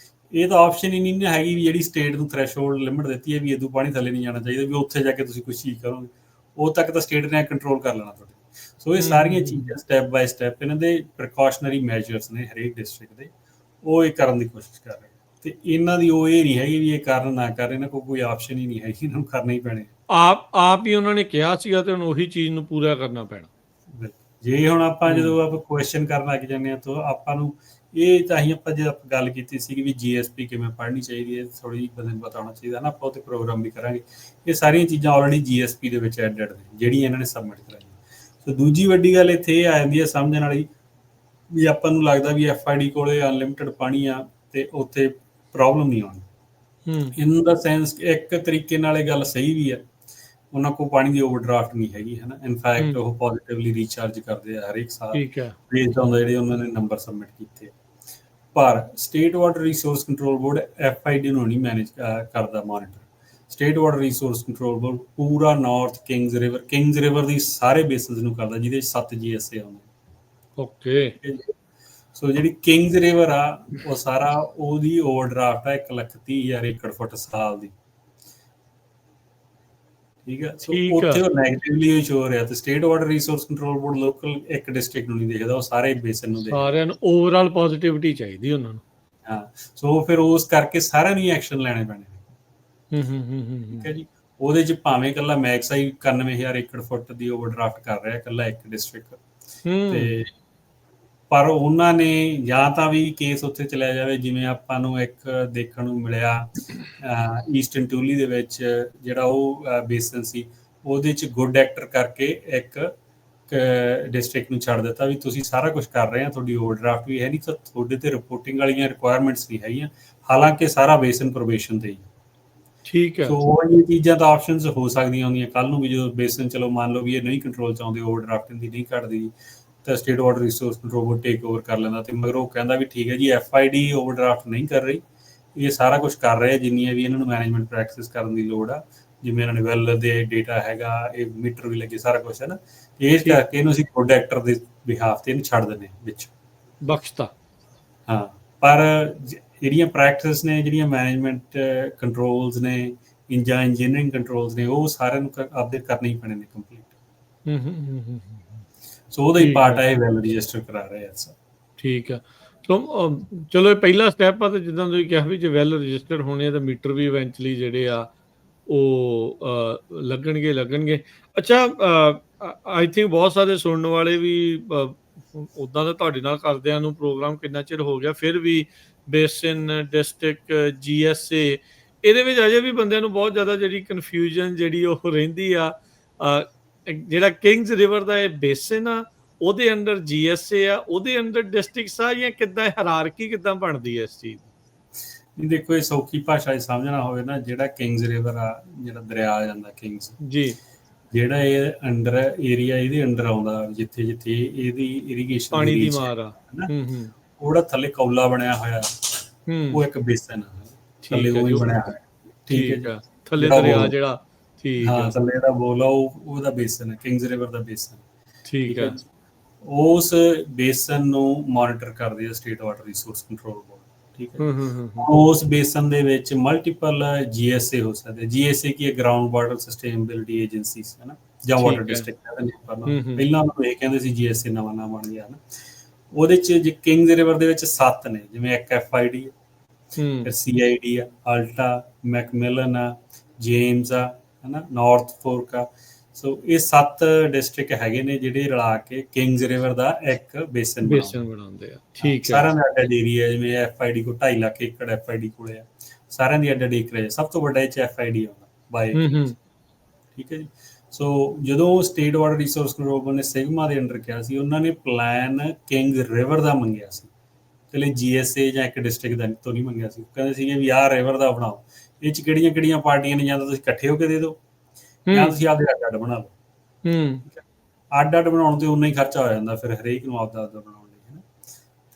ਇਹ ਤਾਂ ਆਪਸ਼ਨ ਹੀ ਨਹੀਂ ਨਾ ਹੈਗੀ ਵੀ ਜਿਹੜੀ ਸਟੇਟ ਨੂੰ ਥ੍ਰੈਸ਼ਹੋਲਡ ਲਿਮਿਟ ਦਿੱਤੀ ਹੈ ਵੀ ਇਦੋਂ ਪਾਣੀ ਥੱਲੇ ਨਹੀਂ ਜਾਣਾ ਚਾਹੀਦਾ, ਵੀ ਉੱਥੇ ਜਾ ਕੇ ਤੁਸੀਂ ਕੁਛ ਚੀਜ਼ ਕਰੋਗੇ, ਉਹ ਤੱਕ ਤਾਂ ਸਟੇਟ ਨੇ ਕੰਟਰੋਲ ਕਰ ਲੈਣਾ ਤੁਹਾਡੇ। ਸੋ ਇਹ ਸਾਰੀਆਂ ਚੀਜ਼ਾਂ ਸਟੈਪ ਬਾਏ ਸਟੈਪ ਇਹਨਾਂ ਦੇ ਪ੍ਰੀਕਾਸ਼ਨਰੀ ਮੈਜਰਸ ਨੇ ਹਰੇਕ ਡਿਸਟ੍ਰਿਕਟ ਦੇ, ਉਹ ਇਹ ਕਰਨ ਦੀ ਕੋਸ਼ਿਸ਼ ਕਰ ਰਹੇ। ਤੇ ਇਹਨਾਂ ਦੀ ਉਹ ਇਹ ਨਹੀਂ ਹੈਗੀ ਵੀ ਇਹ ਕਰਨ ਨਾ ਕਰ, ਇਹਨਾਂ ਕੋਲ ਕੋਈ ਆਪਸ਼ਨ ਹੀ ਨਹੀਂ ਹੈਗੀ, ਇਹਨਾਂ ਨੂੰ ਕਰਨਾ ਹੀ ਪੈਣੇ। ਆਪ ਹੀ ਉਹਨਾਂ ਨੇ ਕਿਹਾ ਸੀਗਾ ਤੇ ਹੁਣ ਉਹੀ ਚੀਜ਼ ਨੂੰ ਪੂਰਾ ਕਰਨਾ ਪੈਣਾ। ਜੇ ਹੁਣ ਆਪਾਂ ਜਦੋਂ ਆਪਾਂ ਕੁਐਸਚਨ ਕਰਨ ਲੱਗ ਜਾਂਦੇ ਹਾਂ ਤਾਂ ਆਪਾਂ ਨੂੰ ਇਹ ਤਾਂ ਹੀ ਆਪਾਂ ਜੇ ਆਪਾਂ ਗੱਲ ਕੀਤੀ ਸੀ ਕਿ ਵੀ GSP ਕਿਵੇਂ ਪੜ੍ਹਨੀ ਚਾਹੀਦੀ ਹੈ, ਥੋੜੀ ਜਿਹੀ ਬੰਦੇ ਨੂੰ ਪਤਾ ਹੋਣਾ ਚਾਹੀਦਾ ਨਾ, ਆਪਾਂ ਉਹਤੇ ਪ੍ਰੋਗਰਾਮ ਵੀ ਕਰਾਂਗੇ। ਇਹ ਸਾਰੀਆਂ ਚੀਜ਼ਾਂ ਆਲਰੇਡੀ GSP ਦੇ ਵਿੱਚ ਐਡਡ ਨੇ ਜਿਹੜੀਆਂ ਇਹਨਾਂ ਨੇ ਸਬਮਿਟ ਕਰਾਈਆਂ। ਸੋ ਦੂਜੀ ਵੱਡੀ ਗੱਲ ਇੱਥੇ ਇਹ ਆ ਜਾਂਦੀ ਹੈ ਸਮਝਣ ਵਾਲੀ ਵੀ ਆਪਾਂ ਨੂੰ ਲੱਗਦਾ ਵੀ FID ਕੋਲੇ ਅਨਲਿਮਿਟਿਡ ਪਾਣੀ ਆ ਤੇ ਉੱਥੇ ਪ੍ਰੋਬਲਮ ਨਹੀਂ ਆਉਣੀ। ਇਨ ਦਾ ਸੈਂਸ ਇੱਕ ਤਰੀਕੇ ਨਾਲ ਇਹ ਗੱਲ ਸਹੀ ਵੀ ਹੈ, ਉਹਨਾਂ ਕੋਲ ਪਾਣੀ ਦੀ ਓਵਰਡਰਾਫਟ ਨਹੀਂ ਹੈਗੀ ਹੈ ਨਾ। ਇਨਫੈਕਟ ਉਹ ਪੋਜ਼ਿਟਿਵਲੀ ਰੀਚਾਰਜ ਕਰਦੇ ਆ ਹਰੇਕ ਸਾਲ ਬੇਸਡ ਔਨ ਜਿਹੜੇ ਉਹਨਾਂ ਨੇ ਨੰਬਰ ਸਬਮਿਟ ਕੀਤੇ। ਪਰ state water resource control board FID ਨੂੰ ਨਹੀਂ ਮੈਨੇਜ ਕਰਦਾ, monitor. State water resource control board ਪੂਰਾ ਨਾਰਥ ਕਿੰਗਜ਼ ਰਿਵਰ ਦੀ ਸਾਰੇ ਬੇਸਿਸ ਨੂੰ ਕਰਦਾ, ਜਿਹਦੇ 'ਚ 7 GSA ਆਉਂਦੇ। ਓਕੇ। ਸੋ ਜਿਹੜੀ ਕਿੰਗਜ਼ ਰਿਵਰ ਆ ਉਹ ਸਾਰਾ ਉਹਦੀ ਓਵਰਡਰਾਫਟ ਆ 1,30,000 ਏਕੜ ਫੁੱਟ ਸਾਲ ਦੀ। ਠੀਕ ਹੈ। ਸੋ ਉੱਥੇ ਉਹ ਨੈਗੇਟਿਵਲੀ ਸ਼ੋ ਹੋ ਰਿਹਾ ਤੇ state water resource control board local ਇੱਕ ਡਿਸਟ੍ਰਿਕਟ ਨੂੰ ਨਹੀਂ ਦੇਖਦਾ, ਉਹ ਸਾਰੇ ਬੇਸਨ ਨੂੰ ਦੇਖਦਾ। ਸਾਰਿਆਂ ਨੂੰ ਓਵਰਆਲ ਪੋਜ਼ਿਟਿਵਿਟੀ ਚਾਹੀਦੀ ਉਹਨਾਂ ਨੂੰ। ਹਾਂ, ਸੋ ਫਿਰ ਉਸ ਕਰਕੇ ਸਾਰਿਆਂ ਨੂੰ ਐਕਸ਼ਨ ਲੈਣੇ ਪੈਣੇ ਨੇ। ਠੀਕ ਹੈ ਜੀ। ਉਹਦੇ ਚ ਭਾਵੇਂ ਇਕੱਲਾ ਮੈਕਸਾਈ 91,000 ਏਕੜ ਫੁੱਟ ਦੀ ਓਵਰਡਰਾਫਟ ਕਰ ਰਿਹਾ ਇਕੱਲਾ ਇੱਕ ਡਿਸਟ੍ਰਿਕਟ, ਤੇ ਪਰ ਉਹਨਾਂ ਨੇ ਜਾਂ ਤਾਂ ਵੀ ਕੇਸ ਉੱਥੇ ਚਲਿਆ ਜਾਵੇ ਜਿਵੇਂ ਆਪਾਂ ਨੂੰ ਇੱਕ ਦੇਖਣ ਨੂੰ ਮਿਲਿਆ ਈਸਟਰਨ ਟੂਲੀ ਦੇ ਵਿੱਚ, ਜਿਹੜਾ ਉਹ ਬੇਸਨ ਸੀ ਉਹਦੇ 'ਚ ਗੁੱਡ ਐਕਟਰ ਕਰਕੇ ਇੱਕ ਡਿਸਟ੍ਰਿਕਟ ਨੂੰ ਛੱਡ ਦਿੱਤਾ ਵੀ ਤੁਸੀਂ ਸਾਰਾ ਕੁਝ ਕਰ ਰਹੇ ਆ, ਤੁਹਾਡੀ ਓਵਰਡਰਾਫਟ ਵੀ ਹੈ ਨਹੀਂ, ਤਾਂ ਤੁਹਾਡੇ ਤੇ ਰਿਪੋਰਟਿੰਗ ਵਾਲੀਆਂ ਰਿਕੁਆਇਰਮੈਂਟਸ ਨਹੀਂ ਹੈਗੀਆਂ, ਹਾਲਾਂਕਿ ਸਾਰਾ ਬੇਸਨ ਪ੍ਰੋਬੇਸ਼ਨ ਤੇ ਹੀ। ਠੀਕ ਹੈ। ਸੋ ਉਹ ਇਹ ਚੀਜ਼ਾਂ ਤਾਂ ਆਪਸ਼ਨਸ ਹੋ ਸਕਦੀਆਂ ਹੁੰਦੀਆਂ ਕੱਲ ਨੂੰ ਵੀ, ਜਦੋਂ ਬੇਸਨ ਚਲੋ ਮੰਨ ਲਓ ਵੀ ਇਹ ਨਹੀਂ ਕੰਟਰੋਲ 'ਚ ਆਉਂਦੇ, ਓਵਰਡਰਾਫਟ ਦੀ ਨਹੀਂ ਘਟਦੀ, ਤਾਂ state water resource control board take over ਕਰ ਲੈਂਦਾ। ਤੇ ਮਗਰ ਉਹ ਕਹਿੰਦਾ ਵੀ ਠੀਕ ਹੈ ਜੀ FID ਓਵਰਡਰਾਫਟ ਨਹੀਂ ਕਰ ਰਹੀ, ਇਹ ਸਾਰਾ ਕੁਝ ਕਰ ਰਹੇ, ਜਿੰਨੀਆਂ ਵੀ ਇਹਨਾਂ ਨੂੰ ਮੈਨੇਜਮੈਂਟ ਪ੍ਰੈਕਟਿਸ ਕਰਨ ਦੀ ਲੋੜ ਆ, ਜਿਵੇਂ ਇਹਨਾਂ ਨੇ ਵੈਲ ਦੇ ਡੇਟਾ ਹੈਗਾ, ਇਹ ਮੀਟਰ ਵੀ ਲੱਗੇ, ਸਾਰਾ ਕੁਝ ਹੈ ਨਾ, ਇਸ ਕਰਕੇ ਇਹਨੂੰ ਅਸੀਂ ਗੁੱਡ ਐਕਟਰ ਦੇ ਬਿਹਾਫ ਤੇ ਇਹਨੂੰ ਛੱਡ ਦਿੰਦੇ ਵਿੱਚ ਬਖਸ਼ਤਾ। ਹਾਂ, ਪਰ ਜਿਹੜੀਆਂ ਪ੍ਰੈਕਟਿਸ ਨੇ, ਜਿਹੜੀਆਂ ਮੈਨੇਜਮੈਂਟ ਕੰਟਰੋਲਸ ਨੇ ਜਾਂ ਇੰਜੀਨੀਅਰਿੰਗ ਕੰਟਰੋਲਸ ਨੇ, ਉਹ ਸਾਰਿਆਂ ਨੂੰ ਆਪਦੇ ਕਰਨੇ ਹੀ ਪੈਣੇ ਨੇ ਕੰਪਲੀਟ। ਸੋ ਉਹਦਾ ਹੀ ਪਾਰਟ ਹੈ ਇਹ ਵੈਲ ਰਜਿਸਟਰ ਕਰਾ ਰਹੇ ਆ ਸਰ। ਠੀਕ ਆ। ਸੋ ਚਲੋ ਇਹ ਪਹਿਲਾ ਸਟੈਪ ਆ, ਤੇ ਜਿੱਦਾਂ ਤੁਸੀਂ ਕਿਹਾ ਵੀ ਜੇ ਵੈਲ ਰਜਿਸਟਰਡ ਹੋਣੇ ਆ ਤਾਂ ਮੀਟਰ ਵੀ ਇਵੈਂਚੁਅਲੀ ਜਿਹੜੇ ਆ ਉਹ ਲੱਗਣਗੇ। ਅੱਛਾ, ਆਈ ਥਿੰਕ ਬਹੁਤ ਸਾਰੇ ਸੁਣਨ ਵਾਲੇ ਵੀ ਉੱਦਾਂ ਦਾ ਤੁਹਾਡੇ ਨਾਲ ਕਰਦਿਆਂ ਨੂੰ ਪ੍ਰੋਗਰਾਮ ਕਿੰਨਾ ਚਿਰ ਹੋ ਗਿਆ, ਫਿਰ ਵੀ ਬੇਸਿਨ ਡਿਸਟ੍ਰਿਕਟ GSA ਇਹਦੇ ਵਿੱਚ ਅਜੇ ਵੀ ਬੰਦਿਆਂ ਨੂੰ ਬਹੁਤ ਜ਼ਿਆਦਾ ਜਿਹੜੀ ਕਨਫਿਊਜ਼ਨ ਜਿਹੜੀ ਉਹ ਰਹਿੰਦੀ ਆ। ਜਿਹੜਾ ਕਿੰਗਜ਼ ਰਿਵਰ ਦਾ ਇਹ ਬੇਸਿਨ ਆ, ਉਹਦੇ ਅੰਡਰ GSA ਆ, ਉਹਦੇ ਅੰਡਰ ਡਿਸਟ੍ਰਿਕਟਸ ਆ, ਜਾਂ ਕਿੱਦਾਂ ਹਾਇਰਾਰਕੀ ਕਿੱਦਾਂ ਬਣਦੀ ਹੈ ਇਸ ਚੀਜ਼ ਦੀ? ਦੇਖੋ, ਇਹ ਸੌਖੀ ਭਾਸ਼ਾ 'ਚ ਸਮਝਣਾ ਹੋਵੇ ਨਾ, ਜਿਹੜਾ ਕਿੰਗਜ਼ ਰਿਵਰ ਆ, ਜਿਹੜਾ ਦਰਿਆ ਆ ਜਾਂਦਾ ਕਿੰਗਜ਼ ਜੀ, ਜਿਹੜਾ ਇਹ ਅੰਡਰ ਏਰੀਆ ਇਹਦੇ ਅੰਡਰ ਆਉਂਦਾ, ਜਿੱਥੇ ਜਿੱਥੇ ਇਹਦੀ ਇਰੀਗੇਸ਼ਨ ਪਾਣੀ ਦੀ ਮਾਰ ਆ, ਉਹਦਾ ਥੱਲੇ ਕੌਲਾ ਬਣਿਆ ਹੋਇਆ, ਉਹ ਇੱਕ ਬੇਸਨ ਆ, ਥੱਲੇ ਉਹ ਹੀ ਬਣਿਆ ਹੋਇਆ। ਠੀਕ ਹੈ, ਥੱਲੇ ਦਰਿਆ ਜਿਹੜਾ, ਠੀਕ ਹਾਂ, ਥੱਲੇ ਜਿਹੜਾ ਬੋਲ ਆ ਉਹਦਾ ਬੇਸਨ ਹੈ, ਕਿੰਗਜ਼ ਰਿਵਰ ਦਾ ਬੇਸਨ। ਠੀਕ ਹੈ। ਉਸ ਬੇਸਨ ਨੂੰ ਮੋਨੀਟਰ ਕਰਦੇ ਆ state water resource control board. ਠੀਕ ਹੈ। ਉਸ ਬੇਸਨ ਦੇ ਵਿੱਚ ਮਲਟੀਪਲ GSA ਹੋ ਸਕਦੇ। GSA ਕੀ ਹੈ? ਗਰਾਊਂਡ ਵਾਟਰ ਸਸਟੇਨੇਬਿਲਿਟੀ ਏਜੰਸੀਜ਼, ਹੈ ਨਾ, ਜਾਂ ਵਾਟਰ ਡਿਸਟ੍ਰਿਕਟ ਪਹਿਲਾਂ ਉਹਨੂੰ ਇਹ ਕਹਿੰਦੇ ਸੀ, GSA ਨਵਾਂ ਨਾਮ ਬਣ ਗਿਆ ਨਾ। ਉਹਦੇ 'ਚ ਜੇ ਕਿੰਗਜ਼ ਰਿਵਰ ਦੇ ਵਿੱਚ 7 ਨੇ, ਜਿਵੇਂ ਇੱਕ FID, ਫਿਰ CID ਆ, ਅਲਟਾ, ਮੈਕਮਿਲਨ ਆ, ਜੇਮਸ ਆ, ਹੈ ਨਾ, ਨਾਰਥ ਫੋਰਕ ਆ। ਸੋ ਇਹ 7 ਡਿਸਟ੍ਰਿਕਟ ਹੈਗੇ ਨੇ ਜਿਹੜੇ ਰਲਾ ਕੇ ਕਿੰਗਜ਼ ਰਿਵਰ ਦਾ ਇੱਕ ਬੇਸਨ ਬਣਾਉਂਦੇ ਆ। ਠੀਕ ਹੈ। ਸਾਰਿਆਂ ਦਾ ਅੱਡ ਏਰੀਆ, ਜਿਵੇਂ FID ਕੋਲ 2.5 ਲੱਖ ਏਕੜ FID ਕੋਲੇ ਆ, ਸਾਰਿਆਂ ਦੀ ਅੱਡ ਏਕੜ, ਸਭ ਤੋਂ ਵੱਡਾ ਇਹ 'ਚ FID ਆਉਂਦਾ ਬਾਏ। ਠੀਕ ਹੈ ਜੀ। ਸੋ ਜਦੋਂ state water resource control board ਨੇ ਸਿਗਮਾ ਦੇ ਅੰਡਰ ਕਿਹਾ ਸੀ, ਉਹਨਾਂ ਨੇ ਪਲਾਨ ਕਿੰਗਜ਼ ਰਿਵਰ ਦਾ ਮੰਗਿਆ ਸੀ, ਇਕੱਲੇ GSA ਜਾਂ ਇੱਕ ਡਿਸਟ੍ਰਿਕਟ ਦਾ ਤੋਂ ਨਹੀਂ ਮੰਗਿਆ ਸੀ। ਕਹਿੰਦੇ ਸੀਗੇ ਵੀ ਆਹ ਰਿਵਰ ਦਾ ਬਣਾਓ, ਇਹ 'ਚ ਕਿਹੜੀਆਂ ਪਾਰਟੀਆਂ ਨੇ, ਜਾਂ ਤਾਂ ਤੁਸੀਂ ਇਕੱਠੇ ਹੋ ਕੇ ਦੇ ਦਿਓ, ਜਾਂ ਤੁਸੀਂ ਆਪਦੇ ਅੱਡ ਬਣਾ ਲਓ। ਅੱਡ ਬਣਾਉਣ ਤੇ ਉਨਾ ਹੀ ਖਰਚਾ ਹੋ ਜਾਂਦਾ ਫਿਰ ਹਰੇਕ ਨੂੰ ਆਪਦਾ ਬਣਾਉਣ ਲਈ, ਹੈ ਨਾ।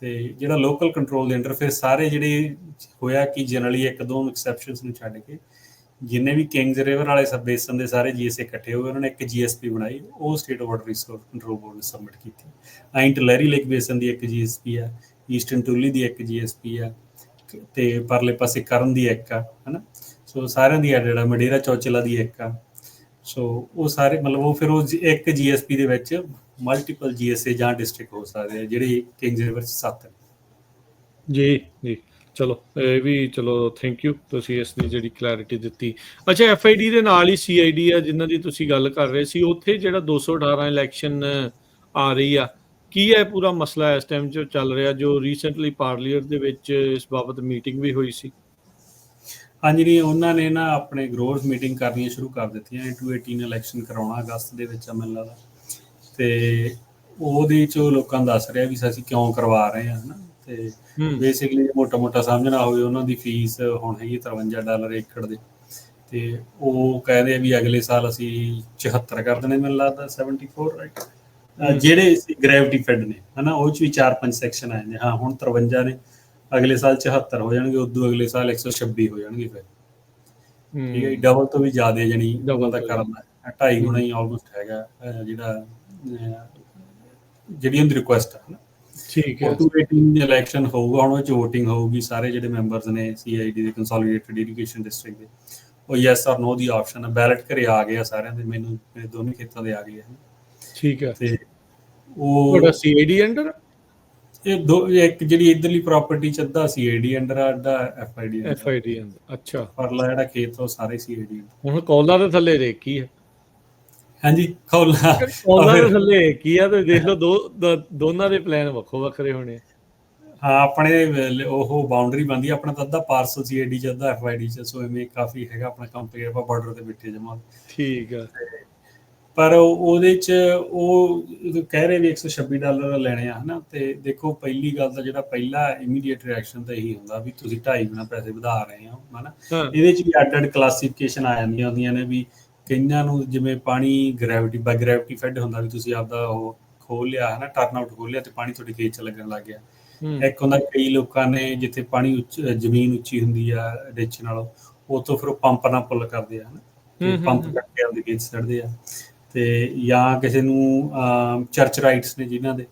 ਤੇ ਜਿਹੜਾ ਲੋਕਲ ਕੰਟਰੋਲ ਦੇ ਅੰਡਰ ਫਿਰ ਸਾਰੇ ਜਿਹੜੇ ਹੋਇਆ ਕਿ ਜਨਰਲੀ 1-2 ਐਕਸੈਪਸ਼ਨਸ ਨੂੰ ਛੱਡ ਕੇ ਜਿੰਨੇ ਵੀ ਕਿੰਗਜ਼ ਰਿਵਰ ਵਾਲੇ ਸਬ ਬੇਸਨ ਦੇ ਸਾਰੇ GSA ਇਕੱਠੇ ਹੋ ਗਏ, ਉਹਨਾਂ ਨੇ ਇੱਕ GSP ਬਣਾਈ, ਉਹ state water resource control board ਨੇ ਸਬਮਿਟ ਕੀਤੀ। ਇੰਟਲੈਰੀ ਲੇਕ ਬੇਸਨ ਦੀ ਇੱਕ GSP ਆ, ਈਸਟਰਨ ਟੂਲੀ ਦੀ ਇੱਕ GSP ਆ, ਤੇ ਪਰਲੇ ਪਾਸੇ ਕਰਨ ਦੀ ਇੱਕ ਆ, ਹੈ ਨਾ। ਸੋ ਸਾਰਿਆਂ ਦੀ ਜਿਹੜਾ ਮਡੇਰਾ ਚੌਚਲਾ ਦੀ ਇੱਕ ਆ। ਸੋ ਉਹ ਸਾਰੇ ਮਤਲਬ ਉਹ ਫਿਰ ਉਹ ਇੱਕ GSP ਦੇ ਵਿੱਚ ਮਲਟੀਪਲ GSA ਜਾਂ ਡਿਸਟ੍ਰਿਕਟ ਹੋ ਸਕਦੇ ਆ, ਜਿਹੜੇ ਕਿੰਗਜ਼ ਰਿਵਰ 'ਚ 7 ਨੇ। ਜੀ। ਚਲੋ ਇਹ ਵੀ ਚਲੋ ਥੈਂਕ ਯੂ, ਤੁਸੀਂ ਇਸ ਦੀ ਜਿਹੜੀ ਕਲੈਰਿਟੀ ਦਿੱਤੀ। ਅੱਛਾ, FID ਦੇ ਨਾਲ ਹੀ CID ਆ ਜਿਨ੍ਹਾਂ ਦੀ ਤੁਸੀਂ ਗੱਲ ਕਰ ਰਹੇ ਸੀ, ਉੱਥੇ ਜਿਹੜਾ 218 ਇਲੈਕਸ਼ਨ ਆ ਰਹੀ ਆ, ਕੀ ਹੈ ਪੂਰਾ ਮਸਲਾ ਇਸ ਟਾਈਮ ਜੋ ਚੱਲ ਰਿਹਾ, ਜੋ ਰੀਸੈਂਟਲੀ ਪਾਰਲੀਮੈਂਟ ਦੇ ਵਿੱਚ ਇਸ ਬਾਬਤ ਮੀਟਿੰਗ ਵੀ ਹੋਈ ਸੀ? ਹਾਂਜੀ, ਨਹੀਂ ਉਹਨਾਂ ਨੇ ਨਾ ਆਪਣੇ ਗਰੋਥ ਮੀਟਿੰਗ ਕਰਨੀਆਂ ਸ਼ੁਰੂ ਕਰ ਦਿੱਤੀਆਂ। 218 ਇਲੈਕਸ਼ਨ ਕਰਾਉਣਾ ਅਗਸਤ ਦੇ ਵਿੱਚ ਮੈਨੂੰ ਲੱਗਦਾ, ਤੇ ਉਹਦੇ 'ਚ ਲੋਕਾਂ ਨੂੰ ਦੱਸ ਰਿਹਾ ਵੀ ਅਸੀਂ ਕਿਉਂ ਕਰਵਾ ਰਹੇ ਹਾਂ, ਹੈ ਨਾ। ਤੇ ਬੇਸਿਕਲੀ ਮੋਟਾ ਮੋਟਾ ਸਮਝਣਾ ਹੋਵੇ, ਉਹਨਾਂ ਦੀ ਫੀਸ ਹੁਣ ਹੈਗੀ $53 ਏਕੜ ਦੇ, ਤੇ ਉਹ ਕਹਿੰਦੇ ਆ ਵੀ ਅਗਲੇ ਸਾਲ ਅਸੀਂ 74 ਕਰ ਦੇਣੇ, ਮੈਨੂੰ ਲੱਗਦਾ 74 ਰਾਈਟ, ਜਿਹੜੇ ਗ੍ਰੈਵਿਟੀ ਫੈਡ ਨੇ, ਹੈ ਨਾ। ਉਹ 'ਚ ਵੀ 4-5 ਸੈਕਸ਼ਨ ਆ ਜਾਂਦੇ। ਹਾਂ, ਹੁਣ 53 ਨੇ, ਅਗਲੇ ਸਾਲ 74 ਹੋ ਜਾਣਗੇ, ਉਦੋਂ ਅਗਲੇ ਸਾਲ 126 ਹੋ ਜਾਣਗੇ ਫਿਰ। ਠੀਕ ਹੈ ਜੀ, ਡਬਲ ਤੋਂ ਵੀ ਜ਼ਿਆਦਾ ਜਾਣੀ ਉਹਨਾਂ ਦਾ ਕਰਨਾ, 2.5 ਗੁਣਾ ਹੀ ਆਲਮੋਸਟ ਹੈਗਾ ਜਿਹੜਾ ਜਿਹੜੀ ਉਹਦੀ ਰਿਕੁਐਸਟ ਹੈ ਨਾ। ਠੀਕ ਹੈ। 218 ਇਲੈਕਸ਼ਨ ਹੋਊਗਾ, ਹੁਣ ਉਹ 'ਚ ਵੋਟਿੰਗ ਹੋਊਗੀ, ਸਾਰੇ ਜਿਹੜੇ ਮੈਂਬਰਸ ਨੇ CID ਦੇ ਕੰਸੋਲੀਡੇਟਡ ਇਰੀਗੇਸ਼ਨ ਡਿਸਟ੍ਰਿਕਟ ਦੇ, ਉਹ ਯੈਸ ਔਰ ਨੋ ਦੀ ਆਪਸ਼ਨ ਹੈ। ਬੈਲਟ ਘਰੇ ਆ ਗਏ ਆ ਸਾਰਿਆਂ ਦੇ, ਮੈਨੂੰ ਮੇਰੇ ਦੋਵੇਂ ਖੇਤਾਂ ਦੇ ਆ ਗਏ ਹਨ। ਠੀਕ ਹੈ। ਤੇ ਤੁਹਾਡਾ ਉਹ CID ਅੰਡਰ? ਇਹ ਦੋ, ਇੱਕ ਜਿਹੜੀ ਇਧਰਲੀ ਪ੍ਰਾਪਰਟੀ 'ਚ ਅੱਧਾ CID ਅੰਡਰ ਆ, ਅੱਧਾ FID ਅੰਡਰ। ਅੱਛਾ, ਪਰਲਾ ਜਿਹੜਾ ਖੇਤ ਉਹ ਸਾਰੇ CID। ਹੁਣ ਕੌਲਾਂ ਦੇ ਥੱਲੇ ਰੇਕੀ ਹੈ। ਹਾਂਜੀ, ਕੌਲਾਂ ਦੇ ਥੱਲੇ ਰੇਕੀ ਆ, ਤੇ ਦੇਖ ਲਓ ਦੋਨਾਂ ਦੇ ਪਲਾਨ ਵੱਖੋ ਵੱਖਰੇ ਹੋਣੇ। ਹਾਂ, ਆਪਣੇ ਉਹ ਬਾਉਂਡਰੀ ਬਣਦੀ, ਆਪਣਾ ਤਾਂ ਅੱਧਾ ਪਾਰਸਲ CID 'ਚ, ਅੱਧਾ FID 'ਚ, ਸੋ ਐਵੇਂ ਕਾਫੀ ਹੈਗਾ ਆਪਣਾ ਕੰਪਨੀ, ਆਪਾਂ ਬਾਰਡਰ ਤੇ ਬੈਠੇ ਜਮਾ। ਠੀਕ ਆ। ਪਰ ਉਹਦੇ 'ਚ ਉਹ ਕਹਿ ਰਹੇ ਵੀ $126 ਲੈਣੇ ਆ, ਹੈ ਨਾ। ਤੇ ਦੇਖੋ, ਪਹਿਲੀ ਗੱਲ ਤਾਂ ਜਿਹੜਾ ਪਹਿਲਾ ਇਮੀਡੀਏਟ ਰਿਐਕਸ਼ਨ ਤਾਂ ਇਹੀ ਹੁੰਦਾ ਵੀ ਤੁਸੀਂ 2.5 ਗੁਣਾ ਪੈਸੇ ਵਧਾ ਰਹੇ ਹੋ, ਹੈ ਨਾ। ਇਹਦੇ 'ਚ ਵੀ ਅੱਡ ਅੱਡ ਕਲਾਸੀਫਿਕੇਸ਼ਨ ਆ ਜਾਂਦੀਆਂ ਹੁੰਦੀਆਂ ਨੇ, ਵੀ ਕਈਆਂ ਨੂੰ ਜਿਵੇਂ ਪਾਣੀ ਗ੍ਰੈਵਿਟੀ ਬਾਈ ਗ੍ਰੈਵਿਟੀ ਫੈਡ ਹੁੰਦਾ, ਵੀ ਤੁਸੀਂ ਆਪਦਾ ਉਹ ਖੋਲ ਲਿਆ, ਹੈ ਨਾ, ਟਰਨ ਆਊਟ ਖੋਲ ਲਿਆ, ਤੇ ਪਾਣੀ ਤੁਹਾਡੇ ਖੇਤ 'ਚ ਲੱਗਣ ਲੱਗ ਗਿਆ। ਇੱਕ ਹੁੰਦਾ ਕਈ ਲੋਕਾਂ ਨੇ ਜਿੱਥੇ ਪਾਣੀ ਜ਼ਮੀਨ ਉੱਚੀ ਹੁੰਦੀ ਆ ਡਿੱਚ ਨਾਲੋਂ, ਉੱਥੋਂ ਫਿਰ ਉਹ ਪੰਪ ਨਾਲ ਪੁੱਲ ਕਰਦੇ ਆ, ਹੈ ਨਾ, ਪੰਪ ਕਰਕੇ ਆਪਦੇ ਖੇਤ 'ਚ ਛੱਡਦੇ ਆ। ਤੇ ਜਾਂ ਕਿਸੇ ਨੂੰ ਚਰਚ ਰਾਈਟਸ ਨੇ ਜਿਨ੍ਹਾਂ ਦੇ,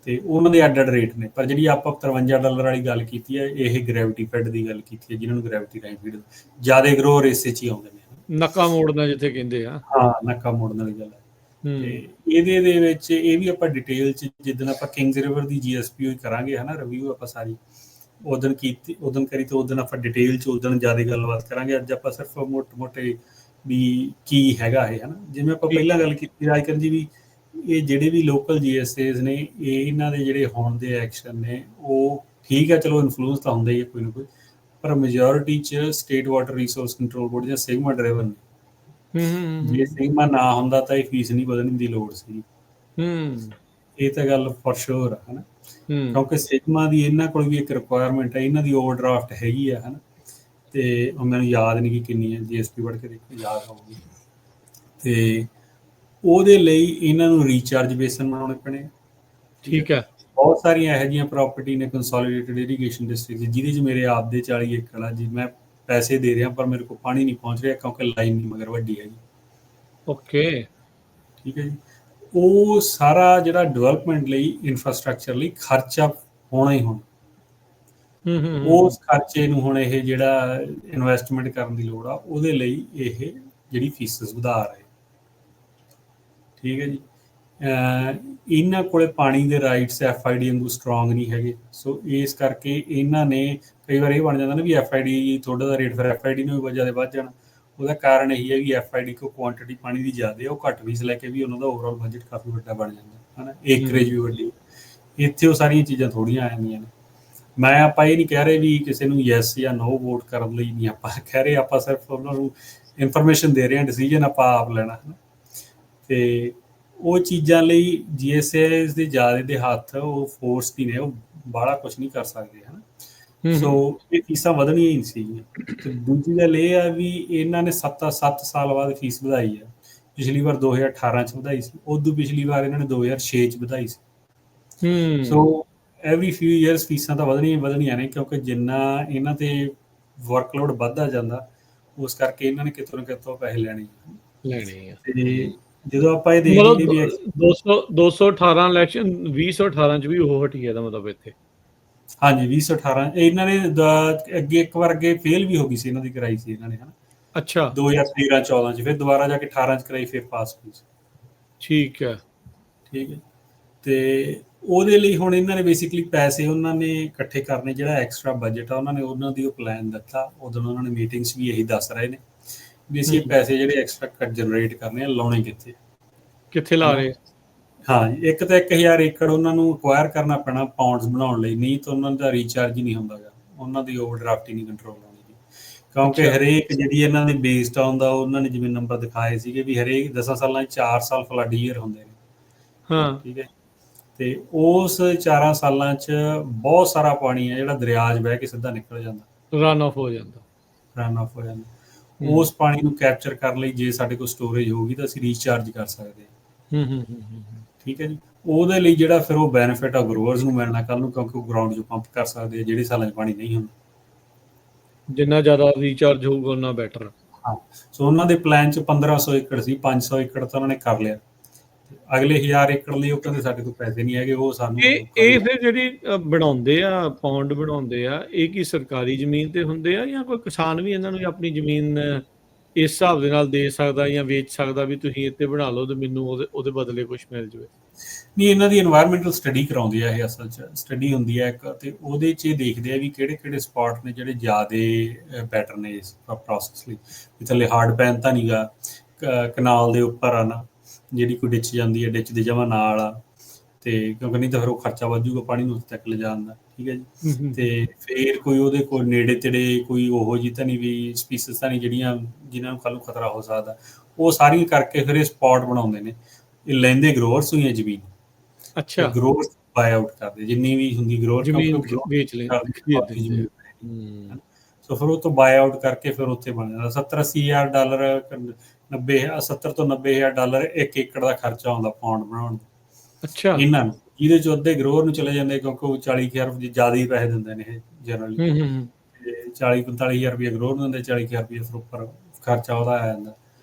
ਤੇ ਉਹਨਾਂ ਦੇ ਅੱਡ ਅੱਡ ਰੇਟ ਨੇ। ਪਰ ਜਿਹੜੀ ਆਪਾਂ $53 ਵਾਲੀ ਗੱਲ ਕੀਤੀ ਹੈ, ਇਹ ਗ੍ਰੈਵਿਟੀ ਫੈਡ ਦੀ ਗੱਲ ਕੀਤੀ ਹੈ, ਜਿਹਨਾਂ ਨੂੰ ਗ੍ਰੈਵਿਟੀ ਰਾਹੀਂ ਫੀਡ ਜ਼ਿਆਦਾ ਗਰੋਅਰ ਇਸੇ 'ਚ ਹੀ ਆਉਂਦੇ ਨੇ। ਨੱਕਾ ਮੋੜਨਾ ਜਿੱਥੇ ਕਹਿੰਦੇ ਆ। ਹਾਂ, ਨੱਕਾ ਮੋੜਨ ਵਾਲੀ ਗੱਲ ਹੈ। ਤੇ ਇਹਦੇ ਦੇ ਵਿੱਚ ਇਹ ਵੀ ਆਪਾਂ ਡਿਟੇਲ 'ਚ ਜਿੱਦਣ ਆਪਾਂ ਕਿੰਗਸ ਰਿਵਰ ਦੀ GSPO ਕਰਾਂਗੇ, ਹੈ ਨਾ, ਰਿਵਿਊ ਆਪਾਂ ਸਾਰੀ ਉਦਣ ਕੀਤੀ, ਉਦਣ ਕਰੀ, ਤੇ ਉਦਣ ਆਪਾਂ ਡਿਟੇਲ 'ਚ ਉਦਣ ਜ਼ਿਆਦਾ ਗੱਲਬਾਤ ਕਰਾਂਗੇ। ਅੱਜ ਆਪਾਂ ਸਿਰਫ ਮੋਟੇ ਮੋਟੇ ਵੀ ਕੀ ਹੈਗਾ ਇਹ, ਹੈ ਨਾ। ਜਿਵੇਂ ਆਪਾਂ ਪਹਿਲਾਂ ਗੱਲ ਕੀਤੀ ਰਾਜਕਰਨ ਜੀ, ਵੀ ਇਹ ਜਿਹੜੇ ਵੀ ਲੋਕਲ GSAs ਨੇ, ਇਹਨਾਂ ਦੇ ਜਿਹੜੇ ਹੁਣ ਦੇ ਐਕਸ਼ਨ ਨੇ, ਉਹ ਠੀਕ ਹੈ, ਚਲੋ ਇਨਫਲੂਐਂਸ ਤਾਂ ਹੁੰਦਾ ਹੀ ਹੈ ਕੋਈ ਨਾ ਕੋਈ, ਪਰ ਮੈਜੋਰਿਟੀ 'ਚ state water resource control board ਜਾਂ ਸਿਗਮਾ ਡਰਾਈਵਰ ਨੇ। ਜੇ ਸਿਗਮਾ ਨਾ ਹੁੰਦਾ ਤਾਂ ਇਹ ਫੀਸ ਨਹੀਂ ਵਧਣ ਦੀ ਲੋੜ ਸੀ। ਇਹ ਤਾਂ ਗੱਲ ਫॉर श्योर ਹੈ ਨਾ, ਕਿਉਂਕਿ ਸਿਗਮਾ ਦੀ ਇਹਨਾਂ ਕੋਲ ਵੀ ਇੱਕ ਰਿਕੁਆਇਰਮੈਂਟ ਹੈ, ਇਹਨਾਂ ਦੀ ਓਵਰਡਰਾਫਟ ਹੈਗੀ ਆ, ਹੈ ਨਾ। ਤੇ ਮੈਨੂੰ ਯਾਦ ਨਹੀਂ ਕਿ ਕਿੰਨੀ ਹੈ, GSP ਪੜ੍ਹ ਕੇ ਦੇਖੋ ਯਾਦ ਹੋਊਗੀ। ਤੇ ਉਹਦੇ ਲਈ ਇਹਨਾਂ ਨੂੰ ਰੀਚਾਰਜ ਬੇਸਨ ਬਣਾਉਣੇ ਪੈਣੇ। ਠੀਕ ਹੈ। ਬਹੁਤ ਸਾਰੀਆਂ ਇਹੋ ਜਿਹੀਆਂ ਪ੍ਰਾਪਰਟੀ ਨੇ ਕੰਸੋਲੀਡੇਟਡ ਇਰੀਗੇਸ਼ਨ ਡਿਸਟ੍ਰਿਕਟ, ਜਿਹਦੇ 'ਚ ਮੇਰੇ ਆਪ ਦੇ 40 ਏਕੜ ਆ ਜੀ, ਮੈਂ ਪੈਸੇ ਦੇ ਰਿਹਾ ਪਰ ਮੇਰੇ ਕੋਲ ਪਾਣੀ ਨਹੀਂ ਪਹੁੰਚ ਰਿਹਾ, ਕਿਉਂਕਿ ਲਾਈਨ ਨਹੀਂ ਮਗਰ ਵੱਡੀ ਹੈਗੀ। ਓਕੇ, ਠੀਕ ਹੈ ਜੀ। ਉਹ ਸਾਰਾ ਜਿਹੜਾ ਡਿਵੈਲਪਮੈਂਟ ਲਈ, ਇਨਫਰਾਸਟਰਕਚਰ ਲਈ ਖਰਚਾ ਹੋਣਾ ਹੀ ਹੋਣਾ। ਉਸ ਖਰਚੇ ਨੂੰ ਹੁਣ ਇਹ ਜਿਹੜਾ ਇਨਵੈਸਟਮੈਂਟ ਕਰਨ ਦੀ ਲੋੜ ਆ, ਉਹਦੇ ਲਈ ਇਹ ਜਿਹੜੀ ਫੀਸਸ ਵਧਾ ਰਹੇ। ਠੀਕ ਹੈ ਜੀ। ਇਹਨਾਂ ਕੋਲੇ ਪਾਣੀ ਦੇ ਰਾਈਟਸ FID ਵਾਂਗੂ ਸਟਰੋਂਗ ਨਹੀਂ ਹੈਗੇ, ਸੋ ਇਸ ਕਰਕੇ ਇਹਨਾਂ ਨੇ ਕਈ ਵਾਰ ਇਹ ਬਣ ਜਾਂਦਾ ਨਾ ਵੀ FID ਥੋੜਾ ਦਾ ਰੇਟ, ਫਿਰ FID ਨੂੰ ਵੀ ਜ਼ਿਆਦਾ ਵੱਧ ਜਾਣਾ। ਉਹਦਾ ਕਾਰਨ ਇਹੀ ਹੈ ਵੀ FID ਕੋਲ ਕੁਆਂਟਿਟੀ ਪਾਣੀ ਦੀ ਜ਼ਿਆਦਾ ਹੈ, ਉਹ ਘੱਟ ਫੀਸ ਲੈ ਕੇ ਵੀ ਉਹਨਾਂ ਦਾ ਓਵਰਆਲ ਬਜਟ ਕਾਫੀ ਵੱਡਾ ਬਣ ਜਾਂਦਾ, ਹੈ ਨਾ, ਏਕਰੇਜ ਵੀ ਵੱਡੀ। ਇੱਥੇ ਉਹ ਸਾਰੀਆਂ ਚੀਜ਼ਾਂ ਥੋੜ੍ਹੀਆਂ ਆ ਜਾਂਦੀਆਂ ਨੇ। ਮੈਂ ਆਪਾਂ ਇਹ ਨਹੀਂ ਕਹਿ ਰਹੇ ਵੀ ਕਿਸੇ ਨੂੰ ਯੈਸ ਜਾਂ ਨੋ ਵੋਟ ਕਰਨ ਲਈ ਨਹੀਂ ਆਪਾਂ ਕਹਿ ਰਹੇ, ਆਪਾਂ ਸਿਰਫ ਉਹਨਾਂ ਨੂੰ ਇਨਫੋਰਮੇਸ਼ਨ ਦੇ ਰਹੇ ਹਾਂ, ਡਿਸੀਜਨ ਆਪਾਂ ਆਪ ਲੈਣਾ, ਹੈ ਨਾ। ਤੇ ਉਹ ਚੀਜ਼ਾਂ ਲਈ GSAs ਦੇ ਜ਼ਿਆਦਾ ਦੇ ਹੱਥ ਉਹ ਫੋਰਸ ਦੀ ਨੇ, ਉਹ ਬਾਹਲਾ ਕੁਛ ਨਹੀਂ ਕਰ ਸਕਦੇ, ਹੈ ਨਾ। ਸੋ ਇਹ ਫੀਸਾਂ ਵਧਣੀਆਂ ਹੀ ਸੀਗੀਆਂ। ਤੇ ਦੂਜੀ ਗੱਲ ਇਹ ਆ ਵੀ ਇਹਨਾਂ ਨੇ 7 ਸਾਲ ਬਾਅਦ ਫੀਸ ਵਧਾਈ ਹੈ। ਪਿਛਲੀ ਵਾਰ 2018 'ਚ ਵਧਾਈ ਸੀ, ਉਦੋਂ ਪਿਛਲੀ ਵਾਰ ਇਹਨਾਂ ਨੇ 2006 'ਚ ਵਧਾਈ ਸੀ। ਸੋ ਐਵਰੀ ਫਿਊ ਈਅਰਸ ਫੀਸਾਂ ਤਾਂ ਵਧਣੀਆਂ ਨੇ, ਕਿਉਂਕਿ ਜਿੰਨਾ ਇਹਨਾਂ ਤੇ ਵਰਕਲੋਡ ਵੱਧਦਾ ਜਾਂਦਾ, ਉਸ ਕਰਕੇ ਇਹਨਾਂ ਨੇ ਕਿਤੋਂ ਨਾ ਕਿਤੋਂ ਪੈਸੇ ਲੈਣੇ ਆ। ਤੇ ਜਦੋਂ ਆਪਾਂ ਇਹ ਦੇਖਦੇ ਵੀ 218 ਇਲੈਕਸ਼ਨ 2018 ਚ ਵੀ ਉਹ ਹਟੀ ਹੈ ਦਾ ਮਤਲਬ ਇੱਥੇ। ਹਾਂਜੀ, 2018 ਇਹਨਾਂ ਨੇ ਅੱਗੇ ਇੱਕ ਵਾਰ ਅੱਗੇ ਫੇਲ ਵੀ ਹੋ ਗਈ ਸੀ, ਇਹਨਾਂ ਦੀ ਕਰਾਈ ਸੀ ਇਹਨਾਂ ਨੇ, ਹਨਾ। ਅੱਛਾ, 2013-14 ਚ, ਫਿਰ ਦੁਬਾਰਾ ਜਾ ਕੇ 18 ਚ ਕਰਾਈ, ਫਿਰ ਪਾਸ ਹੋਈ ਸੀ। ਠੀਕ ਹੈ। ਠੀਕ ਹੈ। ਤੇ ਉਹਦੇ ਲਈ ਹੁਣ ਇਹਨਾਂ ਨੇ ਬੇਸਿਕਲੀ ਪੈਸੇ ਉਹਨਾਂ ਨੇ ਇਕੱਠੇ ਕਰਨੇ, ਜਿਹੜਾ ਐਕਸਟਰਾ ਬਜਟ ਆ ਉਹਨਾਂ ਨੇ ਉਹਨਾਂ ਦੀ ਉਹ ਪਲਾਨ ਦਿੱਤਾ। ਉਦੋਂ ਉਹਨਾਂ ਨੇ ਮੀਟਿੰਗਸ ਵੀ ਇਹੀ ਦੱਸ ਰਹੇ ਨੇ ਵੀ ਅਸੀਂ ਇਹ ਪੈਸੇ ਜਿਹੜੇ ਐਕਸਟਰਾ ਜਨਰੇਟ ਕਰਨੇ ਆ, ਲਾਉਣੇ ਕਿੱਥੇ ਕਿੱਥੇ ਲਾ ਰਹੇ? ਹਾਂ, ਇੱਕ ਤਾਂ 1000 ਏਕੜ ਉਹਨਾਂ ਨੂੰ ਅਕਵਾਇਰ ਕਰਨਾ ਪੈਣਾ ਪੌਂਡਸ ਬਣਾਉਣ ਲਈ, ਨਹੀਂ ਤਾਂ ਉਹਨਾਂ ਦਾ ਰੀਚਾਰਜ ਹੀ ਨਹੀਂ ਹੁੰਦਾ ਗਾ, ਉਹਨਾਂ ਦੀ ਓਵਰਡਰਾਫਟ ਹੀ ਨਹੀਂ ਕੰਟਰੋਲ ਹੋਣੀ ਜੀ। ਕਿਉਂਕਿ ਹਰੇਕ ਜਿਹੜੀ ਇਹਨਾਂ ਦੇ ਬੇਸਡ ਆਉਂਦਾ, ਉਹਨਾਂ ਨੇ ਜਿਵੇਂ ਨੰਬਰ ਦਿਖਾਏ ਸੀਗੇ ਵੀ ਹਰੇਕ 10 ਸਾਲਾਂ 'ਚ 4 ਸਾਲ ਫਲੱਡ ਈਅਰ ਹੁੰਦੇ ਨੇ। ਹਾਂ, ਠੀਕ ਹੈ। ਤੇ ਉਸ 4 ਸਾਲਾਂ 'ਚ ਬਹੁਤ ਸਾਰਾ ਪਾਣੀ ਹੈ ਜਿਹੜਾ ਦਰਿਆ 'ਚ ਬਹਿ ਕੇ ਸਿੱਧਾ ਨਿਕਲ ਜਾਂਦਾ, ਰਨ ਆਫ ਹੋ ਜਾਂਦਾ। ਰਨ ਆਫ ਹੋ ਜਾਂਦਾ। ਉਸ ਪਾਣੀ ਨੂੰ ਕੈਪਚਰ ਕਰਨ ਲਈ ਜੇ ਸਾਡੇ ਕੋਲ ਸਟੋਰੇਜ ਹੋਊਗੀ ਤਾਂ ਅਸੀਂ ਰੀਚਾਰਜ ਕਰ ਸਕਦੇ ਹਾਂ। ਠੀਕ ਹੈ ਜੀ। ਉਹਦੇ ਲਈ ਜਿਹੜਾ ਫਿਰ ਉਹ ਬੈਨੀਫਿਟ ਆ ਗਰੋਅਰਸ ਨੂੰ ਮਿਲਣਾ ਕੱਲ ਨੂੰ, ਕਿਉਂਕਿ ਉਹ ਗਰਾਊਂਡ 'ਚੋਂ ਪੰਪ ਕਰ ਸਕਦੇ ਆ ਜਿਹੜੇ ਸਾਲਾਂ 'ਚ ਪਾਣੀ ਨਹੀਂ ਹੁੰਦਾ। ਜਿੰਨਾ ਜ਼ਿਆਦਾ ਰੀਚਾਰਜ ਹੋਊਗਾ ਉਹਨਾਂ ਬੈਟਰ। ਹਾਂ, ਸੋ ਉਹਨਾਂ ਦੇ ਪਲਾਨ 'ਚ 1500 ਏਕੜ ਸੀ, 500 ਏਕੜ ਤਾਂ ਉਹਨਾਂ ਨੇ ਕਰ ਲਿਆ। ਅਗਲੇ 1000 ਏਕੜ ਲਈ ਉਹ ਕਹਿੰਦੇ ਸਾਡੇ ਕੋਲ ਪੈਸੇ ਨਹੀਂ ਹੈਗੇ, ਉਹ ਸਾਨੂੰ ਇਹ ਫਿਰ ਜਿਹੜੀ ਬਣਾਉਂਦੇ ਆ, ਪੌਂਡ ਬਣਾਉਂਦੇ ਆ, ਇਹ ਕੀ ਸਰਕਾਰੀ ਜ਼ਮੀਨ ਤੇ ਹੁੰਦੇ ਆ ਜਾਂ ਕੋਈ ਕਿਸਾਨ ਵੀ ਇਹਨਾਂ ਨੂੰ ਆਪਣੀ ਜ਼ਮੀਨ ਇਸ ਹਿਸਾਬ ਦੇ ਨਾਲ ਦੇ ਸਕਦਾ ਜਾਂ ਵੇਚ ਸਕਦਾ ਵੀ ਤੁਸੀਂ ਇੱਥੇ ਬਣਾ ਲਓ ਤੇ ਮੈਨੂੰ ਉਹਦੇ ਬਦਲੇ ਕੁਝ ਮਿਲ ਜਾਵੇ? ਨਹੀਂ, ਇਹਨਾਂ ਦੀ এনवायरमेंटल ਸਟੱਡੀ ਕਰਾਉਂਦੇ ਆ ਇਹ, ਅਸਲ 'ਚ ਸਟੱਡੀ ਹੁੰਦੀ ਹੈ ਇੱਕ, ਤੇ ਉਹਦੇ 'ਚ ਇਹ ਦੇਖਦੇ ਆ ਵੀ ਕਿਹੜੇ ਸਪਾਟ ਨੇ ਜਿਹੜੇ ਜ਼ਿਆਦਾ ਬੈਟਰ ਨੇ ਇਸ ਪ੍ਰੋਸੈਸ ਲਈ। ਵੀ ਥੱਲੇ ਹਾਰਡ ਪੈਨ ਤਾਂ ਨਹੀਂ ਗਾ, ਕਨਾਲ ਦੇ ਉੱਪਰ ਆ ਨਾ ਜਿਹੜੀ ਕੋਈ ਡਿੱਚ ਜਾਂਦੀ ਹੈ, ਡਿੱਚ ਦੇ ਜਮਾਂ ਨਾਲ ਆ, ਤੇ ਕਿਉਂਕਿ ਨਹੀਂ ਤਾਂ ਫਿਰ ਉਹ ਖਰਚਾ ਵੱਧ ਜਾਊਗਾ ਪਾਣੀ ਨੂੰ ਉੱਥੇ ਤੱਕ ਲਿਜਾਣ ਦਾ। ਠੀਕ ਹੈ ਜੀ। ਤੇ ਫਿਰ ਕੋਈ ਉਹਦੇ ਕੋਲ ਨੇੜੇ ਤੇੜੇ ਕੋਈ ਉਹੋ ਜਿਹੀ ਤਾਂ ਨਹੀਂ ਵੀ ਸਪੀਸੀਜ਼ ਤਾਂ ਨਹੀਂ ਜਿਹੜੀਆਂ ਜਿਨ੍ਹਾਂ ਨੂੰ ਕੱਲ੍ਹ ਨੂੰ ਖਤਰਾ ਹੋ ਸਕਦਾ, ਉਹ ਸਾਰੀਆਂ ਕਰਕੇ ਫਿਰ ਇਹ ਸਪਾਟ ਬਣਾਉਂਦੇ ਨੇ। ਇਹ ਲੈਂਦੇ ਗਰੋਅਰਸ ਹੋਈਆਂ ਜ਼ਮੀਨ। ਅੱਛਾ, ਗਰੋਅਰਸ ਬਾਏ ਆਊਟ ਕਰਦੇ, ਜਿੰਨੀ ਵੀ ਹੁੰਦੀ ਗਰੋਅਰ ਜ਼ਮੀਨ ਵੇਚ ਲੈ। ਸੋ ਫਿਰ ਉਹ ਤੋਂ ਬਾਏ ਆਊਟ ਕਰਕੇ ਫਿਰ ਉੱਥੇ ਬਣ ਜਾਂਦਾ। $70-80,000 70 ਤੋਂ $90,000 ਇੱਕ ਏਕੜ ਦਾ ਖਰਚਾ ਆਉਂਦਾ ਪੌਂਡ ਬਣਾਉਣ ਦਾ। ਅੱਛਾ, ਇਹਨਾਂ ਨੂੰ, ਜਿਹਦੇ 'ਚ ਅੱਧੇ ਗਰੋਅਰ ਨੂੰ ਚਲੇ ਜਾਂਦੇ, ਕਿਉਂਕਿ ਉਹ 40,000 ਰੁਪਏ ਜ਼ਿਆਦਾ ਹੀ ਪੈਸੇ ਦਿੰਦੇ ਨੇ ਇਹ ਜਨਰਲੀ। ਤੇ 40-45,000 ਰੁਪਏ ਗਰੋਅਰ ਨੂੰ ਦਿੰਦੇ, 40,000 ਰੁਪਏ ਫਿਰ ਉੱਪਰ ਖਰਚਾ ਉਹਦਾ ਆ ਜਾਂਦਾ।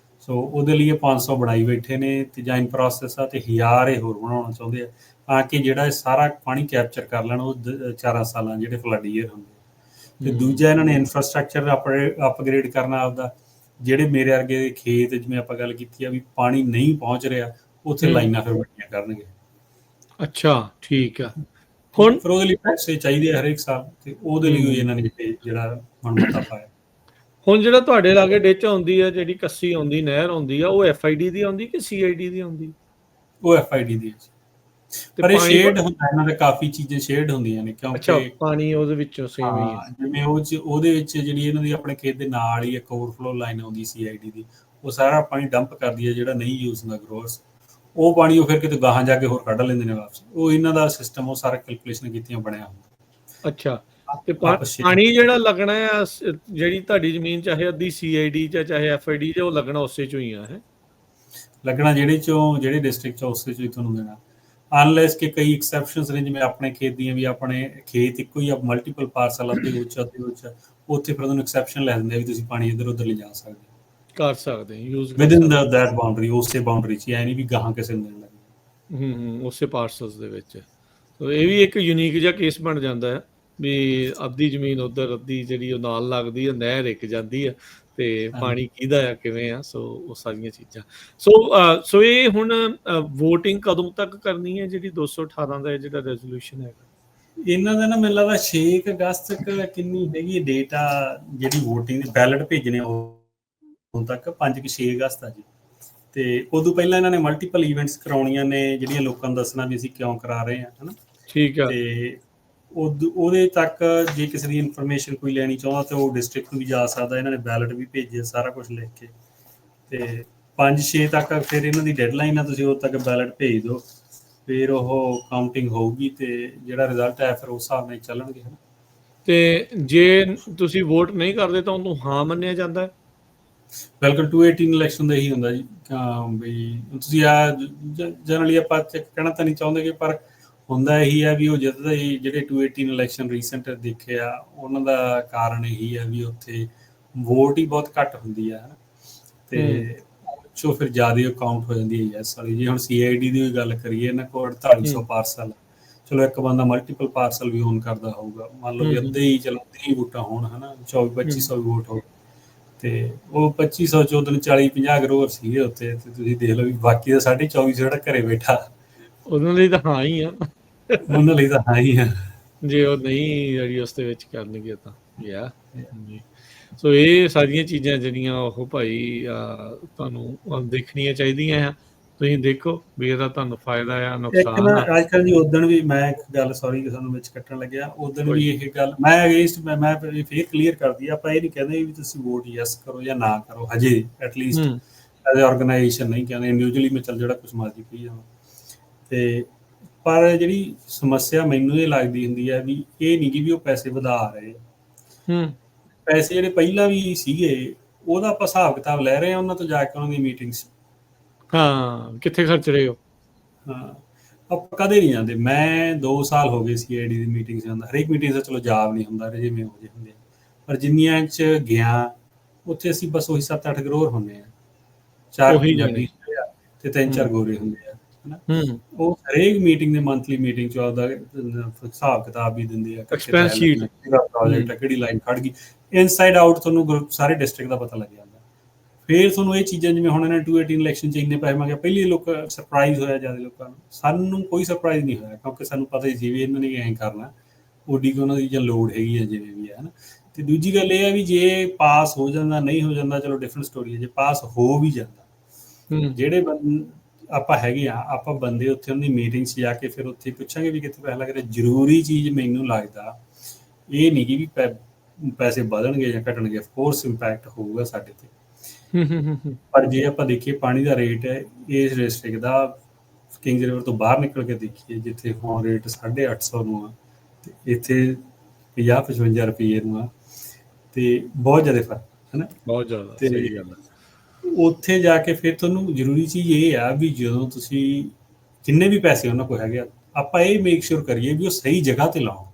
ਸੋ ਉਹਦੇ ਲਈ 500 ਬਣਾਈ ਬੈਠੇ ਨੇ ਤੇ ਜਾਂ ਇਨ ਪ੍ਰੋਸੈਸ ਆ, ਤੇ 1000 ਇਹ ਹੋਰ ਬਣਾਉਣਾ ਚਾਹੁੰਦੇ ਆ ਤਾਂ ਕਿ ਜਿਹੜਾ ਇਹ ਸਾਰਾ ਪਾਣੀ ਕੈਪਚਰ ਕਰ ਲੈਣ ਉਹ 4 ਸਾਲਾਂ ਜਿਹੜੇ ਫਲੱਡ ਈਅਰ ਹੁੰਦੇ। ਤੇ ਦੂਜਾ ਇਹਨਾਂ ਨੇ ਇਨਫਰਾਸਟਰਕਚਰ ਅਪਗ੍ਰੇਡ ਕਰਨਾ ਆਪਦਾ। ਜਿਹੜੇ ਮੇਰੇ ਵਰਗੇ ਦੇ ਖੇਤ, ਜਿਵੇਂ ਆਪਾਂ ਗੱਲ ਕੀਤੀ ਆ ਵੀ ਪਾਣੀ ਨਹੀਂ ਪਹੁੰਚ ਰਿਹਾ, ਉੱਥੇ ਲਾਈਨਾਂ ਫਿਰ ਵੱਡੀਆਂ ਕਰਨਗੇ। ਅੱਛਾ, ਠੀਕ ਆ। ਹੁਣ ਫਿਰ ਉਹਦੇ ਲਈ ਪੈਸੇ ਚਾਹੀਦੇ ਆ ਹਰੇਕ ਸਾਲ, ਤੇ ਉਹਦੇ ਲਈ ਇਹਨਾਂ ਨੇ ਜਿਹੜਾ ਹੁਣ ਮਤਾ ਪਾਇਆ। ਹੁਣ ਜਿਹੜਾ ਤੁਹਾਡੇ ਲਾਗੇ ਡਿੱਚ ਆਉਂਦੀ ਆ, ਜਿਹੜੀ ਕੱਸੀ ਆਉਂਦੀ, ਨਹਿਰ ਆਉਂਦੀ ਆ, ਉਹ FID ਦੀ ਆਉਂਦੀ ਕਿ CID ਦੀ ਆਉਂਦੀ? ਉਹ FID ਦੀ। ਪਰ ਇਹ ਸ਼ੇਡ ਹੁੰਦਾ, ਇਹਨਾਂ ਦੇ ਕਾਫੀ ਚੀਜ਼ਾਂ ਸ਼ੇਡ ਹੁੰਦੀਆਂ ਨੇ, ਕਿਉਂਕਿ ਪਾਣੀ ਉਹਦੇ ਵਿੱਚੋਂ ਸੇਮ ਹੀ ਆ। ਜਿਵੇਂ ਉਹਦੇ ਵਿੱਚ ਜਿਹੜੀ ਇਹਨਾਂ ਦੀ ਆਪਣੇ ਖੇਤ ਦੇ ਨਾਲ ਹੀ ਇੱਕ ਓਵਰਫਲੋ ਲਾਈਨ ਆਉਂਦੀ CID ਦੀ, ਉਹ ਸਾਰਾ ਪਾਣੀ ਡੰਪ ਕਰਦੀ ਹੈ ਜਿਹੜਾ ਨਹੀਂ ਯੂਜ਼ ਹੁੰਦਾ ਗਰੋਅਰਸ। ਉਹ ਪਾਣੀ ਉਹ ਫਿਰ ਕਿਤੇ ਗਾਹਾਂ ਜਾ ਕੇ ਹੋਰ ਕੱਢ ਲੈਂਦੇ ਨੇ ਵਾਪਸ। ਉਹ ਇਹਨਾਂ ਦਾ ਸਿਸਟਮ, ਉਹ ਸਾਰਾ ਕੈਲਕੂਲੇਸ਼ਨ ਕੀਤੀਆਂ ਬਣਿਆ ਹੁੰਦਾ। ਅੱਛਾ, ਤੇ ਪਾਣੀ ਜਿਹੜਾ ਲੱਗਣਾ ਆ, ਜਿਹੜੀ ਤੁਹਾਡੀ ਜ਼ਮੀਨ ਚਾਹੇ ਅੱਧੀ CID ਚ ਚਾਹੇ FID ਚ, ਉਹ ਲੱਗਣਾ ਉਸੇ ਚੋਂ ਹੀ ਆ? ਹੈ ਲੱਗਣਾ ਜਿਹੜੇ ਡਿਸਟ੍ਰਿਕਟ ਚ ਉਸੇ ਚੋਂ ਹੀ ਤੁਹਾਨੂੰ ਦੇਣਾ, ਅਨਲੈਸ ਕਿ ਕਈ ਐਕਸੈਪਸ਼ਨਸ ਨੇ, ਜਿਵੇਂ ਆਪਣੇ ਖੇਤ ਦੀਆਂ ਵੀ, ਆਪਣੇ ਖੇਤ ਇੱਕੋ ਹੀ ਆ, ਮਲਟੀਪਲ ਪਾਰਸਲ ਅੱਧੇ ਉੱਚ, ਉੱਥੇ ਫਿਰ ਤੁਹਾਨੂੰ ਐਕਸੈਪਸ਼ਨ ਲੈ ਦਿੰਦੇ ਆ ਵੀ ਤੁਸੀਂ ਪਾਣੀ ਇੱਧਰ ਉੱਧਰ ਲਿਜਾ ਸਕਦੇ ਕਰ ਸਕਦੇ ਯੂਜ਼ ਵਿਦਿਨ ਦੈਟ ਬਾਉਂਡਰੀ, ਉਸੇ ਬਾਉਂਡਰੀ 'ਚ, ਐ ਨਹੀਂ ਵੀ ਗਾਹਾਂ ਕਿਸੇ ਨੂੰ ਦੇਣ ਲੱਗੇ। ਉਸੇ ਪਾਰਸਲਸ ਦੇ ਵਿੱਚ। ਸੋ ਇਹ ਵੀ ਇੱਕ ਯੂਨੀਕ ਜਿਹਾ ਕੇਸ ਬਣ ਜਾਂਦਾ ਹੈ ਵੀ ਅੱਧੀ ਜ਼ਮੀਨ ਉੱਧਰ, ਅੱਧੀ ਜਿਹੜੀ ਉਹ ਨਾਲ ਲੱਗਦੀ ਆ, ਨਹਿਰ ਇੱਕ ਜਾਂਦੀ ਆ, ਤੇ ਪਾਣੀ ਕਿਹਦਾ ਆ, ਕਿਵੇਂ ਆ। ਸੋ ਉਹ ਸਾਰੀਆਂ ਚੀਜ਼ਾਂ। ਸੋ ਇਹ ਹੁਣ ਵੋਟਿੰਗ ਕਦੋਂ ਤੱਕ ਕਰਨੀ ਹੈ, ਜਿਹੜੀ 218 ਦਾ ਜਿਹੜਾ ਰੈਜ਼ੋਲੂਸ਼ਨ ਹੈਗਾ ਇਹਨਾਂ ਦਾ? ਨਾ ਮੈਨੂੰ ਲੱਗਦਾ 6 ਅਗਸਤ ਤੱਕ ਕਿੰਨੀ ਹੈਗੀ ਡੇਟ ਆ ਜਿਹੜੀ ਵੋਟਿੰਗ ਦੇ ਬੈਲਟ ਭੇਜਣੇ ਹੁਣ ਤੱਕ, 5-6 ਅਗਸਤ ਆ ਜੀ। ਤੇ ਉਦੋਂ ਪਹਿਲਾਂ ਇਹਨਾਂ ਨੇ ਮਲਟੀਪਲ ਇਵੈਂਟਸ ਕਰਾਉਣੀਆਂ ਨੇ, ਜਿਹੜੀਆਂ ਲੋਕਾਂ ਨੂੰ ਦੱਸਣਾ ਵੀ ਅਸੀਂ ਕਿਉਂ ਕਰਾ ਰਹੇ ਹਾਂ, ਹਨਾ। ਠੀਕ ਆ। ਤੇ ਉਹਦੇ ਤੱਕ ਜੇ ਕਿਸੇ ਦੀ ਇਨਫੋਰਮੇਸ਼ਨ ਕੋਈ ਲੈਣੀ ਚਾਹੁੰਦਾ ਤਾਂ ਉਹ ਡਿਸਟ੍ਰਿਕਟ ਨੂੰ ਵੀ ਜਾ ਸਕਦਾ। ਇਹਨਾਂ ਨੇ ਬੈਲਟ ਵੀ ਭੇਜੇ, ਸਾਰਾ ਕੁਝ ਲਿਖ ਕੇ। ਤੇ 5-6 ਤੱਕ ਫਿਰ ਇਹਨਾਂ ਦੀ ਡੈਡਲਾਈਨ ਆ, ਤੁਸੀਂ ਉਦੋਂ ਤੱਕ ਬੈਲਟ ਭੇਜ ਦਿਓ, ਫਿਰ ਉਹ ਕਾਊਂਟਿੰਗ ਹੋਊਗੀ ਤੇ ਜਿਹੜਾ ਰਿਜ਼ਲਟ ਹੈ ਫਿਰ ਉਸ ਹਿਸਾਬ ਨਾਲ ਚੱਲਣਗੇ, ਹਨਾ। ਤੇ ਜੇ ਤੁਸੀਂ ਵੋਟ ਨਹੀਂ ਕਰਦੇ ਤਾਂ ਉਹਨੂੰ ਹਾਂ ਮੰਨਿਆ ਜਾਂਦਾ ਹੈ? ਬਿਲਕੁਲ 218 ਇਲੈਕਸ਼ਨ ਦਾ ਇਹੀ ਹੁੰਦਾ ਜੀ, ਵੀ ਤੁਸੀਂ ਆ ਜਨਰਲੀ ਆਪਾਂ ਕਹਿਣਾ ਤਾਂ ਨਹੀਂ ਚਾਹੁੰਦੇ ਕਿ, ਪਰ ਹੁੰਦਾ ਇਹੀ ਹੈ ਵੀ ਉਹ ਜਿੱਤਦਾ ਹੀ। ਜਿਹੜੇ 218 ਇਲੈਕਸ਼ਨ ਰੀਸੈਂਟ ਦੇਖੇ ਆ, ਉਹਨਾਂ ਦਾ ਕਾਰਨ ਇਹੀ ਹੈ ਵੀ ਉੱਥੇ ਵੋਟ ਹੀ ਬਹੁਤ ਘੱਟ ਹੁੰਦੀ ਹੈ, ਤੇ ਚੋ ਫਿਰ ਜ਼ਿਆਦਾ ਕਾਊਂਟ ਹੋ ਜਾਂਦੀ ਹੈ ਯੈਸ ਵਾਲੀ। ਜੇ ਹੁਣ CID ਦੀ ਗੱਲ ਕਰੀਏ, ਇਹਨਾਂ ਕੋਲ 4800 ਪਾਰਸਲ, ਚਲੋ ਇੱਕ ਬੰਦਾ ਮਲਟੀਪਲ ਪਾਰਸਲ ਵੀ ਓਨ ਕਰਦਾ ਹੋਊਗਾ, ਮੰਨ ਲਓ ਵੀ ਅੱਧੇ ਹੀ, ਚਲੋ 30 ਵੋਟਾਂ ਹੋਣ, ਹਨਾ, 2400-2500 ਵੋਟ ਹੋ, ਤੇ ਉਹ 2500 'ਚ ਉਦੋਂ 40-50 ਗਰੋਅਰ ਸੀਗੇ ਉੱਥੇ, ਤੇ ਤੁਸੀਂ ਦੇਖ ਲਓ ਵੀ ਬਾਕੀ ਦਾ 2450 ਜਿਹੜਾ ਘਰੇ ਬੈਠਾ, ਉਹਨਾਂ ਲਈ ਤਾਂ ਹਾਂ ਹੀ ਆ। ਉਹਨਾਂ ਲਈ ਤਾਂ ਹਾਂ ਹੀ ਆ। ਜੇ ਉਹ ਨਹੀਂ ਜਿਹੜੀ ਉਸ ਦੇ ਵਿੱਚ ਕਰਨਗੇ ਤਾਂ ਯਾ ਜੀ। ਸੋ ਇਹ ਸਾਰੀਆਂ ਚੀਜ਼ਾਂ ਜਿਹੜੀਆਂ ਉਹ ਭਾਈ ਤੁਹਾਨੂੰ ਦੇਖਣੀਆਂ ਚਾਹੀਦੀਆਂ ਆ। ਤੁਸੀਂ ਦੇਖੋ ਵੀ ਇਹਦਾ ਤੁਹਾਨੂੰ ਫਾਇਦਾ ਆ ਇੱਕ ਨਾ ਨੁਕਸਾਨ ਆ। ਅੱਜ ਕੱਲ੍ਹ ਜੀ ਉਦਣ ਵੀ ਮੈਂ ਇੱਕ ਗੱਲ, ਸੌਰੀ ਕਿ ਤੁਹਾਨੂੰ ਵਿੱਚ ਕੱਟਣ ਲੱਗਿਆ, ਉਦਣ ਕੋਈ ਵੀ ਇਹ ਗੱਲ ਮੈਂ ਅਗੇਂਸਟ, ਮੈਂ ਫੇਰ ਕਲੀਅਰ ਕਰਦੀ ਆ, ਆਪਾਂ ਇਹ ਨਹੀਂ ਕਹਿੰਦੇ ਵੀ ਤੁਸੀਂ ਵੋਟ ਯੈਸ ਕਰੋ ਜਾਂ ਨਾ ਕਰੋ ਹਜੇ, ਐਟਲੀਸਟ ਹੂੰ ਐਜ਼ ਆਰਗੇਨਾਈਜੇਸ਼ਨ ਨਹੀਂ ਕਹਿੰਦੇ, ਇੰਡੀਵਿਜੂਅਲੀ ਮੈਂ ਚੱਲ ਜਿਹੜਾ ਕੁਛ ਮਰਜ਼ੀ ਕਹੀ ਜਾਵਾਂ। ਤੇ ਪਰ ਜਿਹੜੀ ਸਮੱਸਿਆ ਮੈਨੂੰ ਇਹ ਲੱਗਦੀ ਹੁੰਦੀ ਹੈ ਵੀ ਇਹ ਨਹੀਂ ਕਿ ਵੀ ਉਹ ਪੈਸੇ ਵਧਾ ਰਹੇ, ਹੂੰ ਪੈਸੇ ਜਿਹੜੇ ਪਹਿਲਾਂ ਵੀ ਸੀਗੇ ਉਹਦਾ ਆਪਾਂ ਹਿਸਾਬ ਕਿਤਾਬ ਲੈ ਰਹੇ ਹਾਂ ਉਹਨਾਂ ਤੋਂ ਜਾ ਕੇ ਉਹਨਾਂ ਦੀ ਮੀਟਿੰਗਸ। ਹਾਂ ਕਿੱਥੇ ਖਰਚ ਰਹੇ ਹੋ। ਹਾਂ ਆਪਾਂ ਕਦੇ ਨਹੀਂ ਜਾਂਦੇ। ਮੈਂ 2 ਸਾਲ ਹੋ ਗਏ CID ਦੀ ਮੀਟਿੰਗ 'ਚ ਜਾਂਦਾ, ਹਰੇਕ ਮੀਟਿੰਗ 'ਚ ਚਲੋ ਜਾਬ ਨਹੀਂ ਹੁੰਦਾ ਜਿਵੇਂ ਹੋ ਜਿਹੇ ਹੁੰਦੇ ਆ, ਪਰ ਜਿੰਨੀਆਂ 'ਚ ਗਿਆ ਉੱਥੇ ਅਸੀਂ ਬਸ ਉਹੀ 7-8 ਗਰੋਰ ਹੁੰਦੇ ਆ, 4 ਉਹੀ ਜਾਣੇ। ਪੰਜਾਬੀ ਹੁੰਦੇ ਆ ਤੇ 3-4 ਗੋਰੇ ਹੁੰਦੇ ਆ, ਹਨਾ। ਹੂੰ ਉਹ ਹਰੇਕ ਮੀਟਿੰਗ ਦੇ ਮੰਥਲੀ ਮੀਟਿੰਗ 'ਚ ਆਪਦਾ ਹਿਸਾਬ ਕਿਤਾਬ ਵੀ ਦਿੰਦੇ ਆ, ਕਿੱਥੇ ਐਕਸਪੈਂਸ ਪੈਸੇ ਸ਼ੀਟ। ਲੱਗਣੇ, ਕਿਹੜਾ ਪ੍ਰੋਜੈਕਟ ਆ, ਕਿਹੜੀ ਲਾਈਨ ਖੜ ਗਈ, ਇਨਸਾਈਡ ਆਊਟ ਤੁਹਾਨੂੰ ਸਾਰੇ ਡਿਸਟ੍ਰਿਕਟ ਦਾ ਪਤਾ ਲੱਗ ਜਾਂਦਾ। ਫਿਰ ਤੁਹਾਨੂੰ ਇਹ ਚੀਜ਼ਾਂ, ਜਿਵੇਂ ਹੁਣ ਇਹਨਾਂ 218 ਇਲੈਕਸ਼ਨ 'ਚ ਇੰਨੇ ਪੈਸੇ ਮੰਗੇ, ਪਹਿਲੀ ਲੋਕ ਸਰਪ੍ਰਾਈਜ਼ ਹੋਇਆ ਜ਼ਿਆਦਾ ਲੋਕਾਂ ਨੂੰ, ਸਾਨੂੰ ਕੋਈ ਸਰਪ੍ਰਾਈਜ਼ ਨਹੀਂ ਹੋਇਆ ਕਿਉਂਕਿ ਸਾਨੂੰ ਪਤਾ ਹੀ ਸੀ ਵੀ ਇਹਨਾਂ ਨੇ ਐਂ ਕਰਨਾ, ਓਡੀ ਕਿ ਉਹਨਾਂ ਦੀ ਜਾਂ ਲੋੜ ਹੈਗੀ ਹੈ ਜਿਵੇਂ ਵੀ ਹੈ, ਹਨਾ। ਤੇ ਦੂਜੀ ਗੱਲ ਇਹ ਹੈ ਵੀ ਜੇ ਪਾਸ ਹੋ ਜਾਂਦਾ ਨਹੀਂ ਹੋ ਜਾਂਦਾ ਚਲੋ ਡਿਫਰੈਂਟ ਸਟੋਰੀ ਹੈ, ਜੇ ਪਾਸ ਹੋ ਵੀ ਜਾਂਦਾ, ਹੂੰ ਜਿਹੜੇ ਆਪਾਂ ਹੈਗੇ ਆ, ਆਪਾਂ ਬੰਦੇ ਉੱਥੇ ਉਹਨਾਂ ਦੀ ਮੀਟਿੰਗ 'ਚ ਜਾ ਕੇ ਫਿਰ ਉੱਥੇ ਪੁੱਛਾਂਗੇ ਵੀ ਕਿੱਥੇ ਪੈਸਾ ਲੱਗ ਰਿਹਾ। ਜ਼ਰੂਰੀ ਚੀਜ਼ ਮੈਨੂੰ ਲੱਗਦਾ ਇਹ ਨਹੀਂ ਕਿ ਵੀ ਪੈਸੇ ਵਧਣਗੇ ਜਾਂ ਘਟਣਗੇ, ਅਫਕੋਰਸ ਇੰਪੈਕਟ ਹੋਊਗਾ ਸਾਡੇ ਤੇ, ਪਰ ਜੇ ਆਪਾਂ ਦੇਖੀਏ ਪਾਣੀ ਦਾ ਰੇਟ ਹੈ ਇਸ ਡਿਸਟ੍ਰਿਕਟ ਦਾ, ਕਿੰਗਸ ਰਿਵਰ ਤੋਂ ਬਾਹਰ ਨਿਕਲ ਕੇ ਦੇਖੀਏ ਜਿੱਥੇ ਹੁਣ ਰੇਟ 850 ਨੂੰ ਆ ਤੇ ਇੱਥੇ 50-55 ਰੁਪਏ ਨੂੰ ਆ, ਤੇ ਬਹੁਤ ਜ਼ਿਆਦਾ ਫਰਕ ਹੈ ਨਾ। ਬਹੁਤ ਜ਼ਿਆਦਾ ਤੇ ਸਹੀ ਗੱਲ ਹੈ। ਉੱਥੇ ਜਾ ਕੇ ਫਿਰ ਤੁਹਾਨੂੰ ਜ਼ਰੂਰੀ ਚੀਜ਼ ਇਹ ਆ ਵੀ ਜਦੋਂ ਤੁਸੀਂ ਜਿੰਨੇ ਵੀ ਪੈਸੇ ਉਹਨਾਂ ਕੋਲ ਹੈਗੇ ਆ, ਆਪਾਂ ਇਹ ਮੇਕ ਸ਼ੋਰ ਕਰੀਏ ਵੀ ਉਹ ਸਹੀ ਜਗ੍ਹਾ ਤੇ ਲਾਓ।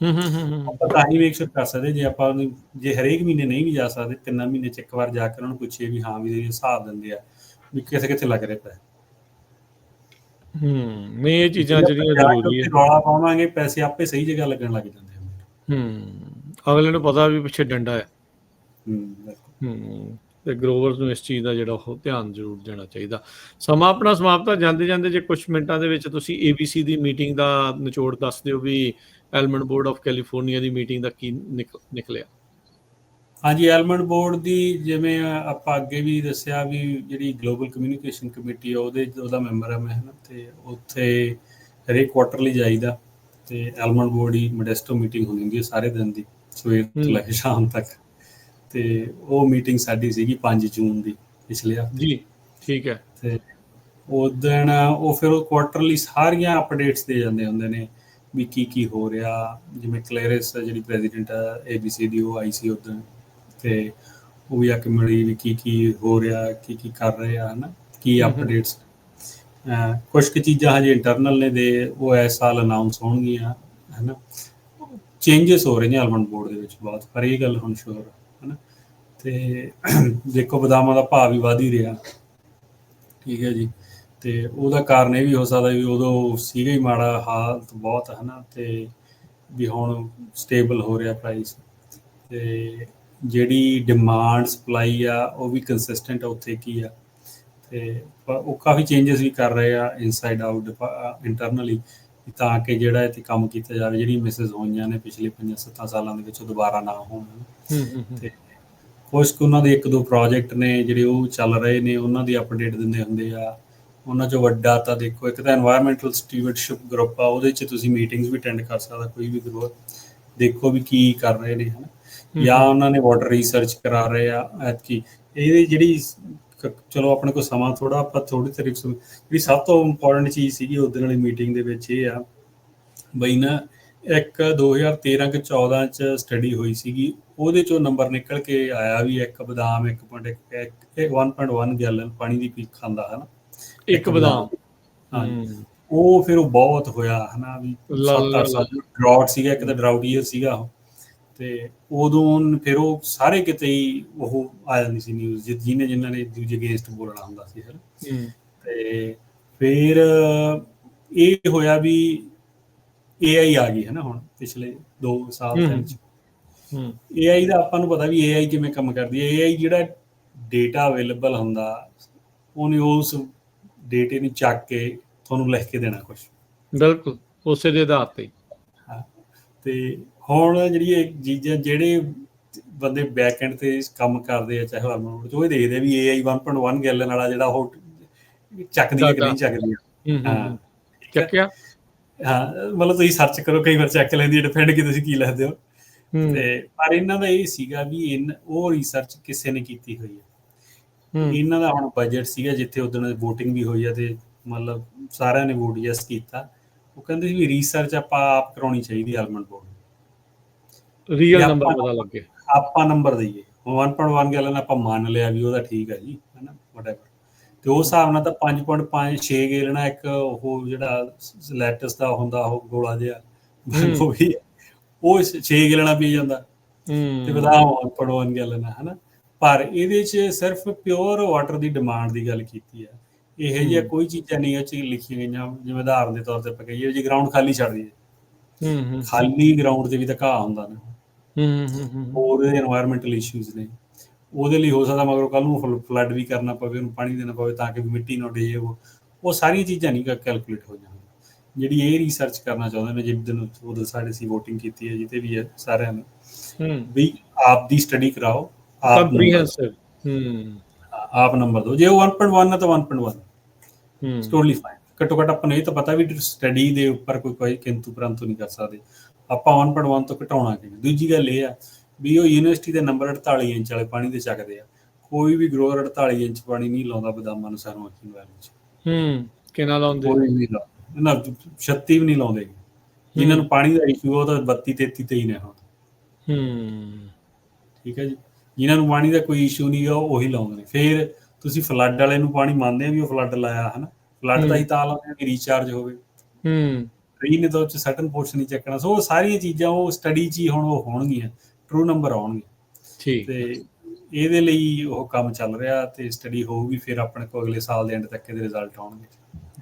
ਆਪਾਂ ਤਾਂ ਹੀ ਮੇਕ ਸ਼ੋਰ ਕਰ ਸਕਦੇ ਜੇ ਆਪਾਂ ਜੇ ਹਰੇਕ ਮਹੀਨੇ ਨਹੀਂ ਵੀ ਜਾ ਸਕਦੇ, 3 ਮਹੀਨੇ 'ਚ ਇੱਕ ਵਾਰ ਜਾ ਕੇ ਉਹਨਾਂ ਨੂੰ ਪੁੱਛੀਏ ਵੀ ਹਾਂ ਵੀ ਹਿਸਾਬ ਦਿੰਦੇ ਆ ਵੀ ਕਿੱਥੇ ਕਿੱਥੇ ਲੱਗ ਰਹੇ ਪੈਸੇ। ਨਹੀਂ ਇਹ ਚੀਜ਼ਾਂ ਜਿਹੜੀਆਂ ਜ਼ਰੂਰੀ ਹੈ। ਰੌਲਾ ਪਾਵਾਂਗੇ ਪੈਸੇ ਆਪੇ ਸਹੀ ਜਗ੍ਹਾ ਲੱਗਣ ਲੱਗ ਜਾਂਦੇ ਆ। ਅਗਲੇ ਨੂੰ ਪਤਾ ਵੀ ਪਿੱਛੇ ਡੰਡਾ ਹੈ। ਬਿਲਕੁਲ। ਤੇ ਗਰੋਵਰਸ ਨੂੰ ਇਸ ਚੀਜ਼ ਦਾ ਜਿਹੜਾ ਉਹ ਧਿਆਨ ਜ਼ਰੂਰ ਦੇਣਾ ਚਾਹੀਦਾ। ਸਮਾਂ ਆਪਣਾ ਸਮਾਪਤ, ਜਾਂਦੇ ਜਾਂਦੇ ਜੇ ਕੁਝ ਮਿੰਟਾਂ ਦੇ ਵਿੱਚ ਤੁਸੀਂ ABC ਦੀ ਮੀਟਿੰਗ ਦਾ ਨਿਚੋੜ ਦੱਸ ਦਿਓ ਵੀ almond board of California the meeting ਦਾ ਕੀ ਨਿਕਲਿਆ। ਹਾਂਜੀ, ਐਲਮੰਡ ਬੋਰਡ ਦੀ ਜਿਵੇਂ ਆਪਾਂ ਅੱਗੇ ਵੀ ਦੱਸਿਆ ਵੀ ਜਿਹੜੀ ਗਲੋਬਲ ਕਮਿਊਨੀਕੇਸ਼ਨ ਕਮੇਟੀ ਆ ਉਹਦਾ ਮੈਂਬਰ ਆ ਮੈਂ, ਹੈ ਨਾ। ਤੇ ਉੱਥੇ ਹਰੇਕ ਕੁਆਟਰਲੀ ਜਾਈਦਾ ਤੇ ਐਲਮੰਡ ਬੋਰਡ ਦੀ ਮੋਡੈਸਟੋ ਮੀਟਿੰਗ ਹੁੰਦੀ ਹੈ ਸਾਰੇ ਦਿਨ ਦੀ, ਸਵੇਰ ਤੋਂ ਲੈ ਕੇ ਸ਼ਾਮ ਤੱਕ। ਤੇ ਉਹ ਮੀਟਿੰਗ ਸਾਡੀ ਸੀਗੀ 5 ਜੂਨ ਦੀ, ਪਿਛਲੇ ਹਫ਼ਤੇ ਜੀ। ਠੀਕ ਹੈ। ਤੇ ਉਦਣ ਉਹ ਫਿਰ ਉਹ ਕੁਆਟਰਲੀ ਸਾਰੀਆਂ ਅਪਡੇਟਸ ਦੇ ਜਾਂਦੇ ਹੁੰਦੇ ਨੇ ਵੀ ਕੀ ਕੀ ਹੋ ਰਿਹਾ। ਜਿਵੇਂ ਕਲੈਰਿਸ ਜਿਹੜੀ ਪ੍ਰੈਜ਼ੀਡੈਂਟ ਆ ABC ਦੀ, ਉਹ ਆਈ ਸੀ ਉਦਣ, ਤੇ ਉਹ ਵੀ ਆ ਕੇ ਮਿਲੀ ਵੀ ਕੀ ਕੀ ਹੋ ਰਿਹਾ, ਕੀ ਕੀ ਕਰ ਰਹੇ ਆ, ਹੈ ਨਾ, ਕੀ ਅਪਡੇਟਸ। ਕੁਛ ਕੁ ਚੀਜ਼ਾਂ ਹਜੇ ਇੰਟਰਨਲ ਨੇ ਦੇ ਉਹ ਇਸ ਸਾਲ ਅਨਾਊਂਸ ਹੋਣਗੀਆਂ, ਹੈ ਨਾ। ਚੇਂਜਸ ਹੋ ਰਹੀਆਂ ਐਲਮੰਡ ਬੋਰਡ ਦੇ ਵਿੱਚ ਬਹੁਤ, ਪਰ ਇਹ ਗੱਲ ਹੁਣ ਸ਼ੋਰ ਹੈ ਨਾ। ਤੇ ਦੇਖੋ ਬਦਾਮਾਂ ਦਾ ਭਾਅ ਵੀ ਵਧ ਹੀ ਰਿਹਾ, ਠੀਕ ਹੈ ਜੀ। ਤੇ ਉਹਦਾ ਕਾਰਨ ਇਹ ਵੀ ਹੋ ਸਕਦਾ ਵੀ ਉਦੋਂ ਸੀਗਾ ਹੀ ਮਾੜਾ ਹਾਲਤ ਬਹੁਤ, ਹੈ ਨਾ, ਤੇ ਵੀ ਹੁਣ ਸਟੇਬਲ ਹੋ ਰਿਹਾ ਪ੍ਰਾਈਸ। ਤੇ ਜਿਹੜੀ ਡਿਮਾਂਡ ਸਪਲਾਈ ਆ ਉਹ ਵੀ ਕੰਸਿਸਟੈਂਟ ਆ ਉੱਥੇ ਕੀ ਆ, ਤੇ ਉਹ ਕਾਫੀ ਚੇਂਜਸ ਵੀ ਕਰ ਰਹੇ ਆ ਇਨਸਾਈਡ ਆਊਟ ਇੰਟਰਨਲੀ, ਤਾਂ ਕਿ ਜਿਹੜਾ ਇੱਥੇ ਕੰਮ ਕੀਤਾ ਜਾਵੇ, ਜਿਹੜੀ ਮਿਸਿਸ ਹੋਈਆਂ ਨੇ ਪਿਛਲੇ 5-7 ਸਾਲਾਂ ਦੇ ਵਿੱਚ ਉਹ ਦੁਬਾਰਾ ਨਾ ਹੋਣ। ਤੇ ਕੁਛ ਕੁ ਉਹਨਾਂ ਦੇ 1-2 ਪ੍ਰੋਜੈਕਟ ਨੇ ਜਿਹੜੇ ਉਹ ਚੱਲ ਰਹੇ ਨੇ, ਉਹਨਾਂ ਦੀ ਅਪਡੇਟ ਦਿੰਦੇ ਹੁੰਦੇ ਆ। ਉਹਨਾਂ 'ਚੋਂ ਵੱਡਾ ਤਾਂ ਦੇਖੋ ਇੱਕ ਤਾਂ ਐਨਵਾਇਰਮੈਂਟਲ ਸਟੀਵਰਡਸ਼ਿਪ ਗਰੁੱਪ ਆ, ਉਹਦੇ 'ਚ ਤੁਸੀਂ ਮੀਟਿੰਗਸ ਵੀ ਅਟੈਂਡ ਕਰ ਸਕਦਾ ਕੋਈ ਵੀ ਗਰੁੱਪ, ਦੇਖੋ ਵੀ ਕੀ ਕਰ ਰਹੇ ਨੇ, ਹੈ ਨਾ। ਜਾਂ ਉਹਨਾਂ ਨੇ ਵਾਟਰ ਰਿਸਰਚ ਕਰਾ ਰਹੇ ਆ ਐਤਕੀ। ਇਹਦੀ ਜਿਹੜੀ ਚਲੋ ਆਪਣੇ ਕੋਲ ਸਮਾਂ ਥੋੜ੍ਹਾ, ਆਪਾਂ ਥੋੜ੍ਹੀ ਤਾਰੀਫ ਜਿਹੜੀ ਸਭ ਤੋਂ ਇੰਪੋਰਟੈਂਟ ਚੀਜ਼ ਸੀਗੀ ਉਸ ਦਿਨ ਵਾਲੀ ਮੀਟਿੰਗ ਦੇ ਵਿੱਚ ਇਹ ਆ ਬਈ ਨਾ, ਇੱਕ 2013-14 'ਚ ਸਟੱਡੀ ਹੋਈ ਸੀਗੀ, ਉਹਦੇ 'ਚੋਂ ਨੰਬਰ ਨਿਕਲ ਕੇ ਆਇਆ ਵੀ ਇੱਕ ਬਦਾਮ 1.1 ਗੈਲਨ ਪਾਣੀ ਦੀ ਪੀਕ ਖਾਂਦਾ, ਹੈ ਨਾ, ਇੱਕ ਬਦਾਮ। ਹਾਂਜੀ, ਉਹ ਫਿਰ ਉਹ ਬਹੁਤ ਹੋਇਆ, ਹੈ ਨਾ, ਵੀ 7-8 ਸਾਲ ਡਰਾਊਟ ਸੀਗਾ, ਇੱਕ ਤਾਂ ਡਰਾਊਟ ਈਅਰ ਸੀਗਾ ਉਹ। ਤੇ ਉਦੋਂ ਫਿਰ ਉਹ ਸਾਰੇ ਕਿਤੇ ਹੀ ਉਹ ਆ ਜਾਂਦੀ ਸੀ ਨਿਊਜ਼, ਜਿਨ੍ਹਾਂ ਨੇ ਦੂਜੇ ਅਗੇਂਸਟ ਬੋਲਣਾ ਹੁੰਦਾ ਸੀ, ਹੈ। ਤੇ ਫਿਰ ਇਹ ਹੋਇਆ ਵੀ AI ਆ ਗਈ, ਹੈ ਨਾ, ਹੁਣ ਪਿਛਲੇ 2 ਸਾਲ 3 'ਚ। AI ਦਾ ਆਪਾਂ ਨੂੰ ਪਤਾ ਵੀ AI ਕਿਵੇਂ ਕੰਮ ਕਰਦੀ ਹੈ। AI ਜਿਹੜਾ ਡੇਟਾ ਅਵੇਲੇਬਲ ਹੁੰਦਾ, ਉਹਨੇ ਉਸ ਡੇਟੇ ਨੂੰ ਚੱਕ ਕੇ ਤੁਹਾਨੂੰ ਲਿਖ ਕੇ ਦੇਣਾ ਕੁਛ। ਬਿਲਕੁਲ। ਉਸੇ ਦੇ ਆਧਾਰ ਤੇ। ਹਾਂ, ਤੇ ਹੁਣ ਜਿਹੜੀ ਇਹ ਚੀਜ਼ਾਂ ਜਿਹੜੇ ਬੰਦੇ ਬੈਕ ਐਂਡ ਤੇ ਕੰਮ ਕਰਦੇ ਆ, ਚਾਹੇ ਹਾਰਮੋਨ ਉਹ ਦੇਖਦੇ ਆ ਵੀ AI 1.1 ਗੈਲਨ ਵਾਲਾ ਜਿਹੜਾ ਉਹ ਚੱਕਦੀ ਹੈ ਕਿ ਨਹੀਂ ਚੱਕਦੀ ਹਾਂ, ਠੀਕ ਹੈ। ਚੱਕਿਆ। ਹਾਂ, ਮਤਲਬ ਤੁਸੀਂ ਸਰਚ ਕਰੋ, ਕਈ ਵਾਰ ਚੱਕ ਲੈਂਦੀ ਹੈ, ਡਿਪੈਂਡ ਕਿ ਤੁਸੀਂ ਕੀ ਲੈਂਦੇ ਹੋ। ਤੇ ਪਰ ਇਹਨਾਂ ਦਾ ਇਹ ਸੀਗਾ ਵੀ ਉਹ ਰਿਸਰਚ ਕਿਸੇ ਨੇ ਕੀਤੀ ਹੋਈ ਹੈ। ਇਹਨਾਂ ਦਾ ਹੁਣ ਬਜਟ ਸੀਗਾ, ਜਿੱਥੇ ਉਦੋਂ ਵੋਟਿੰਗ ਵੀ ਹੋਈ ਆ ਤੇ ਮਤਲਬ ਸਾਰਿਆਂ ਨੇ ਵੋਟ ਯੈਸ ਕੀਤਾ। ਉਹ ਕਹਿੰਦੇ ਸੀ ਵੀ ਰਿਸਰਚ ਆਪਾਂ ਆਪ ਕਰਾਉਣੀ ਚਾਹੀਦੀ ਆਲਮੰਡ ਬੋਰਡ, ਰੀਅਲ ਨੰਬਰ ਪਤਾ ਲੱਗੇ, ਆਪਾਂ ਨੰਬਰ ਦਈਏ। 1.1 ਗੈਲਨ ਆਪਾਂ ਮੰਨ ਲਿਆ ਵੀ ਉਹਦਾ ਠੀਕ ਹੈ ਜੀ, ਹੈ ਨਾ, ਵਟਐਵਰ। ਤੇ ਉਸ ਹਿਸਾਬ ਨਾਲ ਤਾਂ 5.56 ਗੇਲਣਾ ਇੱਕ ਉਹ ਜਿਹੜਾ ਲੈਟਸ ਦਾ ਹੁੰਦਾ ਉਹ ਗੋਲਾ ਜਿਹਾ, ਉਹ ਵੀ ਉਹ 6 ਗੇਲਣਾ ਪੀ ਜਾਂਦਾ ਤੇ ਬਦਾਮ 1.1 ਗੈਲਨ ਹੈ ਨਾ। ਪਰ ਇਹਦੇ 'ਚ ਸਿਰਫ ਪਿਓਰ ਵਾਟਰ ਦੀ ਡਿਮਾਂਡ ਦੀ ਗੱਲ ਕੀਤੀ ਹੈ। ਇਹੋ ਜਿਹੀਆਂ ਕੋਈ ਚੀਜ਼ਾਂ ਨਹੀਂ ਉਹ 'ਚ ਲਿਖੀਆਂ ਗਈਆਂ, ਜਿਵੇਂ ਉਦਾਹਰਨ ਦੇ ਤੌਰ ਤੇ ਆਪਾਂ ਕਹੀਏ ਜੇ ਗਰਾਊਂਡ ਖਾਲੀ ਛੱਡ ਦਈਏ, ਖਾਲੀ ਗਰਾਊਂਡ ਤੇ ਵੀ ਤਾਂ ਘਾਹ ਹੁੰਦਾ ਨਾ, ਹੋਰ এনवायरमेंटल ਇਸ਼ੂਜ਼ ਨੇ। ਉਹਦੇ ਲਈ ਹੋ ਸਕਦਾ ਮਗਰੋਂ ਕੱਲ੍ਹ ਨੂੰ ਫਲੱਡ ਵੀ ਕਰਨਾ ਪਵੇ, ਉਹਨੂੰ ਪਾਣੀ ਦੇਣਾ ਪਵੇ ਤਾਂ ਕਿ ਮਿੱਟੀ ਨਾ ਡਿੱਗੇ। ਉਹ ਸਾਰੀਆਂ ਚੀਜ਼ਾਂ ਨਹੀਂ ਕੈਲਕੂਲੇਟ ਹੋਈਆਂ। ਜਿਹੜੀ ਇਹ ਰਿਸਰਚ ਕਰਨਾ ਚਾਹੁੰਦੇ ਨੇ, ਜਿੱਦਣ ਉਦੋਂ ਸਾਡੇ ਅਸੀਂ ਵੋਟਿੰਗ ਕੀਤੀ ਹੈ ਜਿੱਤੇ ਵੀ ਹੈ ਸਾਰਿਆਂ ਨੇ, ਵੀ ਆਪ ਦੀ ਸਟੱਡੀ ਕਰਾਓ, ਆਪ ਨੰਬਰ ਦਿਓ। ਜੇ ਉਹ 1.1 ਹੈ ਤਾਂ 1.1 ਟੋਟਲੀ ਫਾਈਨ। ਘੱਟੋ ਘੱਟ ਆਪਾਂ ਨੂੰ ਇਹ ਤਾਂ ਪਤਾ ਵੀ ਸਟੱਡੀ ਦੇ ਉੱਪਰ ਕੋਈ ਕਿੰਤੂ ਪਰੰਤੂ ਨਹੀਂ ਕਰ ਸਕਦੇ ਆਪਾਂ। 1.1 ਤੋਂ ਘਟਾਉਣਾ ਕਿਵੇਂ। ਦੂਜੀ ਗੱਲ ਇਹ ਆ ਵੀ ਉਹ ਯੂਨੀਵਰਸਿਟੀ ਦੇ ਨੰਬਰ 48 ਇੰਚ ਵਾਲੇ ਪਾਣੀ ਦੇ ਚੱਕਦੇ ਆ। ਕੋਈ ਵੀ ਗਰੋਅਰ 48 ਇੰਚ ਪਾਣੀ ਨਹੀਂ ਲਾਉਂਦਾ ਬਦਾਮਾਂ ਨੂੰ ਸਾਨੂੰ ਐਨਵਾਇਰਨਮੈਂਟ 'ਚ। ਕਿੰਨਾ ਲਾਉਂਦੇ? ਕੋਈ ਵੀ ਲਾ 36 ਵੀ ਨਹੀਂ ਲਾਉਂਦੇ। ਜਿਨ੍ਹਾਂ ਨੂੰ ਪਾਣੀ ਦਾ ਇਸ਼ੂ ਉਹ ਤਾਂ 32, 33, 23 ਨੇ ਹੁਣ। ਠੀਕ ਹੈ ਜੀ। ਜਿਨ੍ਹਾਂ ਨੂੰ ਪਾਣੀ ਦਾ ਕੋਈ ਇਸ਼ੂ ਨਹੀਂ ਗਾ ਉਹੀ ਲਾਉਂਦੇ ਨੇ। ਫਿਰ ਤੁਸੀਂ ਫਲੱਡ ਵਾਲੇ ਨੂੰ ਪਾਣੀ ਮੰਨਦੇ ਆ ਵੀ ਉਹ ਫਲੱਡ ਲਾਇਆ, ਹੈ ਨਾ। ਫਲੱਡ ਦਾ ਹੀ ਤਾਂ ਲਾਉਂਦੇ ਆ ਕਿ ਰੀਚਾਰਜ ਹੋਵੇ। ਟ੍ਰੀ ਨੇ ਤਾਂ ਉਹ 'ਚ ਸਟਨ ਪੋਰਸ਼ਨ ਨਹੀਂ ਚੱਕਣਾ। ਸੋ ਉਹ ਸਾਰੀਆਂ ਚੀਜ਼ਾਂ ਉਹ ਸਟੱਡੀ 'ਚ ਹੀ ਹੁਣ ਉਹ ਹੋਣਗੀਆਂ, ਟਰੂ ਨੰਬਰ ਆਉਣਗੇ। ਤੇ ਇਹਦੇ ਲਈ ਉਹ ਕੰਮ ਚੱਲ ਰਿਹਾ ਤੇ ਸਟੱਡੀ ਹੋਊਗੀ। ਫਿਰ ਆਪਣੇ ਕੋਲ ਅਗਲੇ ਸਾਲ ਦੇ ਐਂਡ ਤੱਕ ਇਹਦੇ ਰਿਜ਼ਲਟ ਆਉਣਗੇ।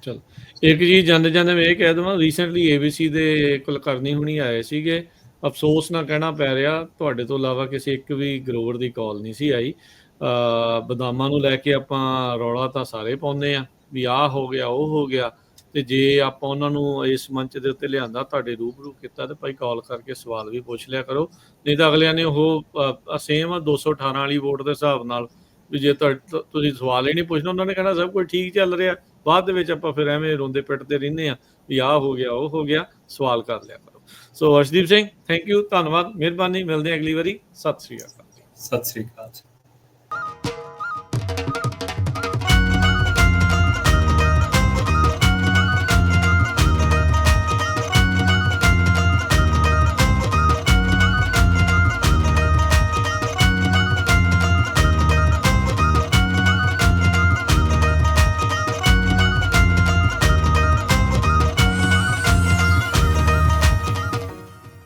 ਚਲੋ ਇੱਕ ਚੀਜ਼ ਜਾਂਦੇ ਜਾਂਦੇ ਮੈਂ ਇਹ ਕਹਿ ਦੇਵਾਂ, ਰੀਸੈਂਟਲੀ ABC ਦੇ ਕੁਲਕਰਨੀ ਹੁਣੀ ਆਏ ਸੀਗੇ। ਅਫਸੋਸ ਨਾ ਕਹਿਣਾ ਪੈ ਰਿਹਾ, ਤੁਹਾਡੇ ਤੋਂ ਇਲਾਵਾ ਕਿਸੇ ਇੱਕ ਵੀ ਗਰੋਵਰ ਦੀ ਕਾਲ ਨਹੀਂ ਸੀ ਆਈ। ਬਦਾਮਾਂ ਨੂੰ ਲੈ ਕੇ ਆਪਾਂ ਰੌਲਾ ਤਾਂ ਸਾਰੇ ਪਾਉਂਦੇ ਆ ਵੀ ਆਹ ਹੋ ਗਿਆ ਉਹ ਹੋ ਗਿਆ, ਤੇ ਜੇ ਆਪਾਂ ਉਹਨਾਂ ਨੂੰ ਇਸ ਮੰਚ ਦੇ ਉੱਤੇ ਲਿਆਂਦਾ, ਤੁਹਾਡੇ ਰੂਬਰੂ ਕੀਤਾ, ਤੇ ਭਾਈ ਕਾਲ ਕਰਕੇ ਸਵਾਲ ਵੀ ਪੁੱਛ ਲਿਆ ਕਰੋ। ਨਹੀਂ ਤਾਂ ਅਗਲਿਆਂ ਨੇ ਉਹ ਸੇਮ 218 ਵਾਲੀ ਵੋਟ ਦੇ ਹਿਸਾਬ ਨਾਲ ਵੀ ਜੇ ਤੁਸੀਂ ਸਵਾਲ ਹੀ ਨਹੀਂ ਪੁੱਛਣਾ, ਉਹਨਾਂ ਨੇ ਕਹਿਣਾ ਸਭ ਕੁਝ ਠੀਕ ਚੱਲ ਰਿਹਾ। ਬਾਅਦ ਦੇ ਵਿੱਚ ਆਪਾਂ ਫਿਰ ਐਵੇਂ ਰੋਂਦੇ ਪਿੱਟਦੇ ਰਹਿੰਦੇ ਆ ਵੀ ਆਹ ਹੋ ਗਿਆ ਉਹ ਹੋ ਗਿਆ। ਸਵਾਲ ਕਰ ਲਿਆ ਕਰੋ। ਸੋ ਅਰਸ਼ਦੀਪ ਸਿੰਘ, ਥੈਂਕ ਯੂ, ਧੰਨਵਾਦ, ਮਿਹਰਬਾਨੀ। ਮਿਲਦੇ ਹਾਂ ਅਗਲੀ ਵਾਰੀ। ਸਤਿ ਸ਼੍ਰੀ ਅਕਾਲ। ਸਤਿ ਸ਼੍ਰੀ ਅਕਾਲ।